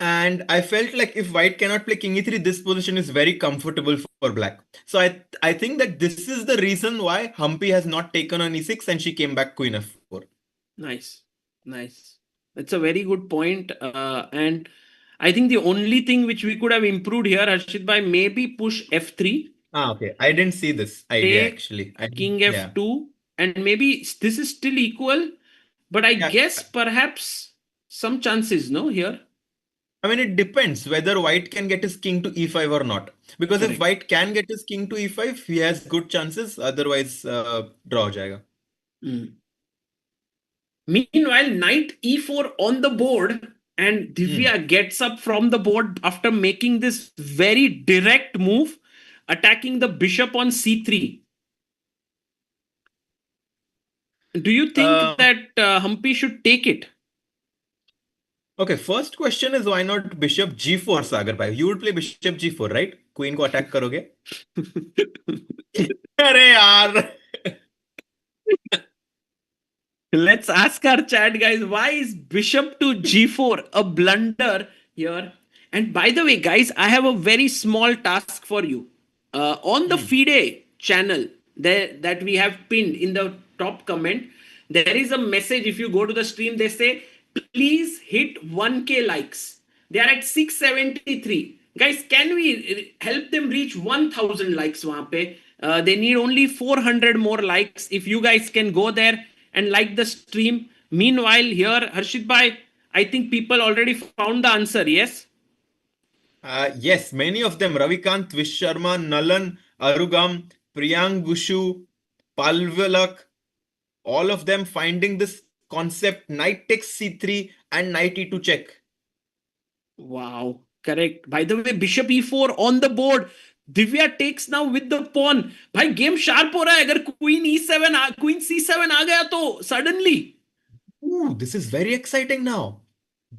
And I felt like if white cannot play King E3, this position is very comfortable for black. So I think that this is the reason why Humpy has not taken on E6 and she came back Queen F4. Nice. Nice. That's a very good point. And I think the only thing which we could have improved here, Harshit bhai, maybe push F3, Ah, okay. I didn't see this idea take actually. King Yeah. F2, and maybe this is still equal, but I Yeah. guess perhaps some chances, no, here? I mean, it depends whether white can get his king to e5 or not. Because if Correct. white can get his king to e5, he has good chances. Otherwise, draw ho jayega. Meanwhile, knight e4 on the board, and Divya gets up from the board after making this very direct move, attacking the bishop on c3. Do you think that Humpy should take it? Okay, first question is why not bishop g4, Sagar bhai? You would play bishop g4, right? Queen ko attack karoge? Arey yaar. Let's ask our chat, guys. Why is bishop to g4 a blunder here? And by the way, guys, I have a very small task for you. On the FIDE channel that we have pinned in the top comment, there is a message. If you go to the stream, they say, please hit 1K likes. They are at 673. Guys, can we help them reach 1,000 likes? Wahan pe? They need only 400 more likes. If you guys can go there and like the stream. Meanwhile, here, Harshit bhai, I think people already found the answer, yes? Yes, many of them. Ravikant, Vish Sharma, Nalan, Arugam, Priyang Gushu, Palvalak, all of them finding this concept knight takes c3 and knight e2 check. Wow, correct. By the way, bishop e4 on the board. Divya takes now with the pawn. भाई game sharp हो रहा है. अगर queen e7 queen c7 आ गया तो suddenly. Ooh, this is very exciting now.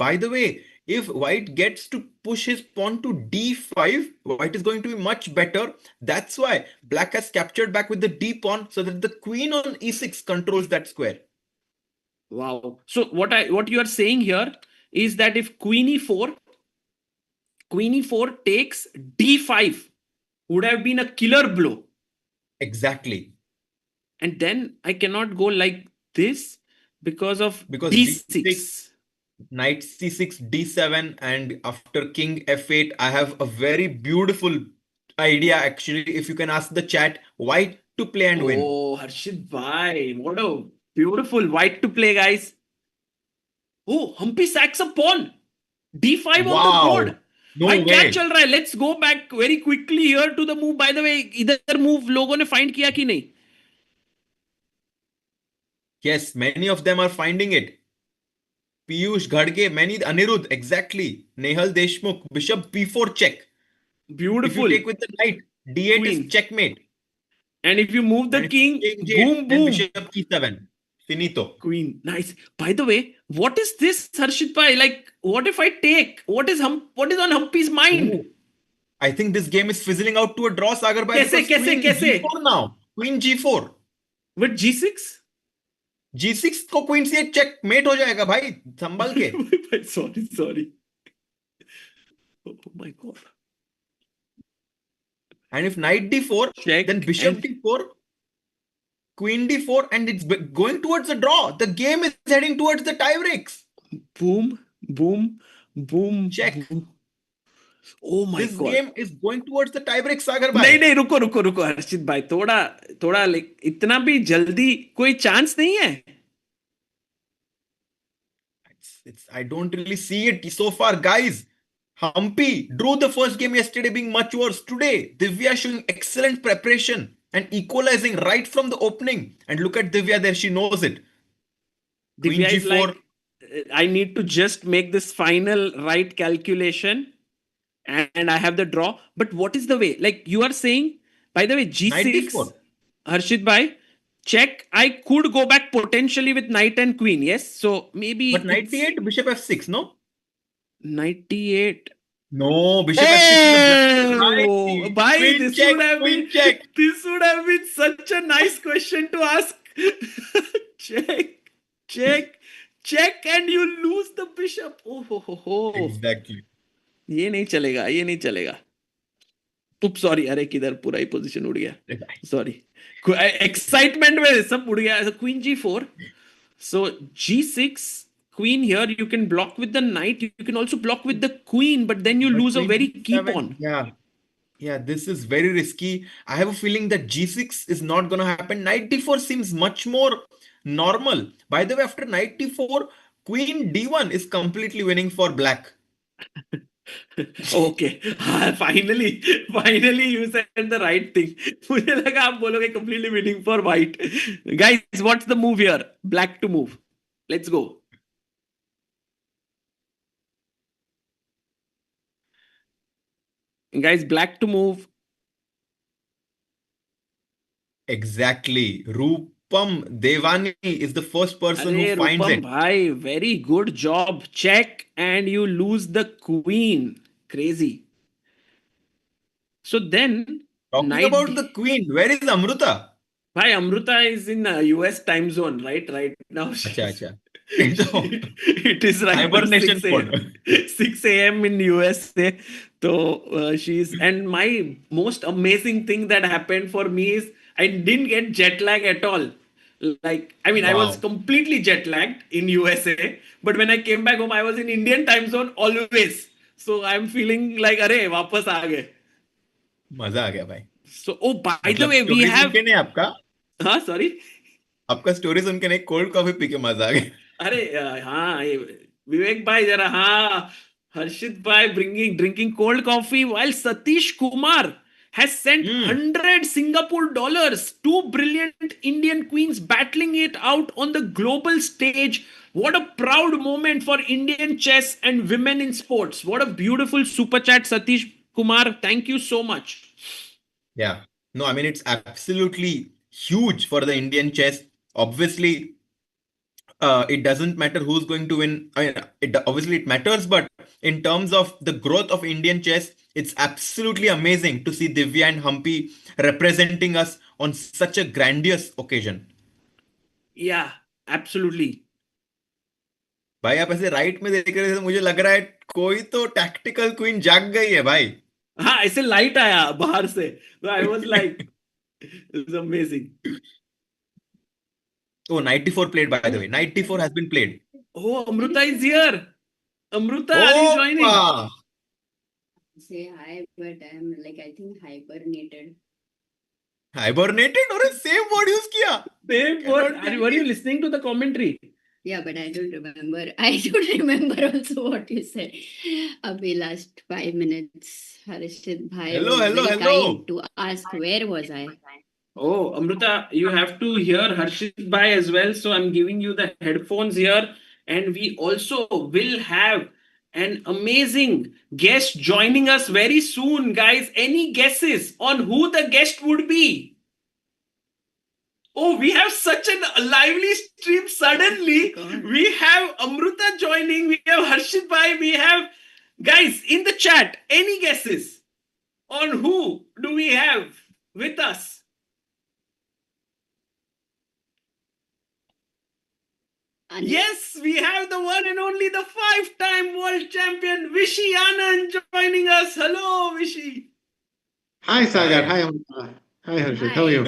By the way, if white gets to push his pawn to d5, white is going to be much better. That's why black has captured back with the d pawn so that the queen on e6 controls that square. Wow. So what you are saying here is that if queen e4 takes d5 would have been a killer blow. Exactly. And then I cannot go like this because of Because d6. d6, knight c6, d7, and after king f8, I have a very beautiful idea actually. If you can ask the chat, white to play and win. Oh, Harshit bhai, what a beautiful white to play, guys. Oh, Humpy sacks a pawn. d5 on the Wow. board. No भाई क्या way. चल रहा है? Let's go back very quickly here to the move. By the way, इधर move लोगों ने find किया कि नहीं? Yes, many of them are finding it. Piyush Ghadge, many Anirudh, exactly. Nehal Deshmukh, bishop b4 check. If Beautiful. you take with the knight, d8 Queen. is checkmate. And if you move the And if you king, take j8, boom, then boom. bishop e7. Finito. Queen. Nice. By the way, what is this, Harshit bhai? Like, what if I take? What is on Humpy's mind? Ooh. I think this game is fizzling out to a draw, Sagar bhai. कैसे, Because queen कैसे? g4 now. Queen g4. With g6? g6 को queen c8 checkmate हो जाएगा भाई, संभल के. sorry. Oh my god. And if knight d4, Check then bishop and- d4, queen d4, and it's going towards the draw. The game is heading towards the tie breaks. Boom, boom, boom. Check. Boom. Oh my This god. game is going towards the tie break, Sagar नहीं bhai. रुको हर्षित भाई थोड़ा इतना भी जल्दी कोई chance नहीं है. I don't really see it so far, guys. Humpy drew the first game yesterday being much worse. Today, Divya showing excellent preparation and equalizing right from the opening. And look at Divya there, she knows it. Queen Divya is g4. like, I need to just make this final right calculation and I have the draw. But what is the way? Like you are saying, by the way, Knight g6, d4. Harshit bhai, check. I could go back potentially with knight and queen. Yes. So maybe. But knight d8, bishop f6, no? Knight d8. No, bishop f6. Oh, bhai, Queen this check, would have queen been check. this would have been such a nice question to ask. check, and you lose the bishop. Oh. Exactly. ये नहीं चलेगा. Oops, sorry. अरे किधर पूरा ही position उड़ गया. Sorry. Excitement में सब उड़ गया. So queen g4. So g6. Queen here, you can block with the knight. You can also block with the queen, but then you But lose a queen very g7, key pawn. Yeah, this is very risky. I have a feeling that g6 is not going to happen. Knight d4 seems much more normal. By the way, after knight d4, queen d1 is completely winning for black. Okay, finally you said the right thing. मुझे लगा आप बोलोगे completely winning for white. Guys, what's the move here? Black to move. Let's go. Guys, black to move. Exactly. Rupam Devani is the first person Arey, who finds Rupam it. bhai, very good job. Check and you lose the queen. Crazy. So then, Talking knight about d- the queen, where is Amruta? Bhai, Amruta is in US time zone, right? Right now. Acha. It is right now Hibernation 6 a.m. 6 a.m. in USA. So she's, and my most amazing thing that happened for me is I didn't get jet lag at all. Like, I mean, I was Wow. completely jet lagged in USA, but when I came back home, I was in Indian time zone always. So I'm feeling like, अरे वापस आ गए. मजा आ गया भाई. So, oh, by the मतलब way, we story have. सुन के नहीं आपका हाँ, sorry. आपका स्टोरी सुन के नहीं, कोल्ड कॉफी पी के मजा आ गया. अरे हाँ, विवेक भाई जरा हाँ, Harshit bhai drinking cold coffee while Satish Kumar has sent 100 Singapore dollars. Two brilliant Indian queens battling it out on the global stage. What a proud moment for Indian chess and women in sports. What a beautiful super chat, Satish Kumar. Thank you so much. Yeah. No, I mean, it's absolutely huge for the Indian chess. Obviously, it doesn't matter who's going to win. I mean, obviously it matters, but in terms of the growth of Indian chess, it's absolutely amazing to see Divya and Humpy representing us on such a grandiose occasion. Yeah, absolutely. भाई आप ऐसे right में देख रहे थे तो मुझे लग रहा है कोई तो टैक्टिकल क्वीन जाग गई है भाई. हाँ, ऐसे लाइट आया बाहर से. So I was like, it's amazing. Oh, 94 played, by the way. 94 has been played. Oh, Amruta is here. Amruta, are you joining? Opa! Say hi, but I'm like, I think hibernated. Hibernated or same word use kiya? Babe, were you listening to the commentary? Yeah, but I don't remember. I don't remember also what you said. Abhi last 5 minutes, Harshit bhai Hello, was hello, very hello. kind to ask where was I. Oh, Amruta, you have to hear Harshit bhai as well. So I'm giving you the headphones here. And we also will have an amazing guest joining us very soon, guys. Any guesses on who the guest would be? Oh, we have such a lively stream suddenly. God. We have Amruta joining. We have Harshit bhai. We have guys in the chat. Any guesses on who do we have with us? Anand. Yes, we have the one and only the 5-time world champion Vishy Anand joining us. Hello, Vishy. Hi, Sagar. Hi. Hi, Amruta. Hi, Harshit. How are you?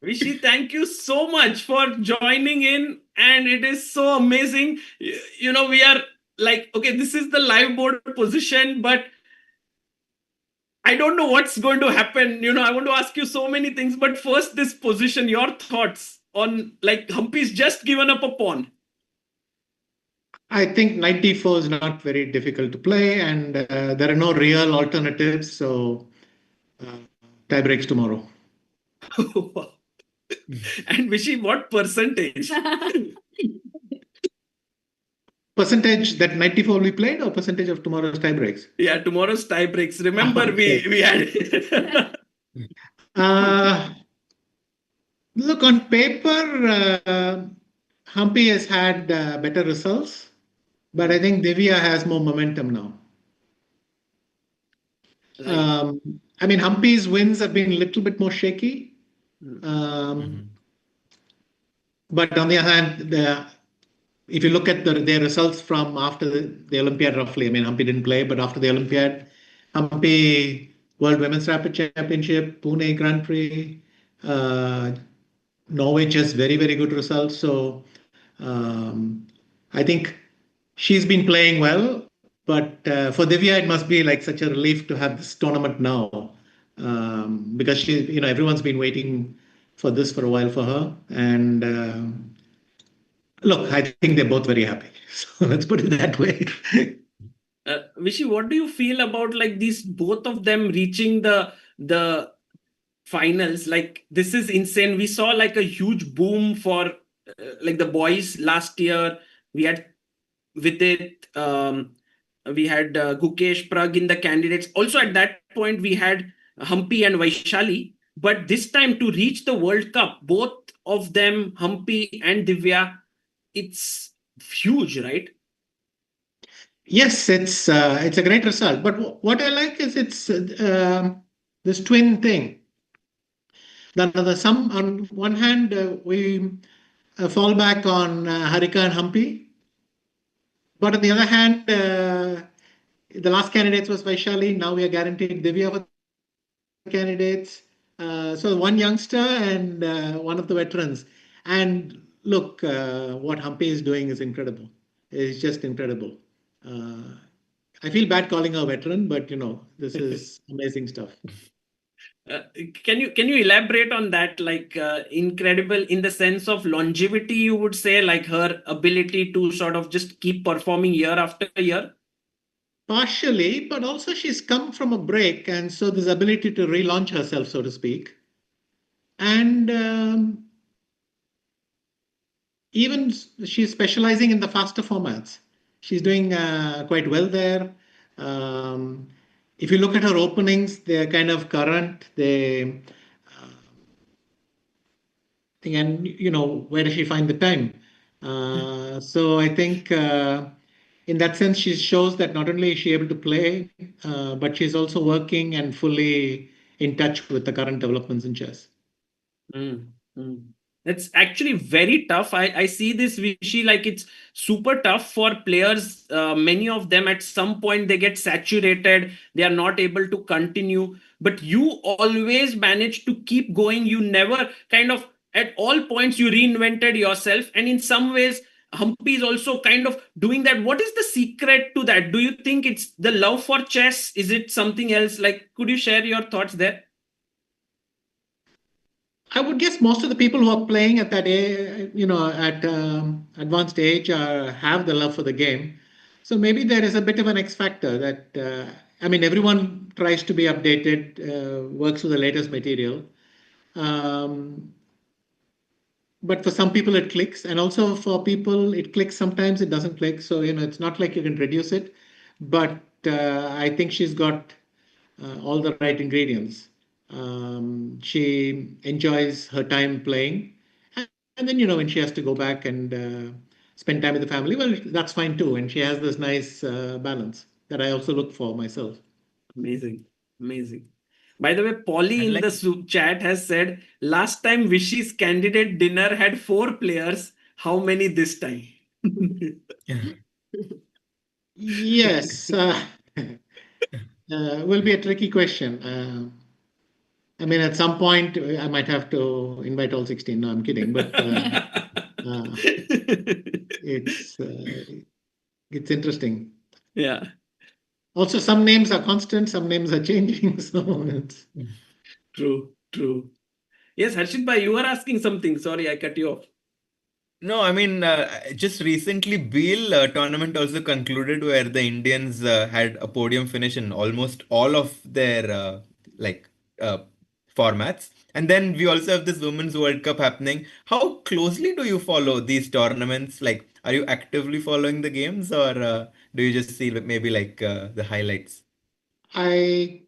Vishy, thank you so much for joining in. And it is so amazing. You know, we are like, okay, this is the live board position, but I don't know what's going to happen. You know, I want to ask you so many things. But first, this position, your thoughts on like Humpy's just given up a pawn. I think 94 is not very difficult to play, and there are no real alternatives. So, tie breaks tomorrow. And Vishy, what percentage? Percentage that 94 will be played, or percentage of tomorrow's tie breaks? Yeah, tomorrow's tie breaks. Remember, Okay. we had. Look, on paper, Humpy has had better results, but I think Divya has more momentum now. I mean, Humpy's wins have been a little bit more shaky. But on the other hand, if you look at their results from after the Olympiad, roughly, I mean, Humpy didn't play, but after the Olympiad, Humpy World Women's Rapid Championship, Pune Grand Prix, Norway Chess, very, very good results. So I think she's been playing well, but for Divya, it must be like such a relief to have this tournament now, because everyone's been waiting for this for a while for her. And look, I think they're both very happy. So let's put it that way. Vishy, what do you feel about like these both of them reaching the finals? Like this is insane. We saw like a huge boom for like the boys last year. We had with it. We had Gukesh Prag in the candidates. Also at that point we had Humpy and Vaishali. But this time to reach the World Cup, both of them, Humpy and Divya, it's huge, right? Yes, it's a great result. But what I like is it's this twin thing. On one hand, we fall back on Harika and Humpy. But on the other hand, the last candidates was Vaishali. Now we are guaranteed Divya for the candidates. So one youngster and one of the veterans. And look, what Humpy is doing is incredible. It's just incredible. I feel bad calling her a veteran, but this is amazing stuff. Can you elaborate on that? Like incredible in the sense of longevity, you would say, like her ability to sort of just keep performing year after year? Partially, but also she's come from a break, and so this ability to relaunch herself, so to speak. And even she's specializing in the faster formats. She's doing quite well there. Um, if you look at her openings, they're kind of current. They and where does she find the time? So I think in that sense, she shows that not only is she able to play, but she's also working and fully in touch with the current developments in chess. Mm, mm. It's actually very tough. I see this Vishy like it's super tough for players. Many of them at some point they get saturated. They are not able to continue. But you always manage to keep going. You never kind of at all points you reinvented yourself. And in some ways, Humpy is also kind of doing that. What is the secret to that? Do you think it's the love for chess? Is it something else? Like, could you share your thoughts there? I would guess most of the people who are playing at that age, at advanced age, have the love for the game. So maybe there is a bit of an X factor that, I mean, everyone tries to be updated, works with the latest material. Um, but for some people it clicks, and also for people it clicks sometimes, it doesn't click. So, it's not like you can reduce it. But I think she's got all the right ingredients. She enjoys her time playing, and then when she has to go back and spend time with the family, well, that's fine too. And she has this nice balance that I also look for myself. Amazing. Amazing. By the way, Polly And in the like, soup chat has said last time Vishy's candidate dinner had 4 players. How many this time? Yes, will be a tricky question. I mean, at some point, I might have to invite all 16. No, I'm kidding, but uh, it's interesting. Yeah, Also, some names are constant, some names are changing. So it's true, true. Yes, Harshit bhai, you were asking something. Sorry, I cut you off. no, I mean, just recently, Beal tournament also concluded where the Indians had a podium finish in almost all of their like uh, formats. And then we also have this Women's World Cup happening. How closely do you follow these tournaments? Like, are you actively following the games, or do you just see maybe like the highlights? I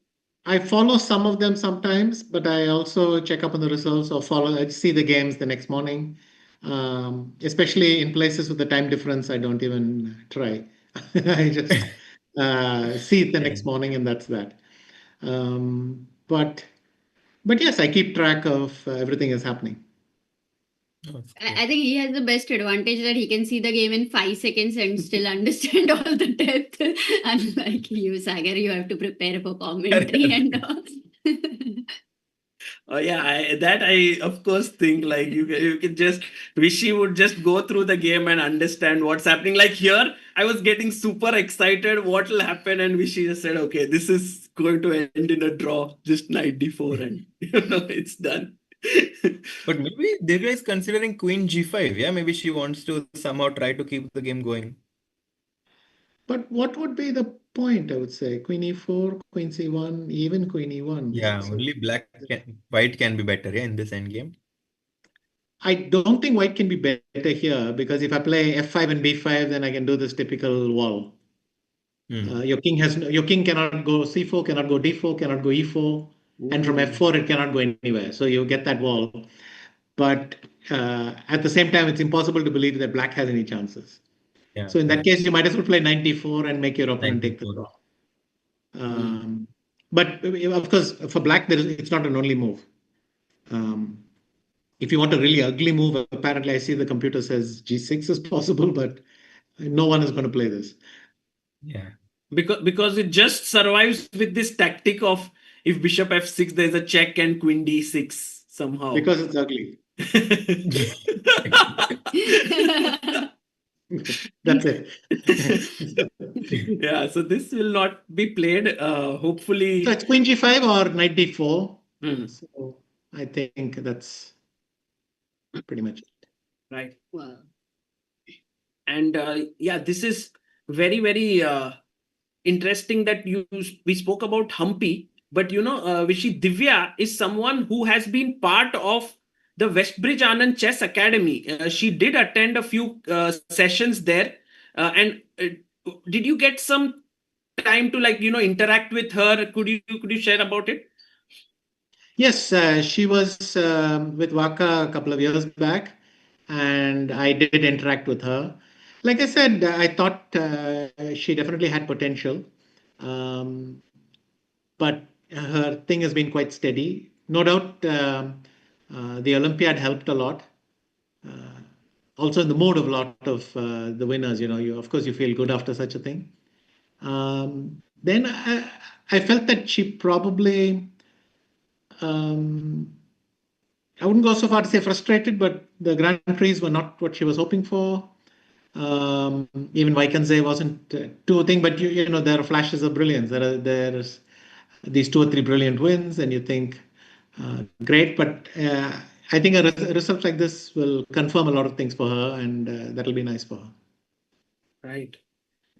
I follow some of them sometimes, but I also check up on the results or follow. I see the games the next morning. Especially in places with the time difference, I don't even try. I just see it the Yeah. next morning, and that's that. But yes, I keep track of everything that's happening. Oh, that's I think he has the best advantage that he can see the game in 5 seconds and still understand all the depth. Unlike you, Sagar, you have to prepare for commentary and great. all. Oh yeah, I of course think like you can just Vishy would just go through the game and understand what's happening. Like here, I was getting super excited. What will happen? And Vishy just said, "Okay, this is going to end in a draw, just 94, and it's done." But maybe Divya is considering Queen G5. Yeah, maybe she wants to somehow try to keep the game going. But what would be the point? I would say Queen E4, Queen C1, even Queen E1. Yeah, So only white can be better, yeah, in this end game. I don't think white can be better here because if I play F5 and B5, then I can do this typical wall. Hmm. Your king cannot go C4, cannot go D4, cannot go E4, and from Ooh. F4 it cannot go anywhere. So you get that wall. But at the same time, it's impossible to believe that black has any chances. Yeah, So in that correct. case, you might as well play 94 and make your opponent take the 94. draw. Mm. Um, but of course, for black, it's not an only move. Um, if you want a really ugly move, apparently I see the computer says G6 is possible, but no one is going to play this Yeah. Because it just survives with this tactic of if bishop f6 there's a check and queen d6 somehow. because it's ugly. That's it. Yeah, so this will not be played. So Hopefully. it's Queen G5 or Knight D4. Hmm, So I think that's pretty much it. right. Wow. And yeah, this is very, very interesting that we spoke about Humpy, but Vishy, Divya is someone who has been part of the Westbridge Anand Chess Academy. She did attend a few sessions there, and did you get some time to interact with her? Could you share about it? Yes, she was with Waka a couple of years back, and I did interact with her. Like I said, I thought she definitely had potential, um, but her thing has been quite steady. No doubt, the Olympiad helped a lot. Also, in the mood of a lot of the winners, you of course you feel good after such a thing. Then I felt that she probably. Um, I wouldn't go so far to say frustrated, but the Grand Prix were not what she was hoping for. Even Vaikanze wasn't too thing, but there are flashes of brilliance. There's these two or three brilliant wins, and you think, great. But I think a result like this will confirm a lot of things for her, and that'll be nice for her. Right.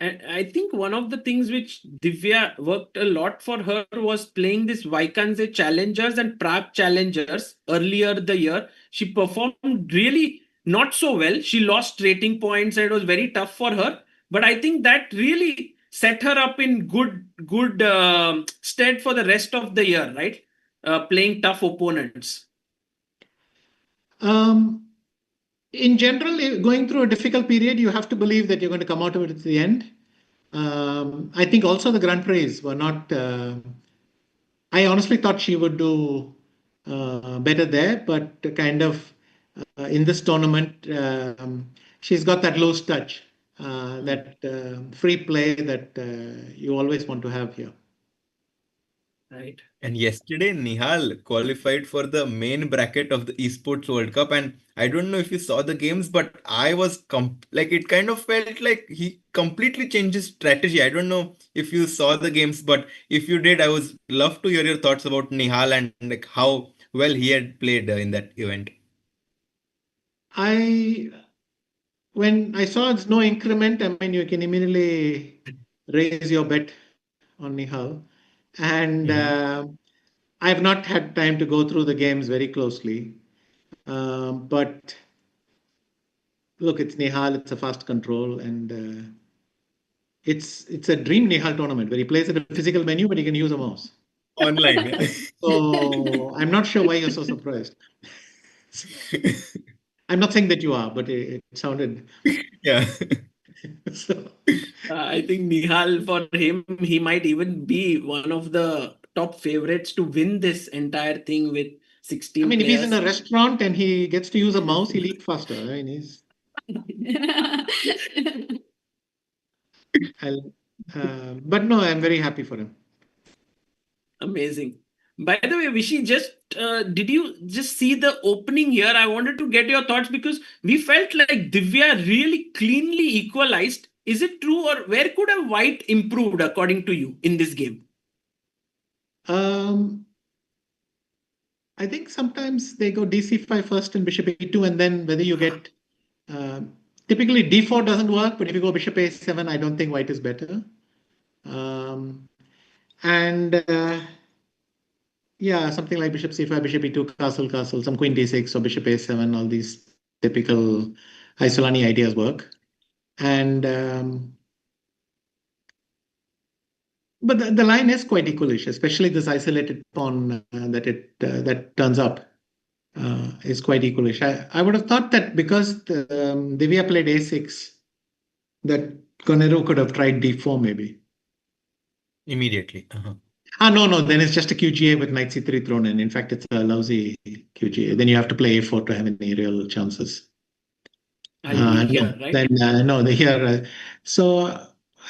And I think one of the things which Divya worked a lot for her was playing this Vaikanze Challengers and Prague Challengers earlier the year. She performed really not so well. She lost rating points and it was very tough for her. But I think that really set her up in good stead for the rest of the year, right? Playing tough opponents. Um, in general, going through a difficult period, you have to believe that you're going to come out of it at the end. I think also the Grand Prix were not. I honestly thought she would do better there, but kind of in this tournament, she's got that loose touch, that free play that you always want to have here. Right. And yesterday, Nihal qualified for the main bracket of the Esports World Cup. And I don't know if you saw the games, but I was like, it kind of felt like he completely changed his strategy. I don't know if you saw the games, but if you did, I was love to hear your thoughts about Nihal and like how well he had played in that event. When I saw it's no increment, I mean, you can immediately raise your bet on Nihal. And I have not had time to go through the games very closely. But look, it's Nihal, it's a fast control, and it's a dream Nihal tournament where he plays at a physical venue, but he can use a mouse. Online. Yeah. So I'm not sure why you're so surprised. I'm not saying that you are, but it sounded. Yeah. So, I think Nihal, for him, he might even be one of the top favorites to win this entire thing with I 16 mean, if he's in players. a restaurant and he gets to use a mouse, he'll eat faster. I mean, but no, I'm very happy for him. Amazing. By the way, Vishy, did you just see the opening here? I wanted to get your thoughts because we felt like Divya really cleanly equalized. Is it true, or where could a white improved according to you in this game? I think sometimes they go dc5 first and bishop e2, and then whether you get. Typically, d4 doesn't work, but if you go bishop a7, I don't think white is better. And yeah, something like bishop c5, bishop e2, castle, castle, some queen d6, or bishop a7, all these typical Isolani ideas work. And but the line is quite equalish, especially this isolated pawn that turns up is quite equalish. I would have thought that because Divya played a6, that Koneru could have tried d4 maybe. Immediately. No, then it's just a QGA with knight c3 thrown in. In fact, it's a lousy QGA. Then you have to play a4 to have any real chances. Here, right? Then no, they here. So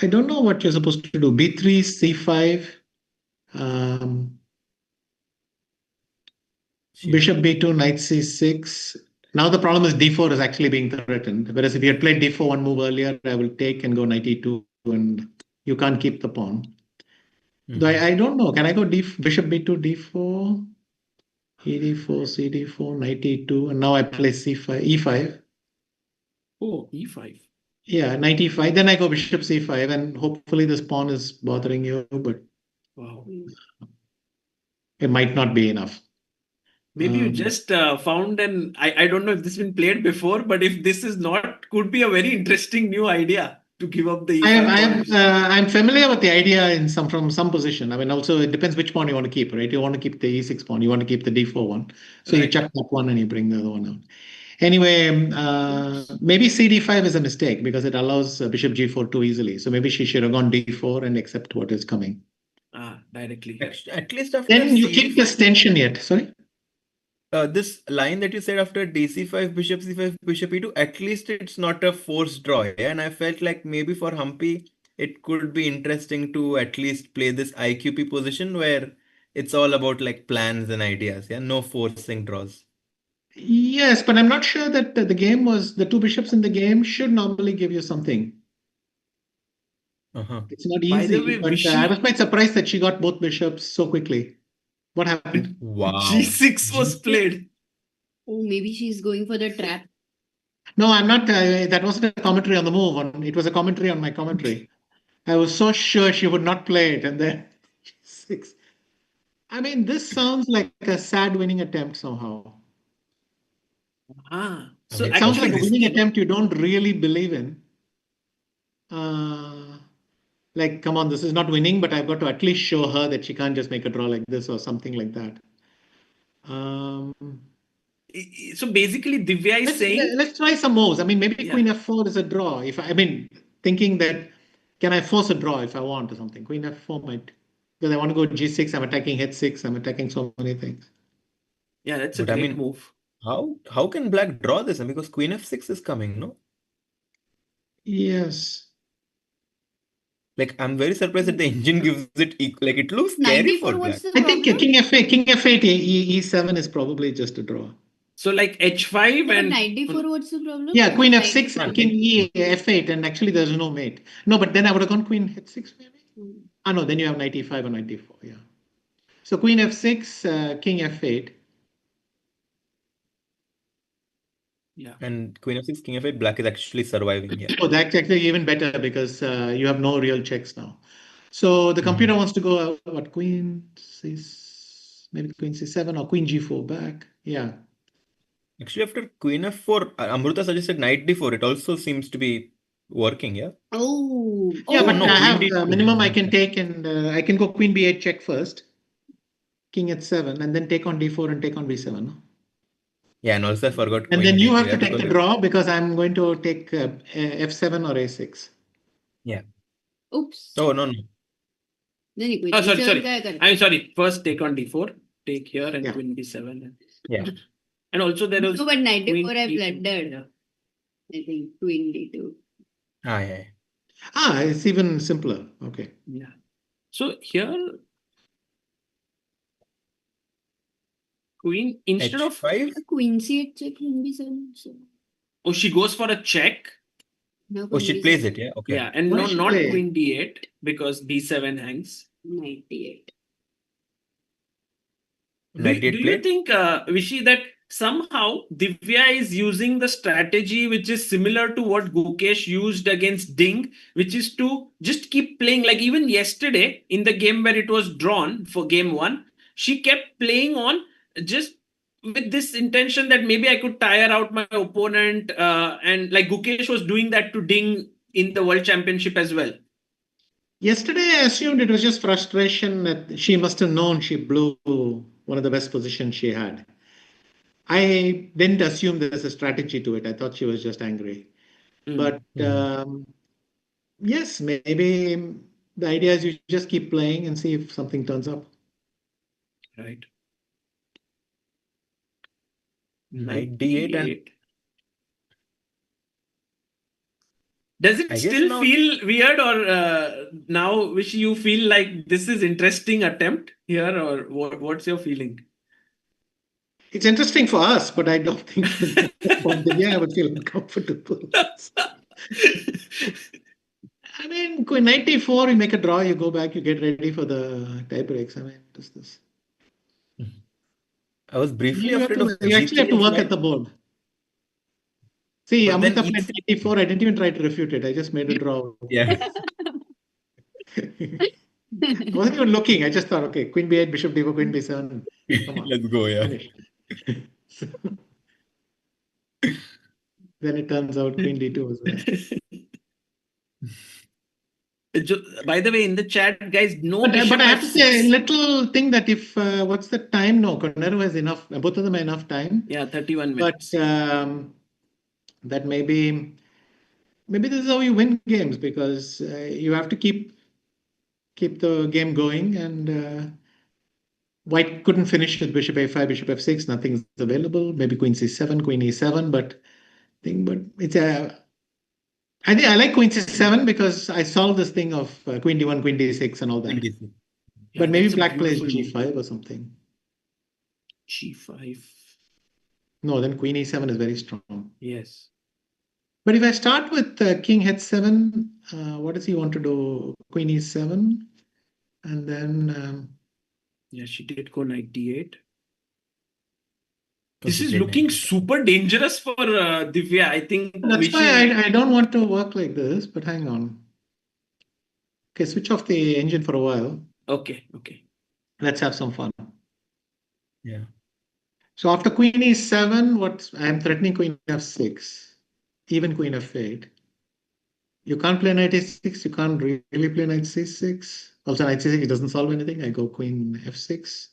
I don't know what you're supposed to do. b3, c5, bishop b2, knight c6. Now the problem is d4 is actually being threatened. Whereas if you had played d4 one move earlier, I will take and go knight e2, and you can't keep the pawn. Though I don't know. Can I go bishop b2, d4, ed4, cd4, knight e2, and now I play c5, e5. Oh, e5. Yeah, knight e5. Then I go bishop c5, and hopefully this pawn is bothering you, but Wow. it might not be enough. Maybe you just found I don't know if this has been played before, but if this is not, could be a very interesting new idea to give up the e5 pawn. I'm familiar with the idea from some position. I mean, also it depends which pawn you want to keep, right? You want to keep the e6 pawn, you want to keep the d4 one. So you Right. chuck that one and you bring the other one out. Anyway, maybe cd5 is a mistake because it allows bishop g4 too easily. So maybe she should have gone d4 and accept what is coming. Directly. At least after Then you keep this tension yet. Sorry? this line that you said after dc5, bishop c5, bishop e2, at least it's not a forced draw. Yeah? And I felt like maybe for Humpy, it could be interesting to at least play this IQP position where it's all about like plans and ideas. Yeah, no forcing draws. Yes, but I'm not sure that the two bishops in the game should normally give you something. It's not By the easy, way, but I was quite surprised that she got both bishops so quickly. What happened? Wow. g6 was played. Oh, maybe she's going for the trap. No, I'm not. That wasn't a commentary on the move. It was a commentary on my commentary. I was so sure she would not play it, and then six. I mean, this sounds like a sad winning attempt somehow. So It sounds like a actually, winning attempt you don't really believe in. Like, come on, this is not winning, but I've got to at least show her that she can't just make a draw like this or something like that. so basically, Divya is saying, Let's try some moves. I mean, maybe Yeah. Queen f4 is a draw. Thinking that can I force a draw if I want or something? Queen f4 might, because I want to go g6. I'm attacking h6. I'm attacking so many things. yeah, that's a But I great mean, move. how can black draw this? Because queen f6 is coming, no? Yes. Like, I'm very surprised that the engine gives it equal. Like, it looks scary 94, for black. what's the I think problem? king f8, e7 is probably just a draw. So like h5 But and 94, what's the problem? Yeah, queen Like, f6 and king e f8, and actually there's no mate. No, but then I would have gone queen h6 maybe. No, then you have knight e5 or knight d4. Yeah. So queen f6, king f8. Yeah. And queen f6, king f8, black is actually surviving. Yeah. Oh, that's actually even better because you have no real checks now. So the computer wants to go what queen maybe queen c7 or queen g4 back. Yeah. Actually, after queen f4, Amruta suggested knight d4. It also seems to be working. Yeah. Oh, Yeah, but no, I queen have d2. minimum I can take, and I can go queen b8 check first, king h7, and then take on d4 and take on b7. No? Yeah, and also I forgot And queen then you d2. have Yeah, to take the because draw because I'm going to take f7 or a6. yeah. oops. Oh no. Then you Oh, sorry. sorry. I'm sorry. First, take on d4. Take here and Yeah. queen d7. Yeah. And also there was No, but 94 queen I d2. blundered. Yeah. I think queen d2. Yeah. It's even simpler. Okay. Yeah. So here, queen instead of h5. Queen c8 check, queen b7. So. she goes for a check. No, Oh, queen she b7. plays it. Yeah. Okay. Yeah, and What no, does she not play? queen d8 because d7 hangs. Knight d8. Do Knight d8 you played. think, Vishy, that somehow Divya is using the strategy which is similar to what Gukesh used against Ding, which is to just keep playing? Like even yesterday in the game where it was drawn for game one, she kept playing on just with this intention that maybe I could tire out my opponent, and like Gukesh was doing that to Ding in the World Championship as well. Yesterday, I assumed it was just frustration that she must have known she blew one of the best positions she had. I didn't assume there's a strategy to it. I thought she was just angry. But yes, maybe the idea is you just keep playing and see if something turns up. Right. Knight d8 and does it I guess still now- feel weird, or now wish you feel like this is interesting attempt here, or what's your feeling? It's interesting for us, but I don't think I would feel uncomfortable. I mean, Queen 94, you make a draw, you go back, you get ready for the tie breaks. I mean, just this. I was briefly You afraid of actually have to g3 work f9. at the board. See, But then Amruta played 84. I didn't even try to refute it. I just made a draw. Yeah. I wasn't even looking. I just thought, okay, Queen B8, Bishop D4, Queen B7. Come on, Let's go. Yeah. finish. So, then it turns out Queen D2 was there. By the way, in the chat, guys, no But bishop I have to say a f6. little thing that if what's the time? No, Koneru has enough. Both of them have enough time. Yeah, 31 But minutes. that maybe this is how you win games, because you have to keep the game going, and White couldn't finish with Bishop A5, Bishop F6. Nothing's available. Maybe Queen C7, Queen E7, but it's a. I think I like Queen C7 because I solved this thing of Queen D1, Queen D6, and all that. Yeah, But maybe that's a Black plays beautiful move. G5 or something. G5. No, then Queen E7 is very strong. Yes. But if I start with King H7, what does he want to do? Queen E7, and then Yeah, she did go knight D8. Oh, This she is played looking knight. super dangerous for Divya. I think that's Vishy. why I don't want to work like this. But hang on. Okay, switch off the engine for a while. Okay. Let's have some fun. Yeah. So after Queen E7, I am threatening Queen F6, even Queen F8. You can't play knight A6. You can't really play knight C6. Also, knight C6 it doesn't solve anything. I go Queen F6.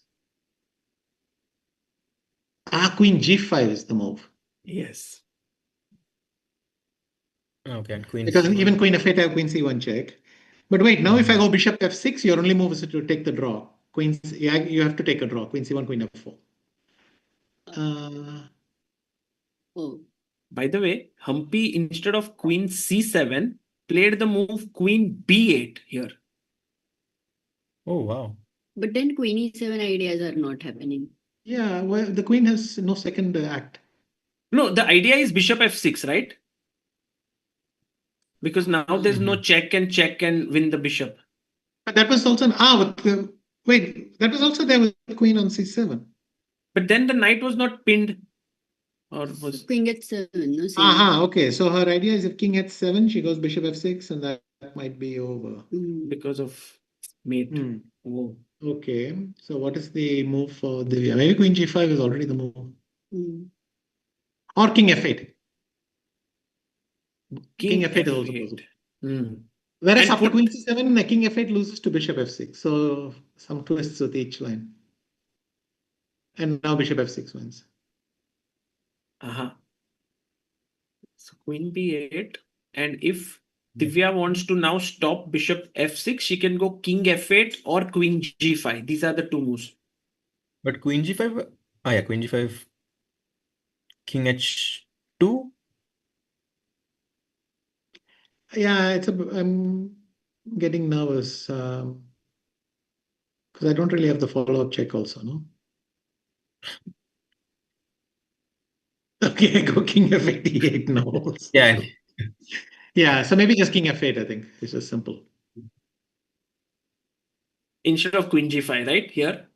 Queen G5 is the move. Yes. Okay, and Queen Because C1. even Queen F8, I have Queen C1 check. But wait, now if I go Bishop F6, your only move is to take the draw. You have to take a draw. Queen C1, Queen F4. Oh, By the way, Humpy, instead of Queen C7, played the move Queen B8 here. Oh, wow. but then Queen E7 ideas are not happening. Yeah, well, the queen has no second act. No, the idea is Bishop F6, right? Because now there's no check and win the bishop. But that was also wait, that was also there with the queen on C7. But then the knight was not pinned. Or was Queen gets 7, no? Same. Okay. So her idea is if king H7, she goes Bishop F6, and that might be over. because of mate. Oh. Okay. So what is the move for Divya? Maybe Queen G5 is already the move. Or King F8. King F8 is also possible. Whereas And after Queen C7, King F8 loses to Bishop F6. So some twists with each line. And now Bishop F6 wins. So Queen B8. And if Divya wants to now stop Bishop F6, she can go King F8 or Queen G5. These are the two moves. But Queen G5. Yeah, Queen G5. King H2. Yeah, I'm getting nervous because I don't really have the follow-up check also, no? Okay, I go King F8 D8 now. Yeah. Yeah, so maybe just King F8, I think. It's just simple. Instead of Queen G5, right? Here?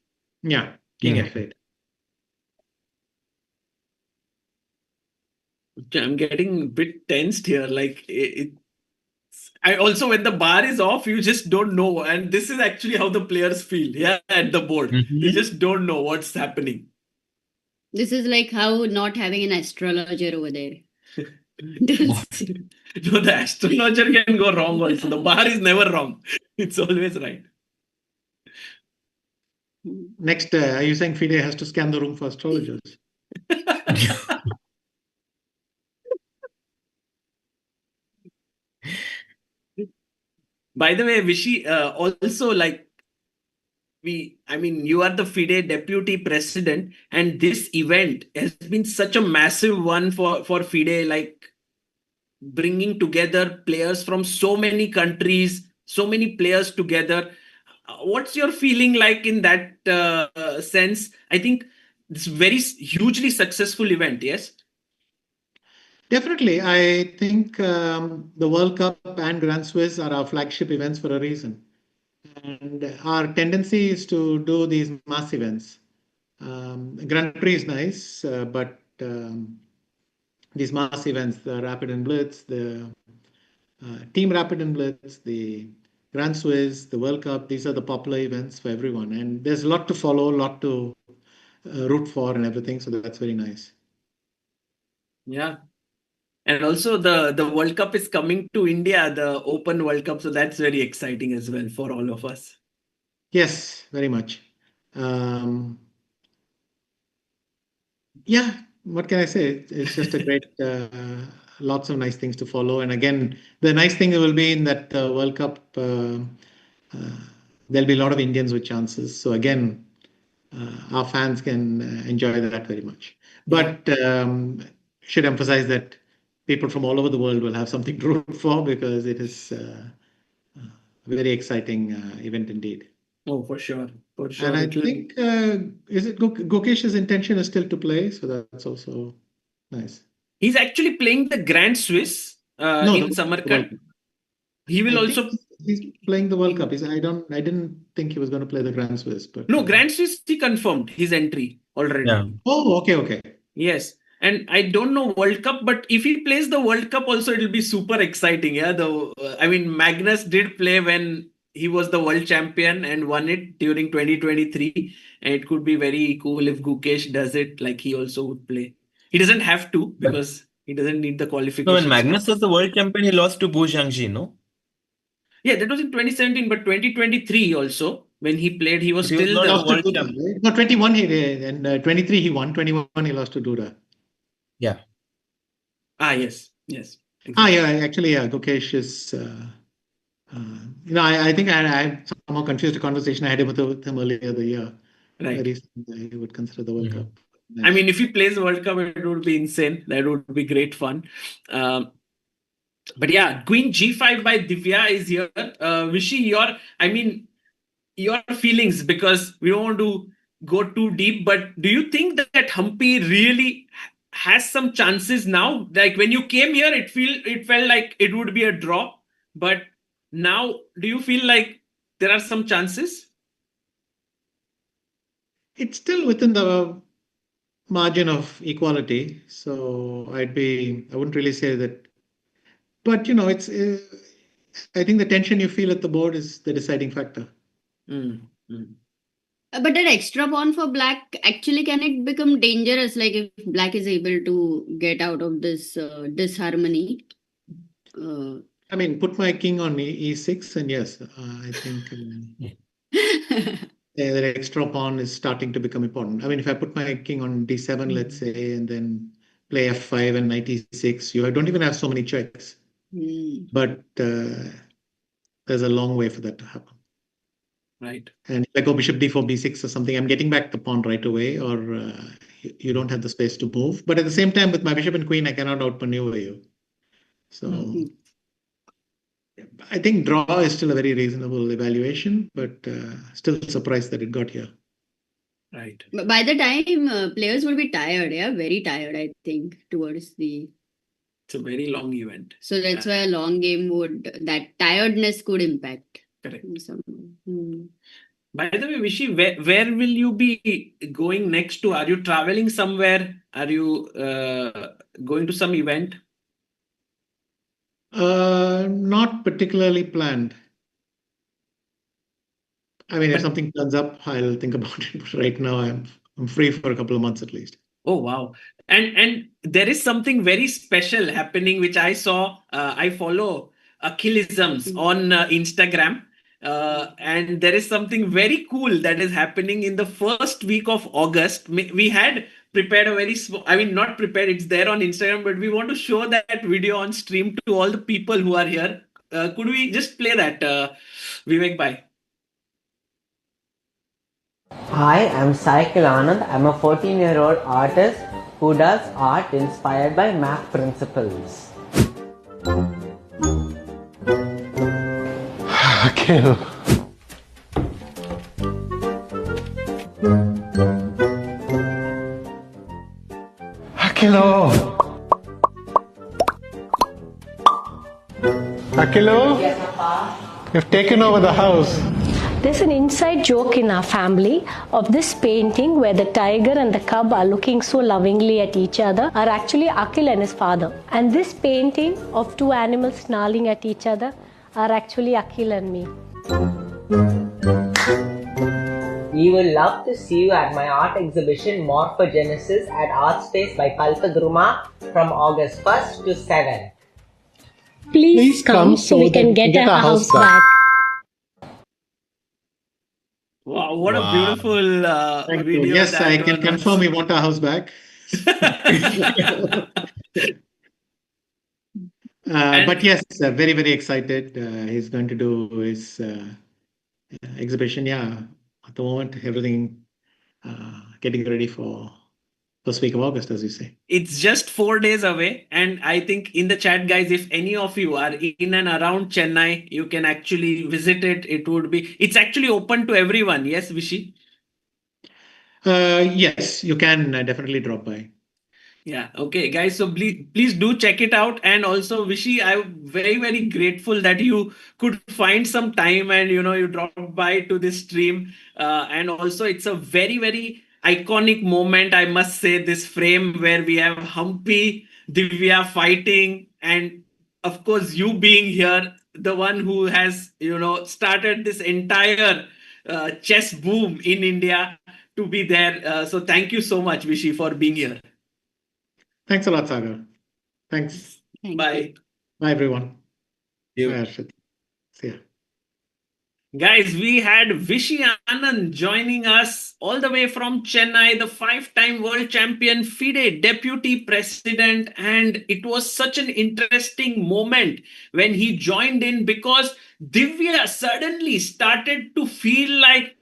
Yeah, King F8. I'm getting a bit tensed here. Like I also, when the bar is off, you just don't know. And this is actually how the players feel. Yeah, at the board. They just don't know what's happening. This is like how not having an astrologer over there. No, the astrologer can go wrong also. The bar is never wrong. It's always right. Next, are you saying FIDE has to scan the room for astrologers? By the way, Vishy, also like you are the FIDE deputy president, and this event has been such a massive one for FIDE, like bringing together players from so many countries, so many players together. What's your feeling like in that sense? I think it's very hugely successful event, yes? Definitely. I think the World Cup and Grand Swiss are our flagship events for a reason. And our tendency is to do these mass events. Grand Prix is nice, but these mass events, the Rapid and Blitz, the Team Rapid and Blitz, the Grand Swiss, the World Cup. These are the popular events for everyone, and there's a lot to follow, a lot to root for, and everything. So that's very nice. Yeah. And also the World Cup is coming to India, the Open World Cup. So that's very exciting as well for all of us. Yes, very much. Yeah, what can I say? It's just a great, lots of nice things to follow. And again, the nice thing will be in that World Cup, there'll be a lot of Indians with chances. So again, our fans can enjoy that very much. But should emphasize that people from all over the world will have something to root for because it is a very exciting event indeed. Oh, for sure. For sure. And I think, is it Gokesh's intention is still to play? So that's also nice. He's actually playing the Grand Swiss in Samarkand. He will also. He's playing the World Cup. I didn't think he was going to play the Grand Swiss, but no, Grand Swiss he confirmed his entry already. Yeah. Oh, okay. Yes. And I don't know World Cup, but if he plays the World Cup also, it'll be super exciting. Yeah. Magnus did play when he was the world champion and won it during 2023. And it could be very cool if Gukesh does it, like he also would play. He doesn't have to because he doesn't need the qualification. So when Magnus was the world champion, he lost to Bu Jiangxi, no? Yeah, that was in 2017, but 2023 also, when he played, he was still the world champion. No, 21 he did, and 23 he won. 21 he lost to Duda. Yeah. Yes. Exactly. Actually, Gukesh is. I think I somehow confused the conversation I had with him earlier the year. Right. He would consider the World Cup. Nice. I mean, if he plays the World Cup, it would be insane. That would be great fun. But yeah, Queen G5 by Divya is here. Vishy, your feelings, because we don't want to go too deep, but do you think that Humpy really has some chances now? Like when you came here, it felt like it would be a draw, but now do you feel like there are some chances? It's still within the margin of equality, so I wouldn't really say that. But it's. I think the tension you feel at the board is the deciding factor. But that extra pawn for black, actually, can it become dangerous? Like if black is able to get out of this disharmony? Put my king on e6, and yes, I think the extra pawn is starting to become important. If I put my king on d7, let's say, and then play f5 and knight e6, you don't even have so many checks. But there's a long way for that to happen. Right. And if I go bishop d4, b6 or something, I'm getting back the pawn right away, or you don't have the space to move. But at the same time, with my bishop and queen, I cannot outmaneuver you. So I think draw is still a very reasonable evaluation, but still surprised that it got here. Right. But by the time players will be tired, very tired, I think, towards the... It's a very long event. So that's why a long game that tiredness could impact. Correct. By the way, Vishy, where will you be going next to? Are you traveling somewhere? Are you going to some event? Not particularly planned. If something turns up, I'll think about it. But right now, I'm free for a couple of months at least. Oh, wow. And there is something very special happening, which I saw. I follow Achillisms on Instagram. And there is something very cool that is happening in the first week of August. We had prepared a very small, not prepared, it's there on Instagram, but we want to show that video on stream to all the people who are here. Could we just play that, Vivek Bhai? Hi, I'm Sagar Anand. I'm a 14-year-old artist who does art inspired by math principles. Kill. Akilo! Akilo? Yes, Papa. You've taken over the house. There's an inside joke in our family of this painting where the tiger and the cub are looking so lovingly at each other are actually Akhil and his father. And this painting of two animals snarling at each other are actually Akhil and me. We will love to see you at my art exhibition Morphogenesis at ArtSpace by Kalpadruma from August 1st to 7th. Please come so we can get our house back. Wow, what a Wow. beautiful Thank you. video. Yes, that I can was. confirm we want our house back. But yes, very, very excited. He's going to do his exhibition. Yeah, at the moment, everything getting ready for first week of August, as you say. It's just 4 days away, and I think in the chat, guys, if any of you are in and around Chennai, you can actually visit it. It's actually open to everyone. Yes, Vishy? Yes, you can definitely drop by. Yeah. Okay, guys. So please do check it out. And also, Vishy, I'm very, very grateful that you could find some time and you dropped by to this stream. And also, it's a very, very iconic moment, I must say. This frame where we have Humpy, Divya fighting, and of course, you being here, the one who has started this entire chess boom in India to be there. So thank you so much, Vishy, for being here. Thanks a lot, Sagar. Thanks. Bye. Bye, everyone. You. Bye, Harshit. See ya. Guys, we had Vishy Anand joining us all the way from Chennai, the 5-time world champion, FIDE deputy president. And it was such an interesting moment when he joined in because Divya suddenly started to feel like,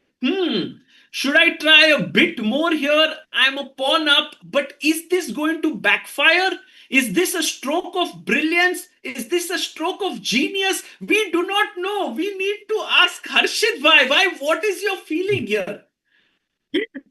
should I try a bit more here? I'm a pawn up, but is this going to backfire? Is this a stroke of brilliance? Is this a stroke of genius? We do not know. We need to ask Harshit why. What is your feeling here?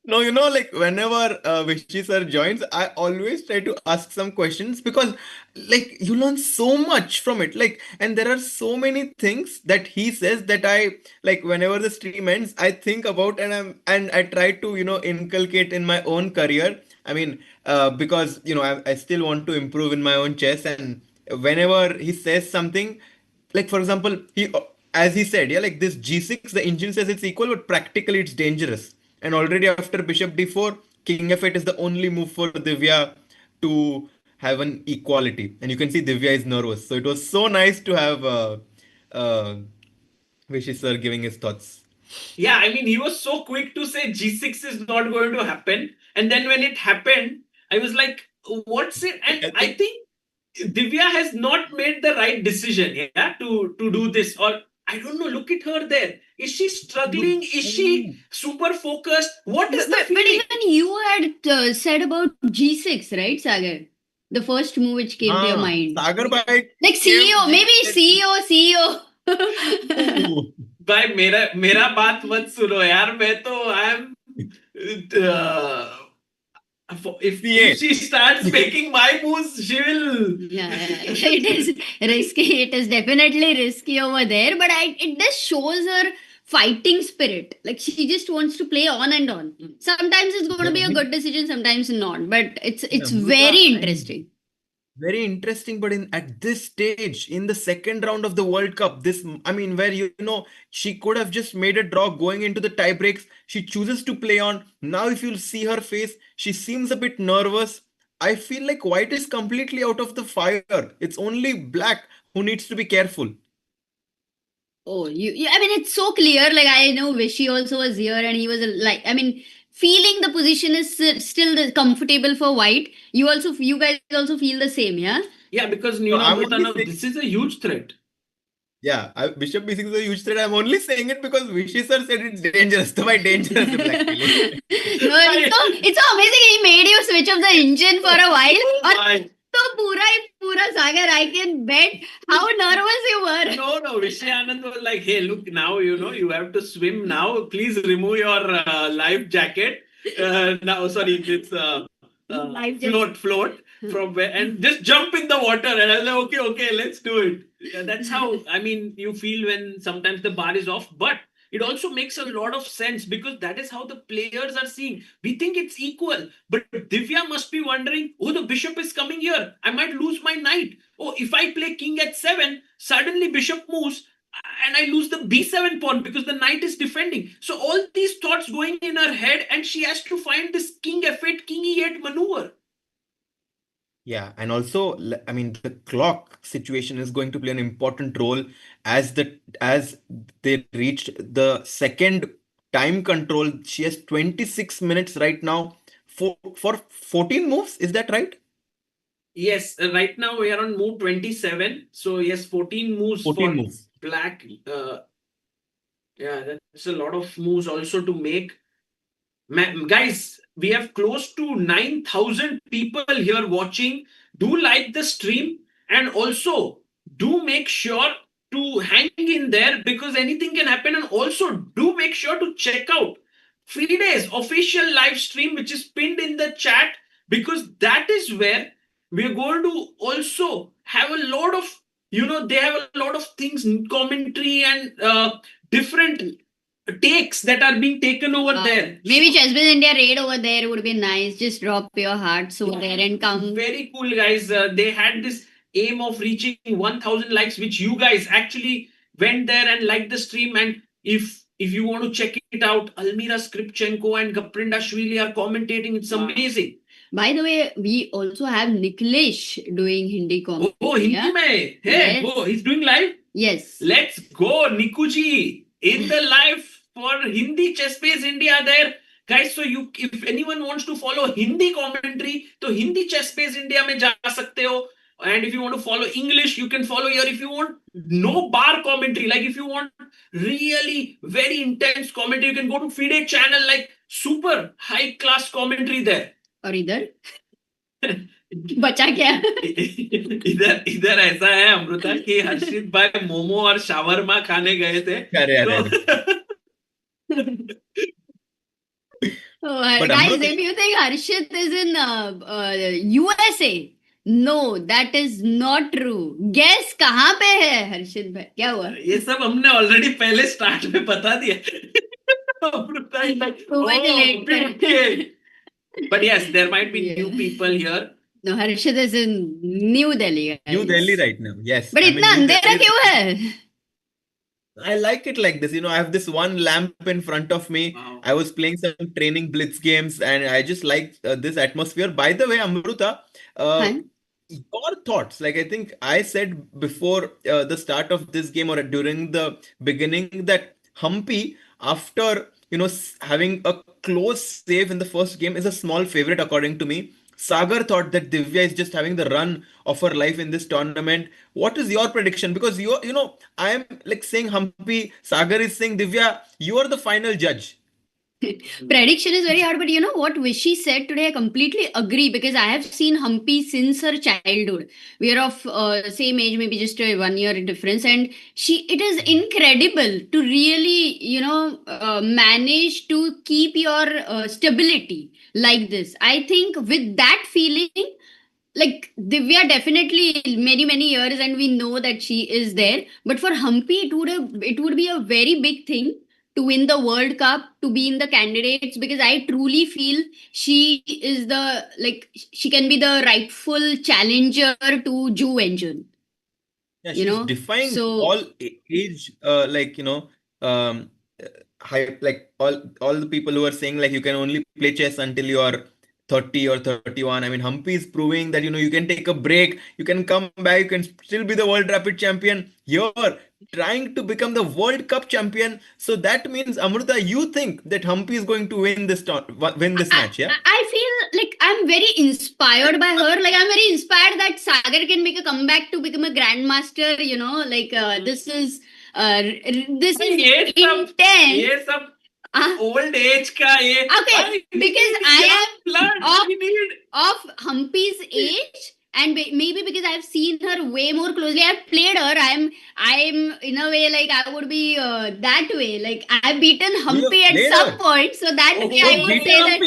No, like whenever Vishy sir joins, I always try to ask some questions because like you learn so much from it. Like, and there are so many things that he says that I like whenever the stream ends, I think about and I try to, inculcate in my own career. I mean, because I still want to improve in my own chess, and whenever he says something, like for example, as he said, yeah, like this G6, the engine says it's equal, but practically it's dangerous. And already after bishop d4, king f8 is the only move for Divya to have an equality. And you can see Divya is nervous. So it was so nice to have Vishy sir giving his thoughts. Yeah, I mean, he was so quick to say G6 is not going to happen. And then when it happened, I was like, what's it? And I think Divya has not made the right decision, to do this. Or I don't know, look at her there. Is she struggling? Is she super focused? What is the But feeling? even you had said about G6, right, Sagar? The first move which came to your mind. Sagar by Like CEO, maybe CEO. भाई मेरा बात मत सुनो यार मैं तो if she starts making my moves, she will. Yeah, it is risky. It is definitely risky over there, but it just shows her fighting spirit. Like she just wants to play on and on. Sometimes it's going to be a good decision, sometimes not. But it's very interesting. Very interesting, but at this stage, in the second round of the World Cup, where she could have just made a draw going into the tie breaks, she chooses to play on. Now, if you'll see her face, she seems a bit nervous. I feel like white is completely out of the fire. It's only black who needs to be careful. Oh, I mean, it's so clear. Like I know Vishy also was here, and he was like, I mean, feeling the position is still comfortable for white. You guys also feel the same, yeah? Yeah, because this is a huge threat. Yeah, Bishop B6 is a huge threat. I'm only saying it because Vishy sir said it's dangerous. So why dangerous? No, it's so amazing. He made you switch off the engine for a while. So pura Sagar, I can bet how nervous you were. No, Vishy Anand was like, hey, look, now you have to swim now. Please remove your life jacket. It's float from where and just jump in the water. And I was like, okay, let's do it. That's how you feel when sometimes the bar is off. But it also makes a lot of sense because that is how the players are seeing. We think it's equal, but Divya must be wondering, oh, the bishop is coming here. I might lose my knight. Oh, if I play king at 7, suddenly bishop moves and I lose the b7 pawn because the knight is defending. So all these thoughts going in her head, and she has to find this king f8, king e8 maneuver. Yeah, and also, I mean, the clock situation is going to play an important role as they reached the second time control. She has 26 minutes right now for 14 moves. Is that right? Yes, right now we are on move 27. So yes, 14 moves 14 for moves. black. Yeah, that's a lot of moves also to make. Guys, we have close to 9,000 people here watching. Do like the stream, and also do make sure to hang in there because anything can happen. And also do make sure to check out FIDE's official live stream, which is pinned in the chat, because that is where we're going to also have a lot of, they have a lot of things, commentary and different takes that are being taken over there. Maybe ChessBase India raid over there would be nice. Just drop your hearts over there and come. Very cool, guys. They had this aim of reaching 1,000 likes, which you guys actually went there and liked the stream. And if you want to check it out, Almira Skripchenko and Gaprinda Shvili are commentating. It's amazing. By the way, we also have Nikhilesh doing Hindi commentary. Oh, Hindi mein. Hey, Yes. oh, he's doing live? Yes. Let's go, Nikuji, in the live for Hindi ChessBase India there. Guys, so if anyone wants to follow Hindi commentary, to Hindi ChessBase India mein ja sakte ho. And if you want to follow English, you can follow here. If you want no bar commentary, like if you want really very intense commentary, you can go to FIDE channel, like super high class commentary there. और इधर बचा क्या इधर ऐसा है अमृता कि हर्षित भाई मोमो और शावरमा खाने गए थे. But guys, Amruta, if you think Harshit is in USA, no, that is not true. Guess कहाँ पे है हर्षित भाई? क्या हुआ? ये सब हमने ऑलरेडी पहले स्टार्ट में बता दिया. Amrita is like, oh, but yes, there might be new people here. No, Harshit is in New Delhi. Guys. New Delhi right now. Yes. But इतना अंधेरा क्यों है? I like it like this. I have this one lamp in front of me. Wow. I was playing some training blitz games and I just like this atmosphere. By the way, Amruta, your thoughts, like I think I said before the start of this game or during the beginning that Humpy, after having a close save in the first game, is a small favorite according to me. Sagar thought that Divya is just having the run of her life in this tournament. What is your prediction? Because I am like saying Humpy, Sagar is saying Divya, you are the final judge. Prediction is very hard, but you know what Vishy said today, I completely agree because I have seen Humpy since her childhood. We are of same age, maybe just a 1 year difference, and it is incredible to really manage to keep your stability like this. I think with that feeling, like Divya definitely many years, and we know that she is there. But for Humpy, it would be a very big thing to win the World Cup, to be in the candidates, because I truly feel she is she can be the rightful challenger to Ju Wenjun. Yeah, she's defying all age, high, like all the people who are saying like you can only play chess until you are 30 or 31. I mean, Humpy is proving that you can take a break, you can come back, you can still be the world rapid champion. You're trying to become the World Cup champion. So that means, Amruta, you think that Humpy is going to win this match, yeah? I feel like I'm very inspired by her. Like I'm very inspired that Sagar can make a comeback to become a grandmaster. This is intense. Old age ka ye. Okay, because I am of Humpy's age, and maybe because I've seen her way more closely. I've played her. I'm in a way like I would be that way. Like I've beaten Humpy at some point, so that way I would say that.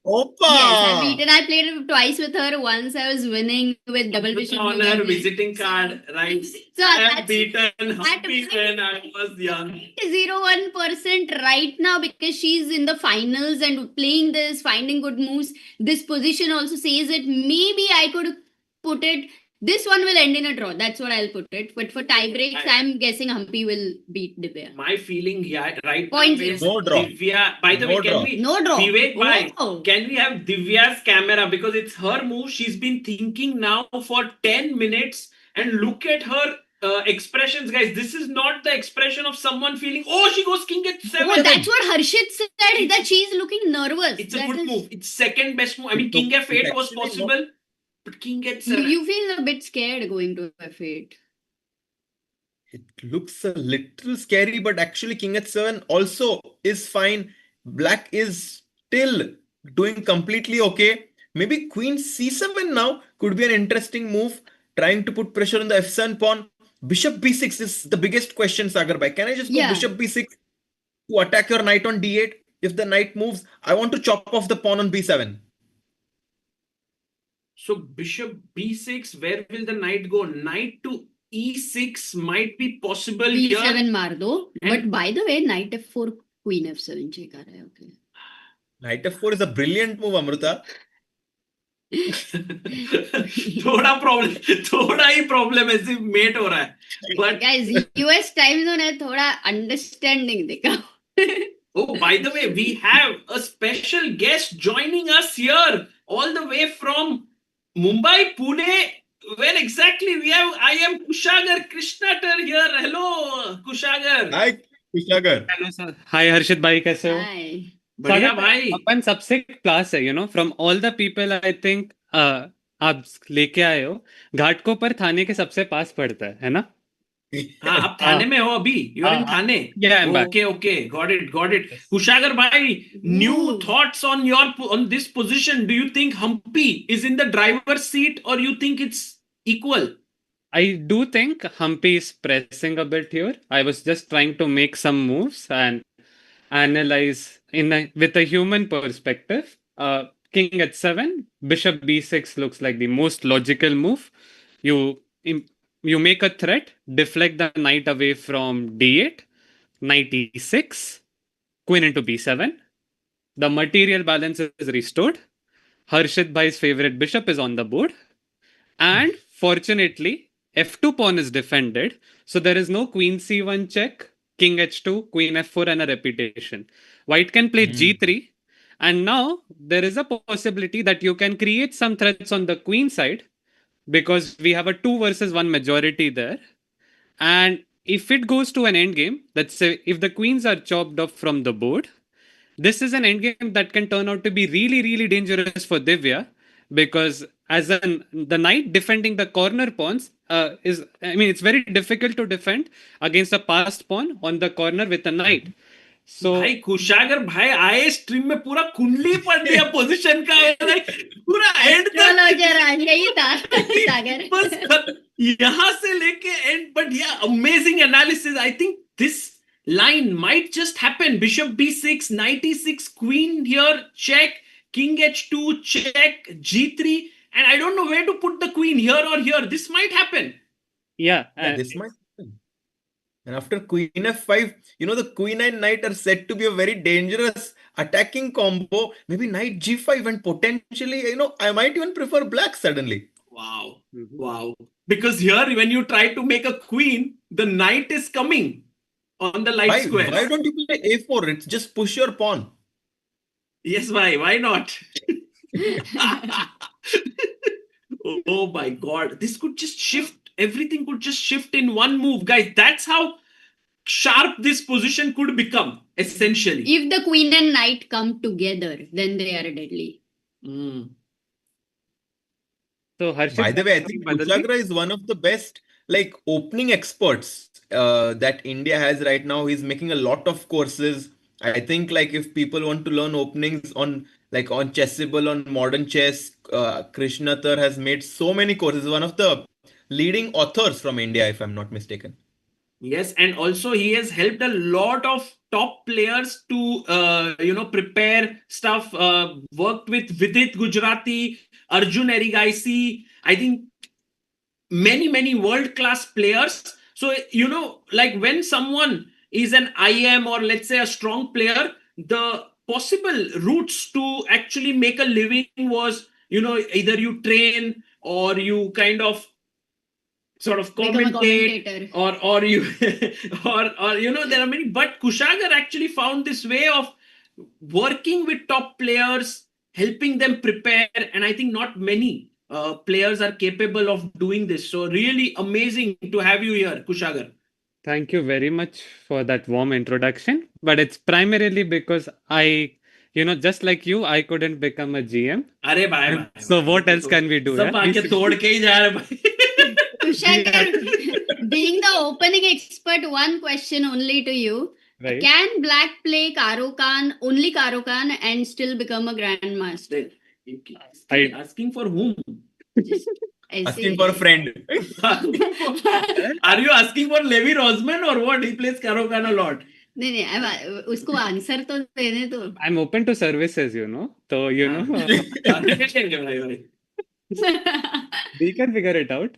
Opa! Yes, I've beaten. I played twice with her. Once I was winning with double bishop. On her visiting card, right? So I have that's beaten Humpy when I was young. 0.01% right now because she's in the finals and playing this, finding good moves. This position also says that maybe I could put it. This one will end in a draw. That's what I'll put it. But for tie breaks, I'm guessing Humpy will beat Divya. My feeling, yeah, right Point now is zero. No draw. Divya. By the No way, can draw. we No draw. Vivek bhai, Oh. can we have Divya's camera because it's her move. She's been thinking now for 10 minutes and look at her expressions, guys. This is not the expression of someone feeling, oh, she goes king at 7. Oh, that's what Harshit said, that she's looking nervous. It's a That good is- move. It's second best move. I mean, So king f8 it's was actually possible, but king at You, 7. you feel a bit scared going to F8. It looks a little scary, but actually King at 7 also is fine. Black is still doing completely okay. Maybe Queen C7 now could be an interesting move, trying to put pressure on the F7 pawn. Bishop B6 is the biggest question, Sagar bhai. Can I just go Yeah. Bishop B6 to attack your knight on D8? If the knight moves, I want to chop off the pawn on B7. So bishop b6, where will the knight go? Knight to e6 might be possible here. B7 मार दो. And- But by the way, knight F4, queen F7 check आ रहा है. Okay. Knight F4 is a brilliant move, Amruta. थोड़ा ही problem है, सिर्फ met हो रहा है. But Guys, US time zone है, थोड़ा understanding दिखाओ. oh, by the way, we have a special guest joining us here, all the way from Mumbai, Pune. Where exactly we have? I am Kushagar Krishnatar here. Hello, Kushagar. Hi, Kushagar. Hello sir. Hi Harshit भाई, कैसे हो? Hi. बढ़िया सागर भाई. अपन सबसे class है, from all the people I think आप लेके आए हो. घाटकोपर थाने के सबसे पास पड़ता है ना? हाँ, आप थाने में हो अभी. You are in Thane. Yeah, I'm back. Okay. Got it. Kushagar bhai, new Ooh. thoughts on this position. Do you think Humpy is in the driver's seat or you think it's equal? I do think Humpy is pressing a bit here. I was just trying to make some moves and analyze with a human perspective. King at 7, bishop b6 looks like the most logical move. You make a threat, deflect the knight away from d8, knight e6, queen into b7. The material balance is restored. Harshit bhai's favorite bishop is on the board. And fortunately, f2 pawn is defended. So there is no queen c1 check, king h2, queen f4 and a repetition. White can play g3. And now there is a possibility that you can create some threats on the queen side because we have a 2 versus 1 majority there. And if it goes to an endgame, let's say if the queens are chopped off from the board, this is an endgame that can turn out to be really, really dangerous for Divya because the knight defending the corner pawns it's very difficult to defend against a passed pawn on the corner with a knight. So भाई कुशागर भाई आए stream में पूरा कुंडली पढ़ दिया position का पूरा एंड चलो जरा यही था सागर. बस यहाँ से लेके एंड बट या amazing analysis. I think this line might just happen. Bishop b6, knight e6, queen here, check, king h2, check, g3, and I don't know where to put the queen, here or here. This might happen. Yeah, this might happen. And after queen f5, the queen and knight are said to be a very dangerous attacking combo. Maybe knight g5 and potentially, I might even prefer black suddenly. Wow. Wow. Because here, when you try to make a queen, the knight is coming on the light square. Why don't you play a4? It's just push your pawn. Yes, why not? Oh my God. This could just shift. Everything could just shift in one move. Guys, that's how sharp this position could become, essentially. If the queen and knight come together, then they are deadly. So Harshit, by the way, I think Kushagra is one of the best opening experts that India has right now. He's making a lot of courses. I think if people want to learn openings on Chessable, on modern chess, Krishnathar has made so many courses. One of the leading authors from India, if I'm not mistaken. Yes, and also he has helped a lot of top players to prepare stuff. Worked with Vidit Gujarati, Arjun Erigaisi. I think many world class players. So like when someone is an IM or let's say a strong player, the possible routes to actually make a living was either you train or you kind of sort of Become a commentate commentator. or you or there are many, but Kushagar actually found this way of working with top players, helping them prepare, and I think not many players are capable of doing this. So really amazing to have you here, Kushagar. Thank you very much for that warm introduction. But it's primarily because just like you, I couldn't become a GM. अरे भाई भाई So भाई, what ये else तो can we do? सब Yeah? आके तोड़ के ही जा रहे भाई. Kushagar, being the opening expert, one question only to you. Right. Can Black play Karo Khan, only Karo Khan, and still become a grandmaster? Asking for whom? Just Asking for a friend. Are you asking for Levi Rosman or what? He plays Karo Khan a lot. नहीं उसको answer तो देने दो. I'm open to services, So, भाई भाई. we can figure it out.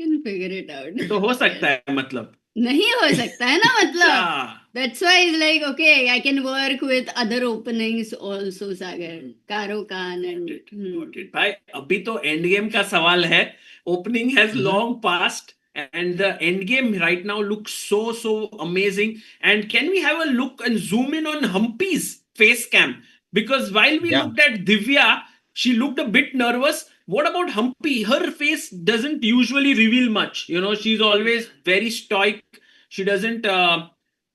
Can figure it out. तो हो सकता है मतलब. नहीं हो सकता है ना मतलब. अच्छा. That's why it's like, okay, I can work with other openings also, Sagar. Karo Khan and... भाई अभी तो एंड गेम का सवाल है. Opening has long passed and the end game right now looks so amazing. And can we have a look and zoom in on Humpy's face cam? Because while we looked at Divya, she looked a bit nervous. What about Humpy? Her face doesn't usually reveal much. She's always very stoic. She doesn't...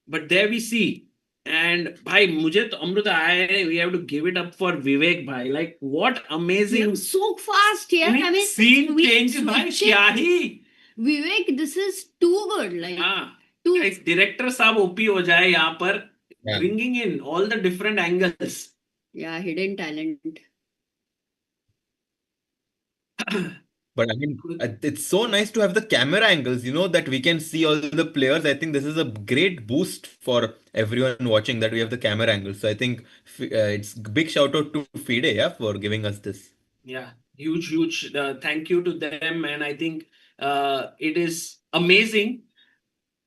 but there we see. And bhai, mujhe to Amruta, we have to give it up for Vivek bhai. Like what amazing. So fast here. I mean, scene change bhai. Kya hi? Vivek, this is too good. Like, guys, director साहब OP हो जाए यहाँ पर, bringing in all the different angles. Yeah, hidden talent. But I mean, it's so nice to have the camera angles, that we can see all the players. I think this is a great boost for everyone watching that we have the camera angles. So I think it's big shout out to FIDE, for giving us this. Yeah, huge. Thank you to them. And I think it is amazing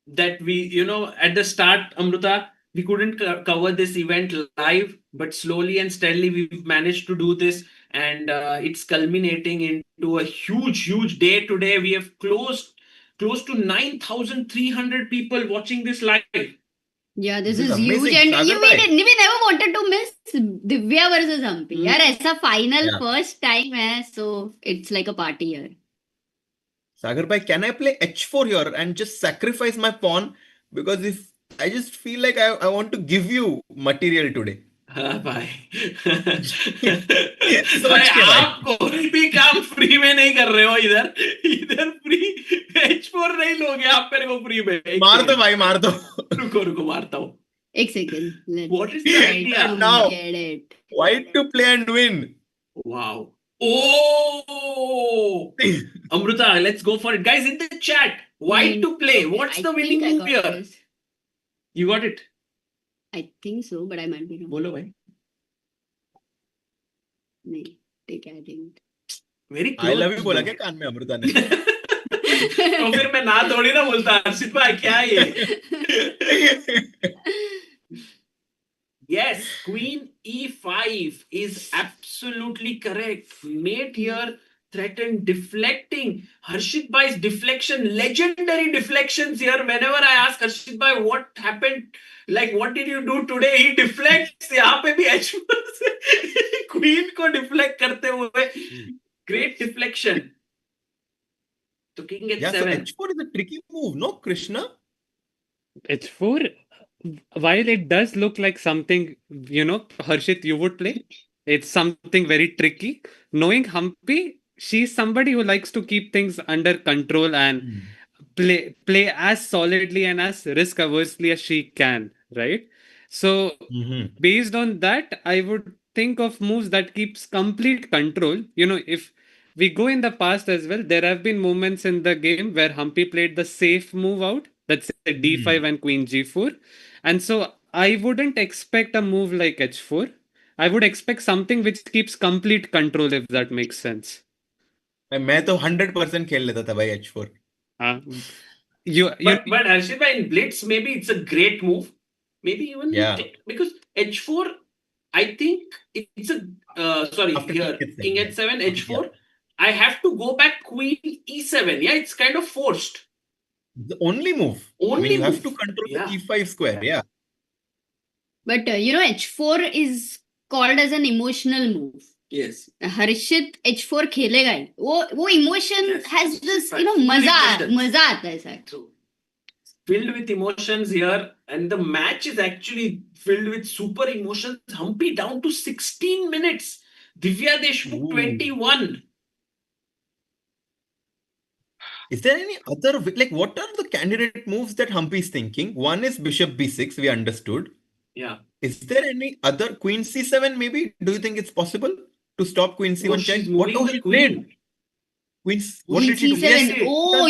that we, at the start, Amruta, we couldn't cover this event live, but slowly and steadily we've managed to do this. And it's culminating into a huge day today. We have close to 9,300 people watching this live. Yeah, this is huge. And we never wanted to miss Divya versus Humpy. Yeah, ऐसा final first time hai, so it's like a party here. Sagar bhai, can I play h4 here and just sacrifice my pawn? Because if I just feel like I want to give you material today. भाई आप कोई भी काम free में नहीं कर रहे हो. इधर फ्री h4 नहीं लोगे आप मेरे को फ्री में. मार दो भाई, मार दो. रुको मारता हूँ. एक second. What is the idea now? Get it. White to play and win. Wow. Oh, Amruta, let's go for it, guys. In the chat, white to play. What's the winning move here? This. You got it. I think so, but I might be wrong. बोलो भाई. नहीं, take I didn't. Very close. I love you बोला क्या कान में अमृता ने? तो फिर मैं ना थोड़ी ना बोलता. हर्षित भाई क्या है ये? Yes, Queen E5 is absolutely correct. Mate here threatened deflecting. Harshit bhai's deflection, legendary deflections here. Whenever I ask Harshit bhai what happened, like what did you do today, he deflects. यहाँ पे भी H4 से Queen को deflect करते हुए. Great deflection. So King H7. So H4 is a tricky move, no, Krishna? H4, while it does look like something, Harshit, you would play, it's something very tricky. Knowing Humpy, she's somebody who likes to keep things under control and play as solidly and as risk aversely as she can, right? So based on that, I would think of moves that keeps complete control. If we go in the past as well, there have been moments in the game where Humpy played the safe move out, Let's say d5 and queen g4. And so I wouldn't expect a move like h4. I would expect something which keeps complete control, if that makes sense. मैं तो 100% खेल लेता था भाई h4. But Harshit, in blitz, maybe it's a great move. Maybe even because h4, I think it's a sorry After here king king h7 h4. I have to go back queen e7. Yeah, it's kind of forced. The only move. You have to control the e5 square. Yeah. But h4 is called as an emotional move. Yes. Harshit h4 खेलेगा ही. वो emotion has this मजा आता है ऐसा. True. Filled with emotions here, and the match is actually filled with super emotions. Humpy down to 16 minutes. Divya Deshmukh 21. Is there any other, what are the candidate moves that Humpy is thinking? One is bishop b6, we understood. Yeah. Is there any other queen c7 maybe? Do you think it's possible to stop queen c1 check? What was the queen? Queen c7. Yes,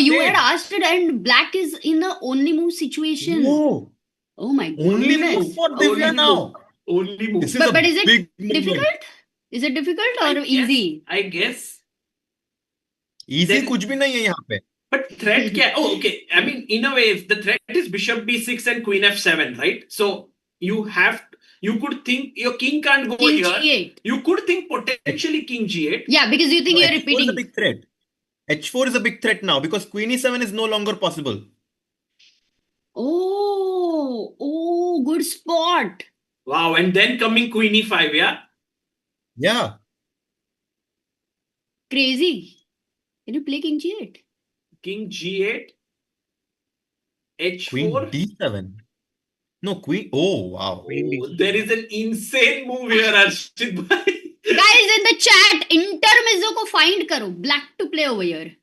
you had asked it, and black is in the only move situation. Oh my goodness. Only move for Divya now. Only move. But is it difficult? Is it difficult or easy? I guess. Easy कुछ भी नहीं है यहाँ पे. But threat क्या? Oh, okay. I mean, in a way, the threat is bishop b6 and queen f7, right? So you could think your king can't go king here. G8. You could think potentially king g8. Yeah, because you think you're repeating. H4 is a big threat. H4 is a big threat now because queen e7 is no longer possible. Oh, good spot. Wow, and then coming queen e5, yeah? Yeah. Crazy. Can you play king g8? King g8, h4. Queen d7. No, queen. Oh, wow. There is an insane move here, Harshit bhai. Guys, in the chat, intermezzo को find करो. Black to play over here.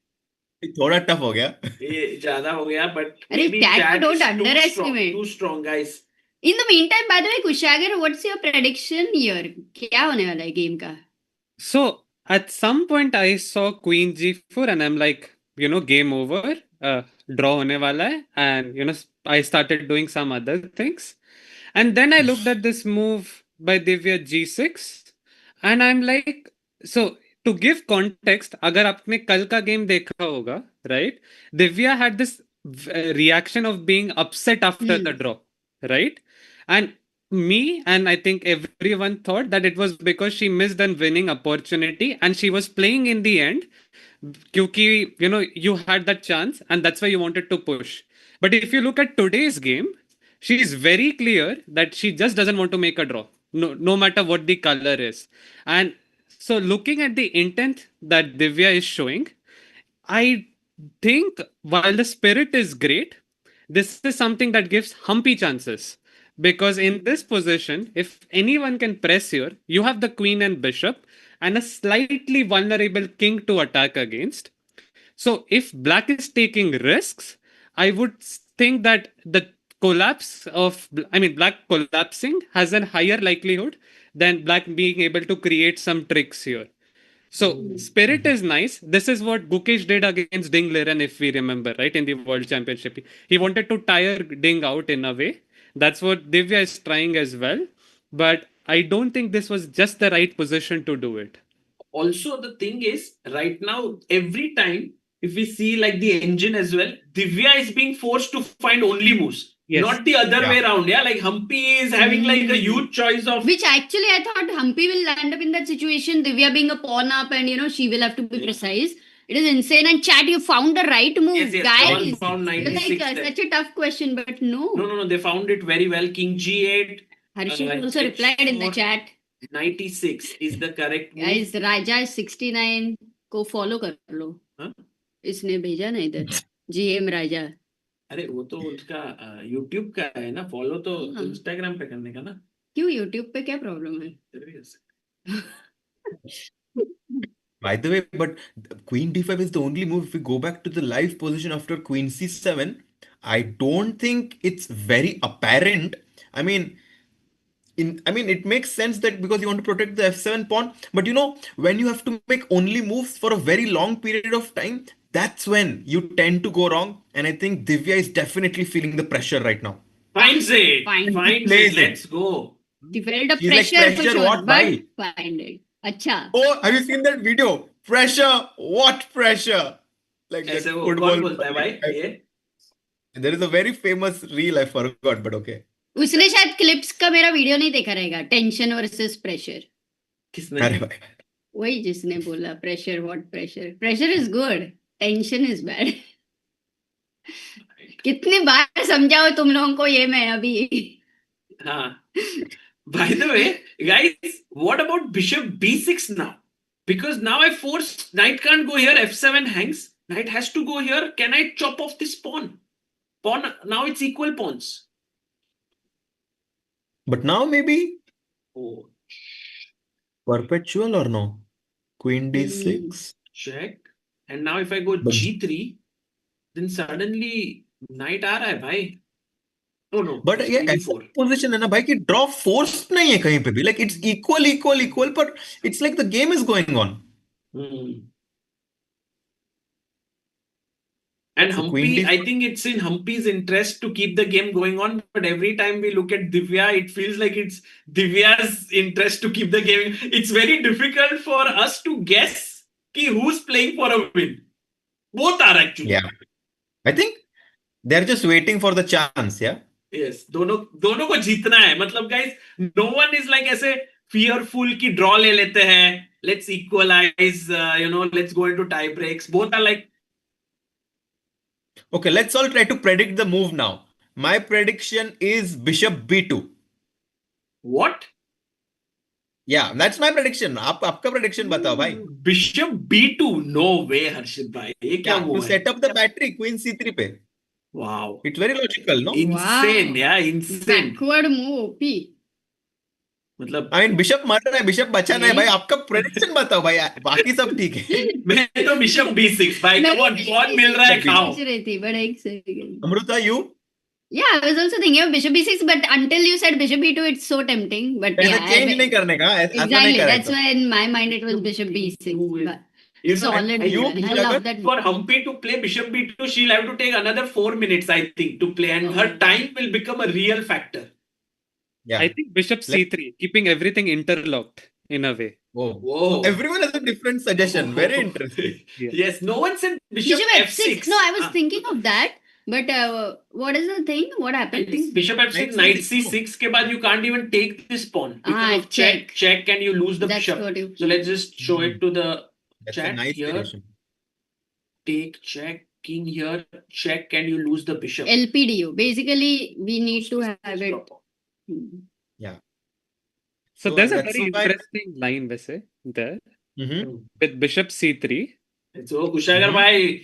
थोड़ा tough हो गया. ये ज़्यादा हो गया, but maybe chat don't underestimate. Too strong, guys. In the meantime, by the way, Kushagar, what's your prediction here? क्या होने वाला है game का? So at some point I saw queen g4 and I'm like, game over, draw होने वाला है, and I started doing some other things, and then I looked at this move by Divya g6 and I'm like, so to give context, अगर आपने कल का game देखा होगा, right? Divya had this reaction of being upset after the draw, right? And me and I think everyone thought that it was because she missed a winning opportunity and she was playing in the end क्योंकि you had that chance and that's why you wanted to push. But if you look at today's game, she is very clear that she just doesn't want to make a draw, no matter what the color is. And so looking at the intent that Divya is showing, I think while the spirit is great, this is something that gives Humpy chances. Because in this position, if anyone can press here, you have the queen and bishop and a slightly vulnerable king to attack against. So if black is taking risks, I would think that the black collapsing has a higher likelihood than black being able to create some tricks here. So spirit is nice. This is what Gukesh did against Ding Liren, if we remember, right, in the World Championship. He wanted to tire Ding out in a way. That's what Divya is trying as well. But I don't think this was just the right position to do it. Also, the thing is, right now, every time, if we see like the engine as well, Divya is being forced to find only moves. Yes. Not the other way around. Yeah, like Humpy is having like a huge choice of... Which actually I thought Humpy will land up in that situation. Divya being a pawn up and she will have to be precise. It is insane. And chat, you found the right move, guys. Found 96 such a tough question, but no. No. They found it very well. King G8. Harshit also replied in the chat. 96 is the correct move. Guys, Raja is 69 को follow कर लो. इसने भेजा ना इधर. GM Raja. अरे वो तो उसका YouTube का है ना, follow तो Instagram पे करने का ना. क्यों YouTube पे क्या problem है? By the way, but queen d5 is the only move. If we go back to the live position after queen c7, I don't think it's very apparent. I mean, it makes sense that because you want to protect the f7 pawn, but when you have to make only moves for a very long period of time, that's when you tend to go wrong. and I think Divya is definitely feeling the pressure right now. Finds it. Fine. Finds Plays it. it. Let's go. She felt a She's like, pressure for pressure sure, what, but bhai? find it. Acha. Oh, have you seen that video? Pressure, what pressure? Like that ऐसे वो football. कौन बोलता है भाई ये? There is a very famous reel, I forgot, but okay. उसने शायद clips का मेरा वीडियो नहीं देखा रहेगा. Tension versus pressure. किसने? अरे भाई. वही जिसने बोला pressure what pressure. Pressure is good, tension is bad. कितनी बार समझाओ तुम लोगों को ये मैं अभी. हाँ. By the way, guys, what about bishop b6 now? Because now I force knight can't go here. f7 hangs. Knight has to go here. Can I chop off this pawn? Pawn now it's equal pawns. But now maybe Oh, perpetual or no? Queen d6. check. And now if I go But- g3, then suddenly knight आ रहा है भाई. Oh no. But it's ये queen ऐसा d4. Position है ना भाई कि draw force नहीं है कहीं पे भी. Like it's equal, but it's like the game is going on. Hmm. And So queen Humpy, d4. I think it's in Humpy's interest to keep the game going on. But every time we look at Divya, it feels like it's Divya's interest to keep the game. It's very difficult for us to guess ki who's playing for a win. Both are actually. Yeah. I think they're just waiting for the chance, yeah? Yes. दोनों को जीतना है. मतलब guys, no one is like ऐसे fearful कि draw ले लेते हैं. Let's equalize, let's go into tie breaks. Both are like, Okay, let's all try to predict the move now. My prediction is bishop b2. what? Yeah, that's my prediction. आपका prediction बताओ भाई. Bishop b2. No way, Harshit bhai. ये क्या Yeah, to move है? set up the battery, queen c3 पे. Wow. It's very logical, no? Insane, Wow. yeah, insane. Backward move, OP. मतलब I mean, bishop मर रहा है, bishop बचा नहीं है भाई. आपका prediction बताओ भाई. बाकी सब ठीक है. मैं तो bishop b6 भाई. Come on, बहुत मिल रहा है खाओ. सोच रही थी, but एक second. Amruta, you? Yeah, I was also thinking of bishop b6, but until you said bishop b2, it's so tempting. But ऐसा yeah, change नहीं करने का. ऐसा नहीं exactly. करेगा. That's why in my mind it was bishop b6. But You know, solid. you- man. I you love have- that. for Humpy to play bishop b2, she'll have to take another 4 minutes, I think, to play, and her time will become a real factor. Yeah. I think bishop c3, keeping everything interlocked in a way. Whoa. Whoa. Everyone has a different suggestion. Very interesting. Yeah. Yes, no one said bishop, Bishop f6. f6. No, I was Ah, thinking of that. But what is the thing? What I happened? think bishop f6, Knight knight c6 के बाद you can't even take this pawn. Because Ah, of check, and you lose the That's bishop. what you. So let's just show it to the That's a chat nice here. suggestion. Take, check, king here, check, and you lose the bishop. LPDO. Basically, we need to have it. Hmm. So So there's a that's very why- interesting line वैसे there Mm-hmm. with bishop c3, So Kushagar bhai,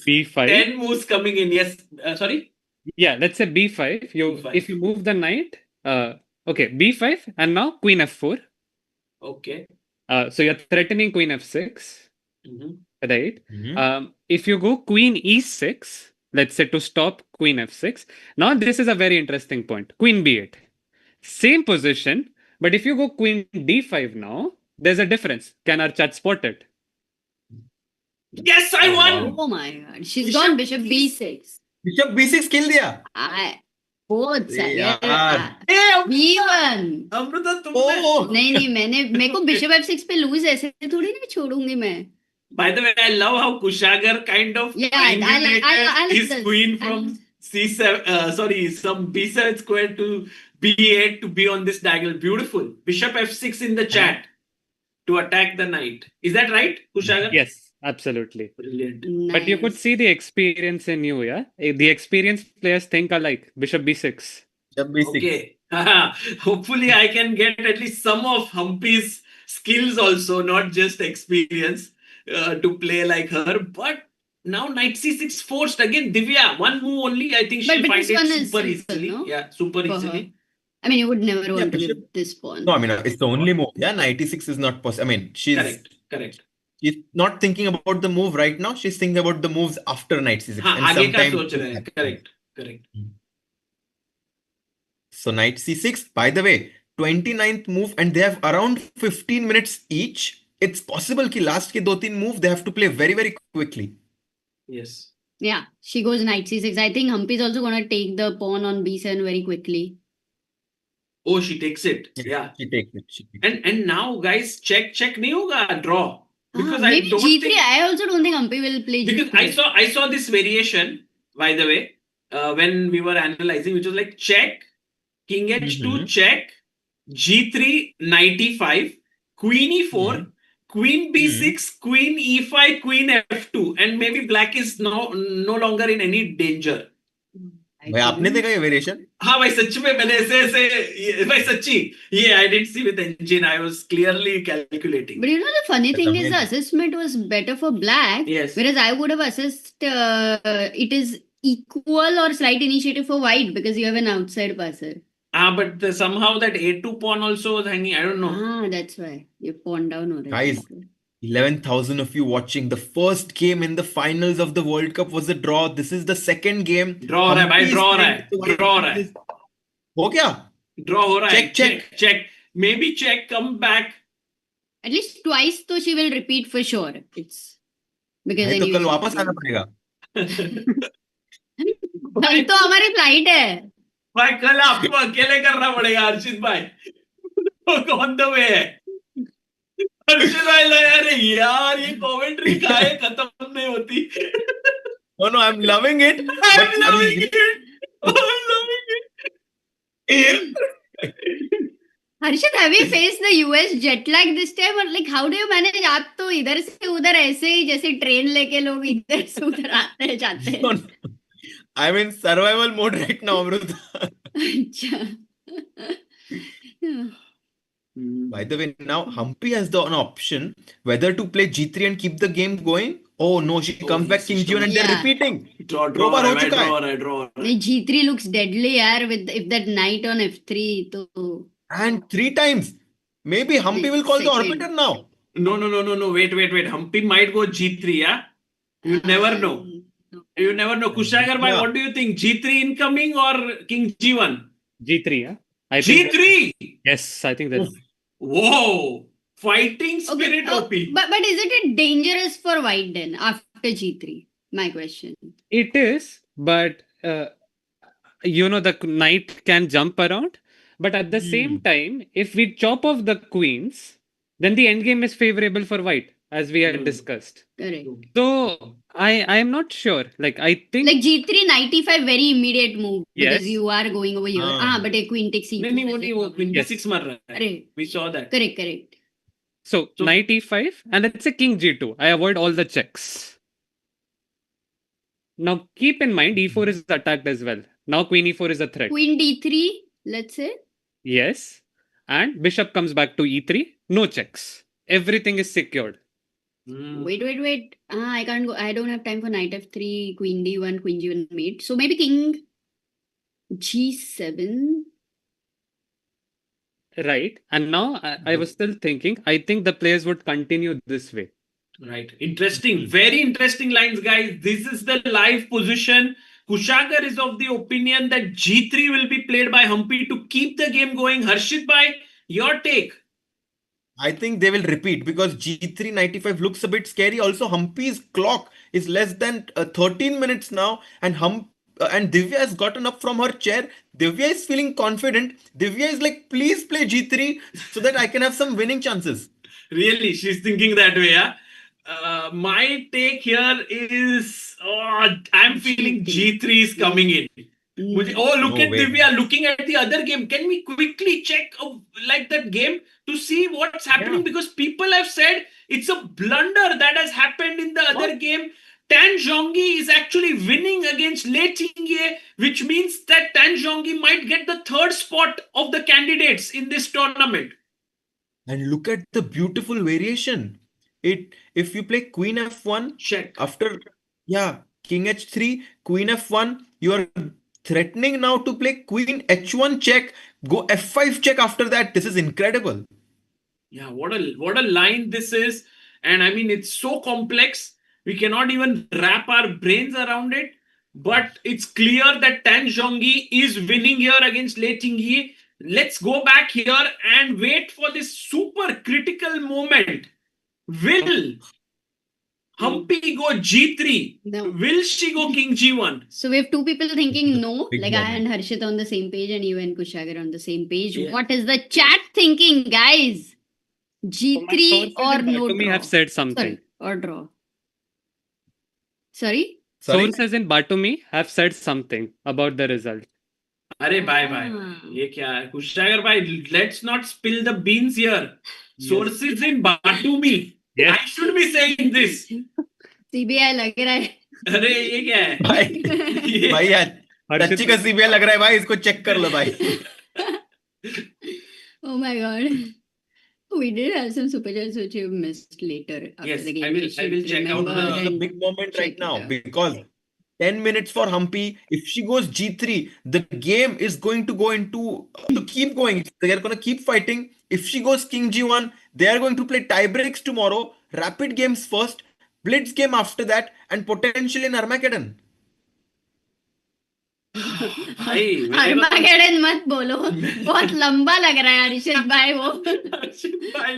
b5. 10 moves coming in. Yes, sorry. Yeah, let's say b5. B5. If you move the knight, okay, b5, and now queen f4. Okay. So you're threatening queen f6, Mhm. right? Mm-hmm. If you go queen e6, let's say to stop queen f6. Now this is a very interesting point. Queen b8, same position, but if you go queen d5 now, there's a difference. Can our chat spot it? Yes, I won. Oh my god. She's Bishop gone bishop b6. Bishop b6 kill दिया. Both sides. यार. Hey, B1. Amruta, तुमने. Oh. नहीं मेरे को bishop f6 पे loose ऐसे थोड़ी नहीं छोड़ूंगी मैं. By the way, I love how Kushagar kind of Yeah, I like his this. queen I from like- C7, some B7 square to B8 to be on this diagonal. Beautiful. Bishop F6 in the chat to attack the knight. Is that right, Kushagar? Yes, absolutely. Brilliant. But you could Nice. see the experience in you, yeah? The experienced players think alike. Bishop b6. Bishop b6. Okay. Hopefully, I can get at least some of Humpy's skills also, not just experience, to play like her. But now knight c6 forced again. Divya, one move only. I think she'll But find this one it is super simple, easily. no? Yeah, super For her. easily. I mean, you would never want to bishop- give this pawn. No, I mean, it's the only move. Yeah, knight e6 is not possible. I mean, Correct. she's not thinking about the move right now. She's thinking about the moves after knight c6. हाँ, And आगे का sometime- सोच रहे हैं. Correct. So knight c6, by the way, 29th move, and they have around 15 minutes each. It's possible कि last के 2-3 move they have to play very, very quickly. Yes. Yeah, she goes knight c6. I think Humpy is also going to take the pawn on b7 very quickly. Oh, she takes it. Yeah. She takes it. She takes it. And now, guys, check nahi hoga, draw. Because I maybe don't g3. think, I also don't think Humpy will play because g3. I saw this variation, by the way, when we were analyzing, which was like check, king h2 check, g3 knight e5, queen e4, queen b6, queen e5, queen f2, and maybe black is no longer in any danger. भाई आपने देखा ये variation? हाँ भाई सच में मैंने ऐसे भाई सच्ची ये I didn't see with engine. I was clearly calculating. But you know the funny That's thing is the amazing. assessment was better for black. Yes. Whereas I would have assessed it is equal or slight initiative for white because you have an outside passer. But somehow that a2 pawn also was hanging. I don't know. That's why you pawn down already. Guys, 11,000 of you watching. The first game in the finals of the World Cup was a draw. This is the second game. Draw हो रहा है भाई, Humpy is draw हो रहा playing है, the white draw हो रहा है. pieces. हो गया? Draw हो रहा है. Check. Maybe check, come back. At least twice तो she will repeat for sure. It's because नहीं तो anyway कल वापस आना पड़ेगा. भाई तो हमारी फ्लाइट है. भाई कल आपको अकेले करना पड़ेगा हर्षित भाई. ऑन द वे है. हर्षित भाई लगा अरे यार ये कमेंट्री काहे खत्म नहीं होती. No, I'm loving it. I'm loving it. Harshit, have you faced the US jet lag this time or like how do you manage? आप तो इधर से उधर ऐसे ही जैसे ट्रेन लेके लोग इधर से उधर आते हैं जाते हैं. No. I'm in survival mode right now, Amruta. अच्छा. By the way, now Humpy has an option whether to play g3 and keep the game going. Oh no, she comes back king g1 and they're repeating. Draw बार हो चुका है. नहीं g3 looks deadly यार with if that knight on f3 तो. And 3 times. Maybe Humpy will call the orbiter now. No. Wait. Humpy might go g3, yeah? You never know. You never know. Kushagar bhai, what do you think? G3 incoming or king g1? G3, yeah? I G3? think yes, I think that's... Whoa! Fighting spirit OP. But isn't it dangerous for white then after g3? My question. It is, but you know the knight can jump around. But at the same time, if we chop off the queens, then the endgame is favorable for white, as we had discussed. Correct. So I am not sure. Like I think like g3 knight e5 very immediate move because Yes. you are going over here. But a queen takes e4. नहीं वो queen Yes. g6 मार रहा है. Correct. We saw that. Correct. so. Knight e5, and let's say king g2. I avoid all the checks. Now keep in mind e4 is attacked as well. Now queen e4 is a threat. Queen d3, let's say. Yes, and bishop comes back to e3. No checks. Everything is secured. Wait. I can't go. I don't have time for knight f3, queen d1, queen g1 mate. So maybe king g7. Right. And now I was still thinking, I think the players would continue this way. Right. Interesting. Very interesting lines, guys. This is the live position. Kushagar is of the opinion that G3 will be played by Humpy to keep the game going. Harshit bhai, your take. I think they will repeat because g3 95 looks a bit scary. Also, Humpy's clock is less than 13 minutes now, and Divya has gotten up from her chair. Divya is feeling confident. Divya is like, please play g3 so that I can have some winning chances. Really, she's thinking that way, yeah? My take here is, I'm feeling G3 is coming in. Look at Divya looking at the other game. Can we quickly check like that game to see what's happening? Because people have said it's a blunder that has happened in the other game. Tan Zhongyi is actually winning against Lei Qingye, which means that Tan Zhongyi might get the third spot of the candidates in this tournament. And look at the beautiful variation. If you play queen f1, check after king h3, queen f1, you are threatening now to play queen h1 check, go f5 check after that. This is incredible. Yeah, what a line this is. And I mean, it's so complex. We cannot even wrap our brains around it. But it's clear that Tan Zhongyi is winning here against Lei Qingye. Let's go back here and wait for this super critical moment. Will Humpy go G3. No. Will she go King G1? So we have two people thinking no, Big like I moment. and Harshit on the same page, and you and Kushagar on the same page. Yeah. What is the chat thinking, guys? So my G3 sources or in no Batumi draw? have said something. Sorry, or draw. Sorry? Sources in Batumi have said something about the result. Arey bye bye. ये क्या है? Kushagar bhai, let's not spill the beans here. Sources in Batumi. Yes. I should be saying this. CBI लग रहा है. अरे ये क्या है? भाई भाई यार हर्षित सच्ची का सीबीआई लग रहा है भाई इसको चेक कर लो भाई Oh my god. We did have some super chats which you missed later after Yes, the game. I will- We I will should check out remember This is a and big moment check right it now out. because 10 minutes for Humpy. If she goes G3, the game is going to go into to keep going. They are going to keep fighting. If she goes King G1, they are going to play tie breaks tomorrow, rapid games first, blitz game after that, and potentially an Armageddon. भाई मेरे को Armageddon मत बोलो, बहुत लंबा लग रहा है हर्षित भाई वो. Harshit bhai,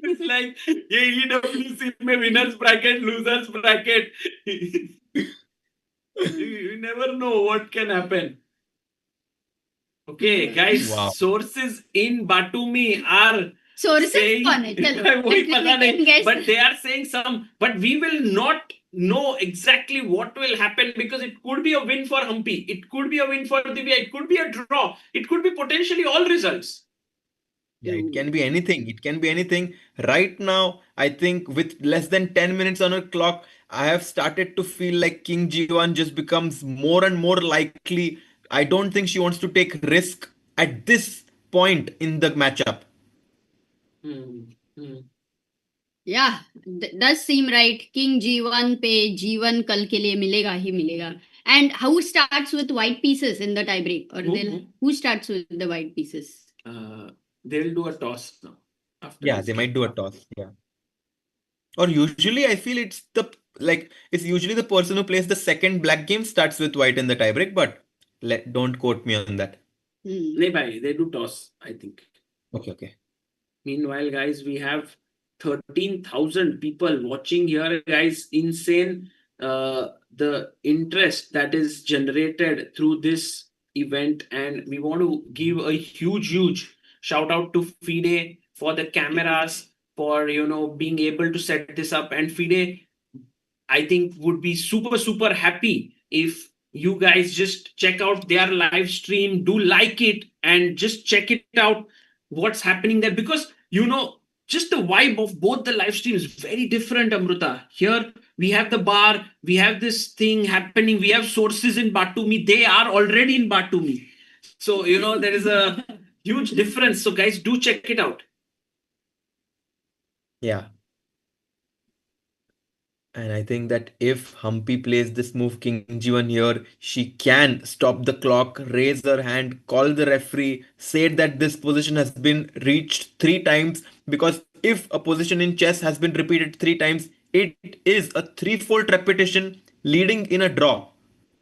it's like ये EWC में winners bracket, losers bracket. You never know what can happen. Okay, guys, Wow. sources in Batumi are Sources saying, कौन है? चलो, वही at least पता we can नहीं, guess. but they are saying some, but we will not know exactly what will happen because it could be a win for Humpy, it could be a win for Divya, it could be a draw, it could be potentially all results. Yeah, it can be anything. It can be anything. Right now, I think with less than 10 minutes on her clock, I have started to feel like King G1 just becomes more and more likely. I don't think she wants to take risk at this point in the matchup. Yeah, does seem right. King G1 पे G1 कल के लिए मिलेगा ही मिलेगा. And who starts with white pieces in the tiebreak? Or who starts with the white pieces? They'll do a toss now. After Yeah, this they might game. do a toss. Yeah. Or usually, I feel it's usually the person who plays the second black game starts with white in the tiebreak, but don't quote me on that. नहीं भाई, they do toss, I think. Okay. Meanwhile, guys, we have 13,000 people watching here, guys. Insane. The interest that is generated through this event, and we want to give a huge shout out to FIDE for the cameras, for being able to set this up. And FIDE, I think, would be super happy if you guys just check out their live stream, do like it, and just check it out what's happening there, because just the vibe of both the live streams is very different. Amruta, here we have the bar, we have this thing happening, we have sources in Batumi, they are already in Batumi, so there is a huge difference. So guys, do check it out. Yeah. And I think that if Humpy plays this move King G1 here, she can stop the clock, raise her hand, call the referee, say that this position has been reached 3 times, because if a position in chess has been repeated 3 times, it is a threefold repetition leading in a draw.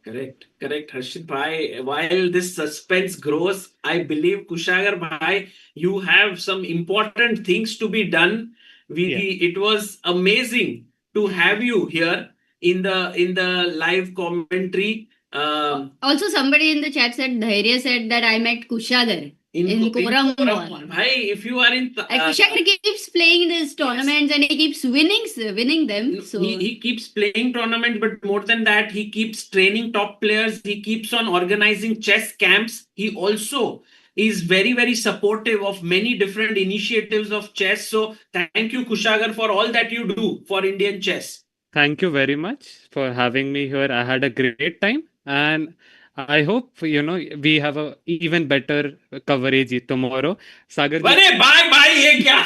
Correct, Harshit bhai. While this suspense grows, I believe Kushagar bhai, you have some important things to be done. It was amazing to have you here in the live commentary. Also, somebody in the chat said, Dhairya said that I met Kushagar in Koram Mall. Bhai, if you are in Kushagar keeps playing these tournaments and he keeps winning them. So he keeps playing tournaments, but more than that, he keeps training top players. He keeps on organizing chess camps. He also is very supportive of many different initiatives of chess. So thank you, Kushagar, for all that you do for Indian chess. Thank you very much for having me here. I had a great time, and I hope we have a even better coverage tomorrow. Sagar ji, अरे भाई ये क्या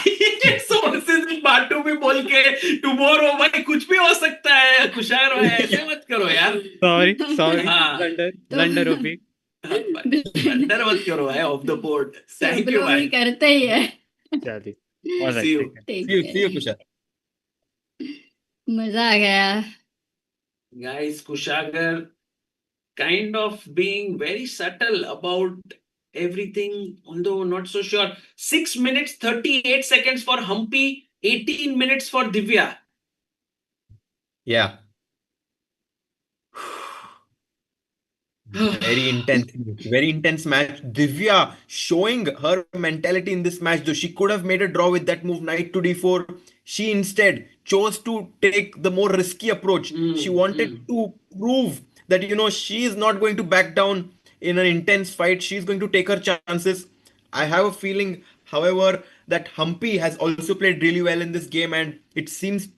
sources बाटू में बोल के tomorrow भाई कुछ भी हो सकता है. कुशागर भाई ऐसे मत करो यार. sorry हाँ. blunder होगी. ब्लंडर मत करो भाई of the board. Thank you सब भाई. लोग करते ही है. चलिए, all right, See you. take care. See you, Kushal. मजा आ गया. Guys, Kushagar kind of being very subtle about everything, although not so sure. 6 minutes 38 seconds for Humpy, 18 minutes for Divya. Yeah. Very intense match. Divya showing her mentality in this match, though she could have made a draw with that move, knight to d4. She instead chose to take the more risky approach. She wanted to prove that, she is not going to back down in an intense fight. She's going to take her chances. I have a feeling, however, that Humpy has also played really well in this game, and it seems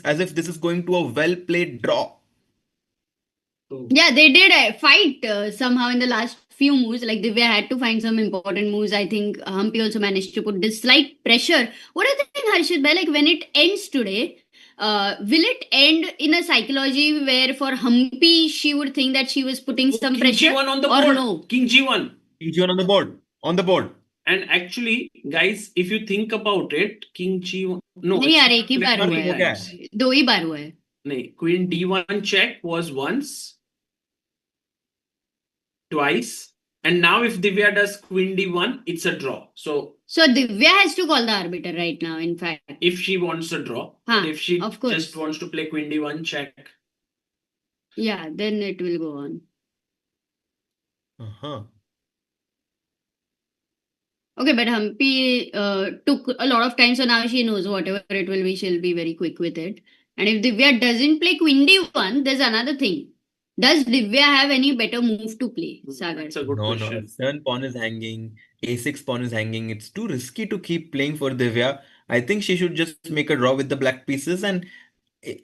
as if this is going to a well played draw. Yeah, they did fight somehow in the last few moves. Like Divya had to find some important moves. I think Humpy also managed to put this slight pressure. What do you think, Harshit? Like when it ends today, will it end in a psychology where for Humpy she would think that she was putting some King pressure, G1 on the or board. no? King G1. King G1 on the board. On the board. And actually, guys, if you think about it, King G1. No, नहीं यार एक ही बार बार हुआ हो गया है, दो ही बार हुआ है. नहीं, Queen D1 check was once, twice, and now if Divya does Queen D1, it's a draw. So Divya has to call the arbiter right now, in fact. if she wants a draw, Huh, if she of course. just wants to play Queen D1 check, Yeah, then it will go on. Uh-huh. Okay, but Humpy took a lot of time, so now she knows whatever it will be, she'll be very quick with it. And if Divya doesn't play Queen D1, there's another thing. Does Divya have any better move to play, Sagar? that's a good No, question. 7 pawn is hanging, a6 pawn is hanging. It's too risky to keep playing for Divya. I think she should just make a draw with the black pieces, and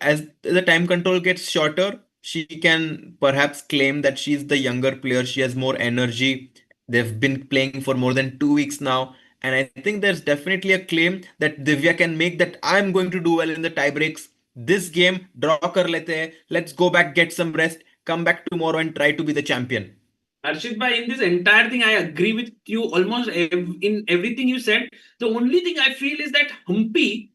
as the time control gets shorter, she can perhaps claim that she's the younger player. She has more energy. They've been playing for more than 2 weeks now, and I think there's definitely a claim that Divya can make that I'm going to do well in the tie breaks. This game, draw kar lete hai. Let's go back, get some rest, come back tomorrow and try to be the champion. Harshit bhai, in this entire thing, I agree with you almost in everything you said. The only thing I feel is that Humpy,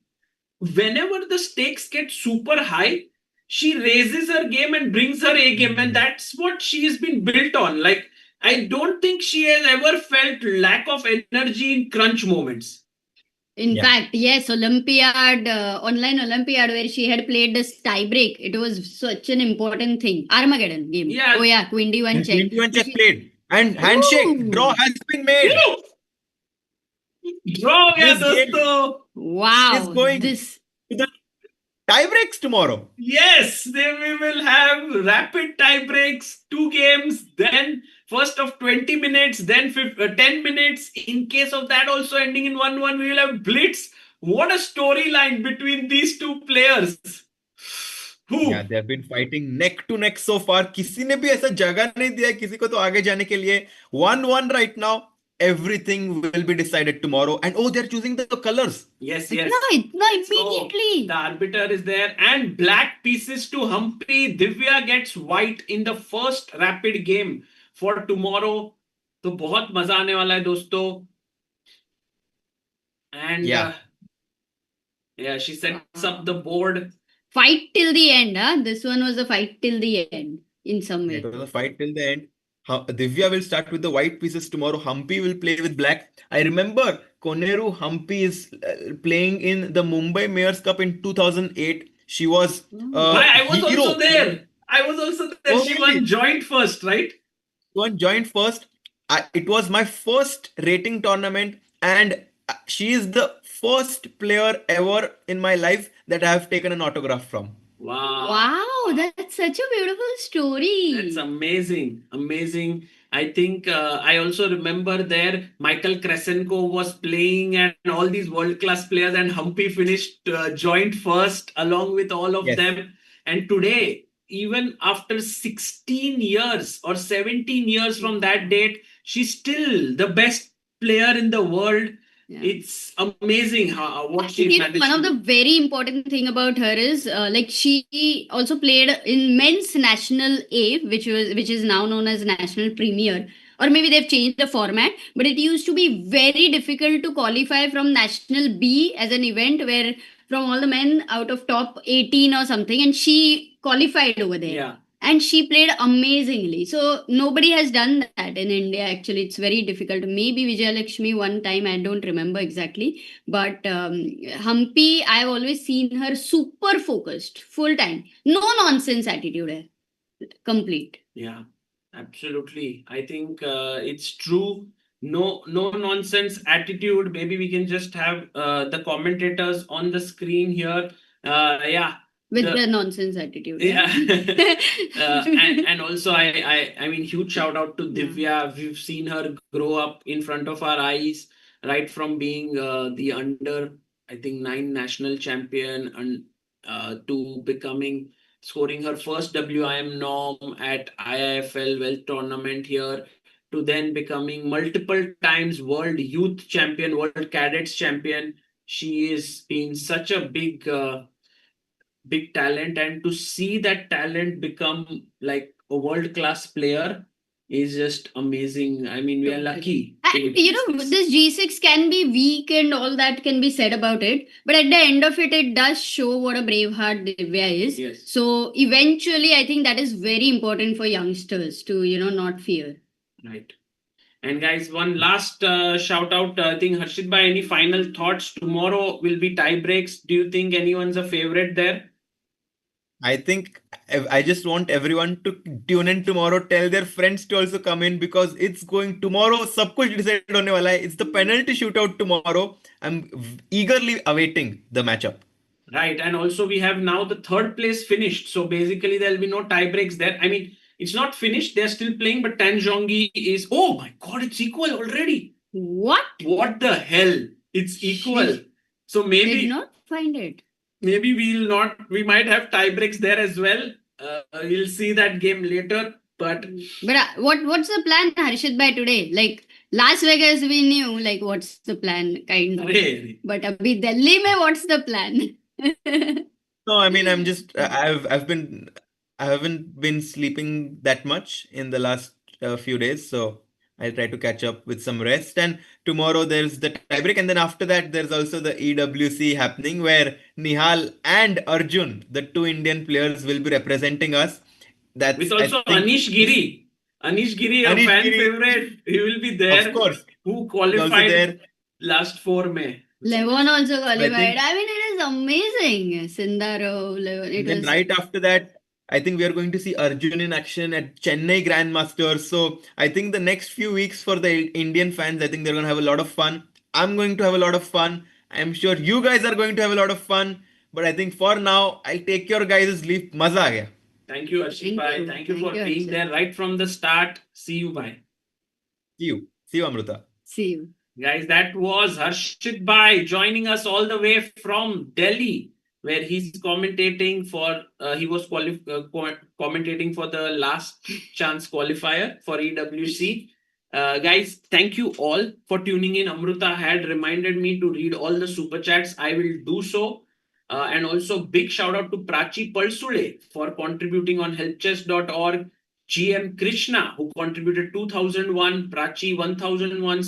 whenever the stakes get super high, she raises her game and brings her A game, and that's what she has been built on. Like, I don't think she has ever felt lack of energy in crunch moments. In Yeah. fact, yes, Olympiad, online Olympiad, where she had played this tie break, it was such an important thing. Armageddon game. Yeah. Oh yeah, Queen D1 check. 21 check played and handshake. Ooh. Draw has been made. Draw gaya This game- dosto. Wow, She's going this. to the tie breaks tomorrow. Yes, then we will have rapid tie breaks, 2 games, then first of 20 minutes, then 10 minutes. In case of that also ending in 1-1, we will have blitz. What a storyline between these two players. Whew. Yeah, they have been fighting neck to neck so far. किसी ने भी ऐसा जगह नहीं दिया किसी को तो आगे जाने के लिए. 1-1 right now. Everything will be decided tomorrow. And oh, they're choosing the colors. Yes, No, yes. no, So, immediately. the arbiter is there and black pieces to Humpy. Divya gets white in the first rapid game for tomorrow. तो बहुत मजा आने वाला है दोस्तों. And Yeah. yeah, she sets up the board. Fight till the end, huh? This one was a fight till the end in some way. It was a fight till the end. Divya will start with the white pieces tomorrow. Humpy will play with black. I remember Koneru Humpy is playing in the Mumbai Mayor's Cup in 2008. She was I was hero. also there. I was also there. Oh, She really? won joint first, right? One joined first. It was my first rating tournament, and she is the first player ever in my life that I have taken an autograph from. Wow, that's such a beautiful story. That's amazing. Amazing. I think I also remember there Michael Kresenko was playing and all these world-class players, and Humpy finished joint first along with all of Yes. them. And today, even after 16 years or 17 years from that date, she's still the best player in the world. Yeah. It's amazing how what I she think managed one of to the very important thing about her is like she also played in men's national A, which is now known as national premier, or maybe they've changed the format, but it used to be very difficult to qualify from national B as an event where from all the men out of top 18 or something, and she qualified over there. Yeah. and she played amazingly. So nobody has done that in India. Actually, it's very difficult. Maybe Vijayalakshmi one time, I don't remember exactly, but Humpy, I've always seen her super focused, full time, no nonsense attitude hai. Complete. Yeah, absolutely. I think it's true. No nonsense attitude. Maybe we can just have the commentators on the screen here. Yeah, With the nonsense attitude. yeah. And also I mean, huge shout out to Divya. We've seen her grow up in front of our eyes, right from being the under, I think, 9 national champion, and to becoming, scoring her first WIM norm at IIFL Wealth Tournament here, to then becoming multiple times world youth champion, world cadets champion. She is been such a big talent, and to see that talent become like a world class player is just amazing. I mean, we are lucky. And this G6 can be weak and all that can be said about it, but at the end of it, it does show what a brave heart Divya is. Yes. So eventually, I think that is very important for youngsters to, not fear. Right. And guys, one last shout out. I think Harshit bhai, any final thoughts? Tomorrow will be tie breaks. Do you think anyone's a favorite there? I think I just want everyone to tune in tomorrow. Tell their friends to also come in, because it's going tomorrow. सब कुछ decide होने वाला है. It's the penalty shootout tomorrow. I'm eagerly awaiting the matchup. Right. And also we have now the third place finished. So basically there'll be no tie breaks there. I mean, it's not finished. They're still playing, but Tanjongi is, oh my God, it's equal already. What? What the hell? It's equal. So maybe Did not find it. Maybe we might have tie breaks there as well. We'll see that game later. But what's the plan, Harshit, by today? Like Las Vegas, we knew like what's the plan, kind of. Really? But abhi Delhi mein, what's the plan? No, I mean, I'm just I haven't been sleeping that much in the last few days, so I'll try to catch up with some rest. And tomorrow there's the tiebreak, and then after that there's also the EWC happening, where Nihal and Arjun, the two Indian players, will be representing us. That's with also Anish Giri. Anish Giri, a fan favorite. He will be there. Of course. Who qualified there last 4 May. Levon also qualified. I mean, it is amazing. Sindaro, Levon. Then right after that, I think we are going to see Arjun in action at Chennai Grandmasters. So I think the next few weeks for the Indian fans, I think they're going to have a lot of fun. I'm going to have a lot of fun. I'm sure you guys are going to have a lot of fun. But I think for now, I'll take your guys' leave. Maza aa gaya. Thank you, Harshit bhai. Thank you for being there right from the start. See you, bye. See you. See you, Amruta. See you. Guys, that was Harshit bhai joining us all the way from Delhi, where he's commentating for, he was commentating for the last chance qualifier for EWC. Guys, thank you all for tuning in. Amruta had reminded me to read all the super chats. I will do so. And also big shout out to Prachi Palsule for contributing on helpchess.org. GM Krishna, who contributed 2001, Prachi 1001,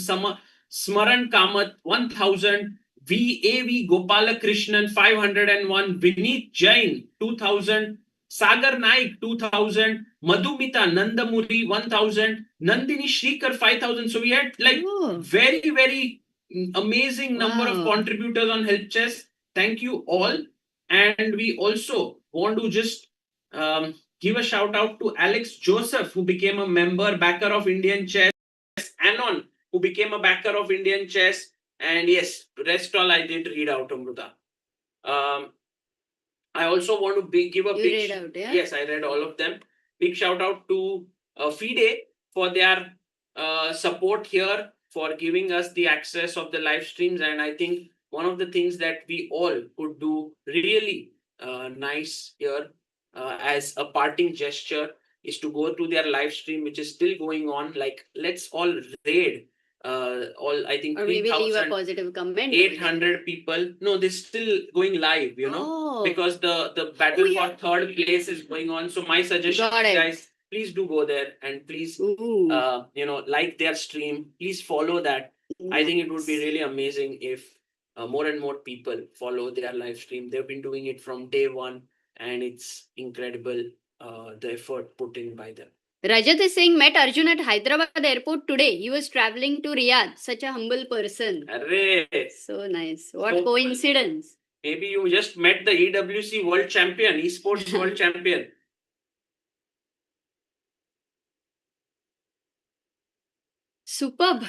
Smaran Kamath 1000, VAV Gopalakrishnan 501, Vineet Jain 2000, Sagar Naik 2000, Madhumita Nandamuri 1000, Nandini Shrikar 5000. So we had like very, very amazing number of contributors on Help Chess. Thank you all. And we also want to just give a shout out to Alex Joseph, who became a member, backer of Indian Chess, Anon, who became a backer of Indian Chess, and yes, rest all I did read out, Amruta. I also want to give a big... read out, yeah? Yes, I read all of them. Big shout out to FIDE for their support here, for giving us the access of the live streams. And I think one of the things that we all could do really nice here as a parting gesture is to go to their live stream, which is still going on. Like, let's all raid all, I think, or maybe leave a positive comment. 800 people. No, they're still going live, because the battle for third place is going on. So my suggestion, guys, please do go there and please, like their stream. Please follow that. I think it would be really amazing if more and more people follow their live stream. They've been doing it from day one, and it's incredible. the effort put in by them. Rajat is saying, met Arjun at Hyderabad airport today. He was traveling to Riyadh. Such a humble person. Array. So nice. What So- coincidence. Maybe you just met the EWC world champion, esports world champion. Superb.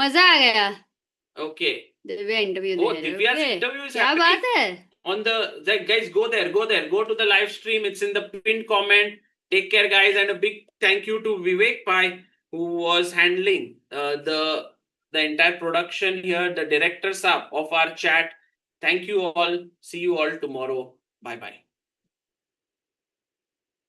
मजा आ गया. Okay. Divya interview Oh, दे रहे. Divya's Okay. interview is क्या happening. बात है? On the guys, go there, go to the live stream. It's in the pinned comment. Take care, guys, and a big thank you to Vivek Pai, who was handling the entire production here, the director sub of our chat. Thank you all. See you all tomorrow. Bye bye.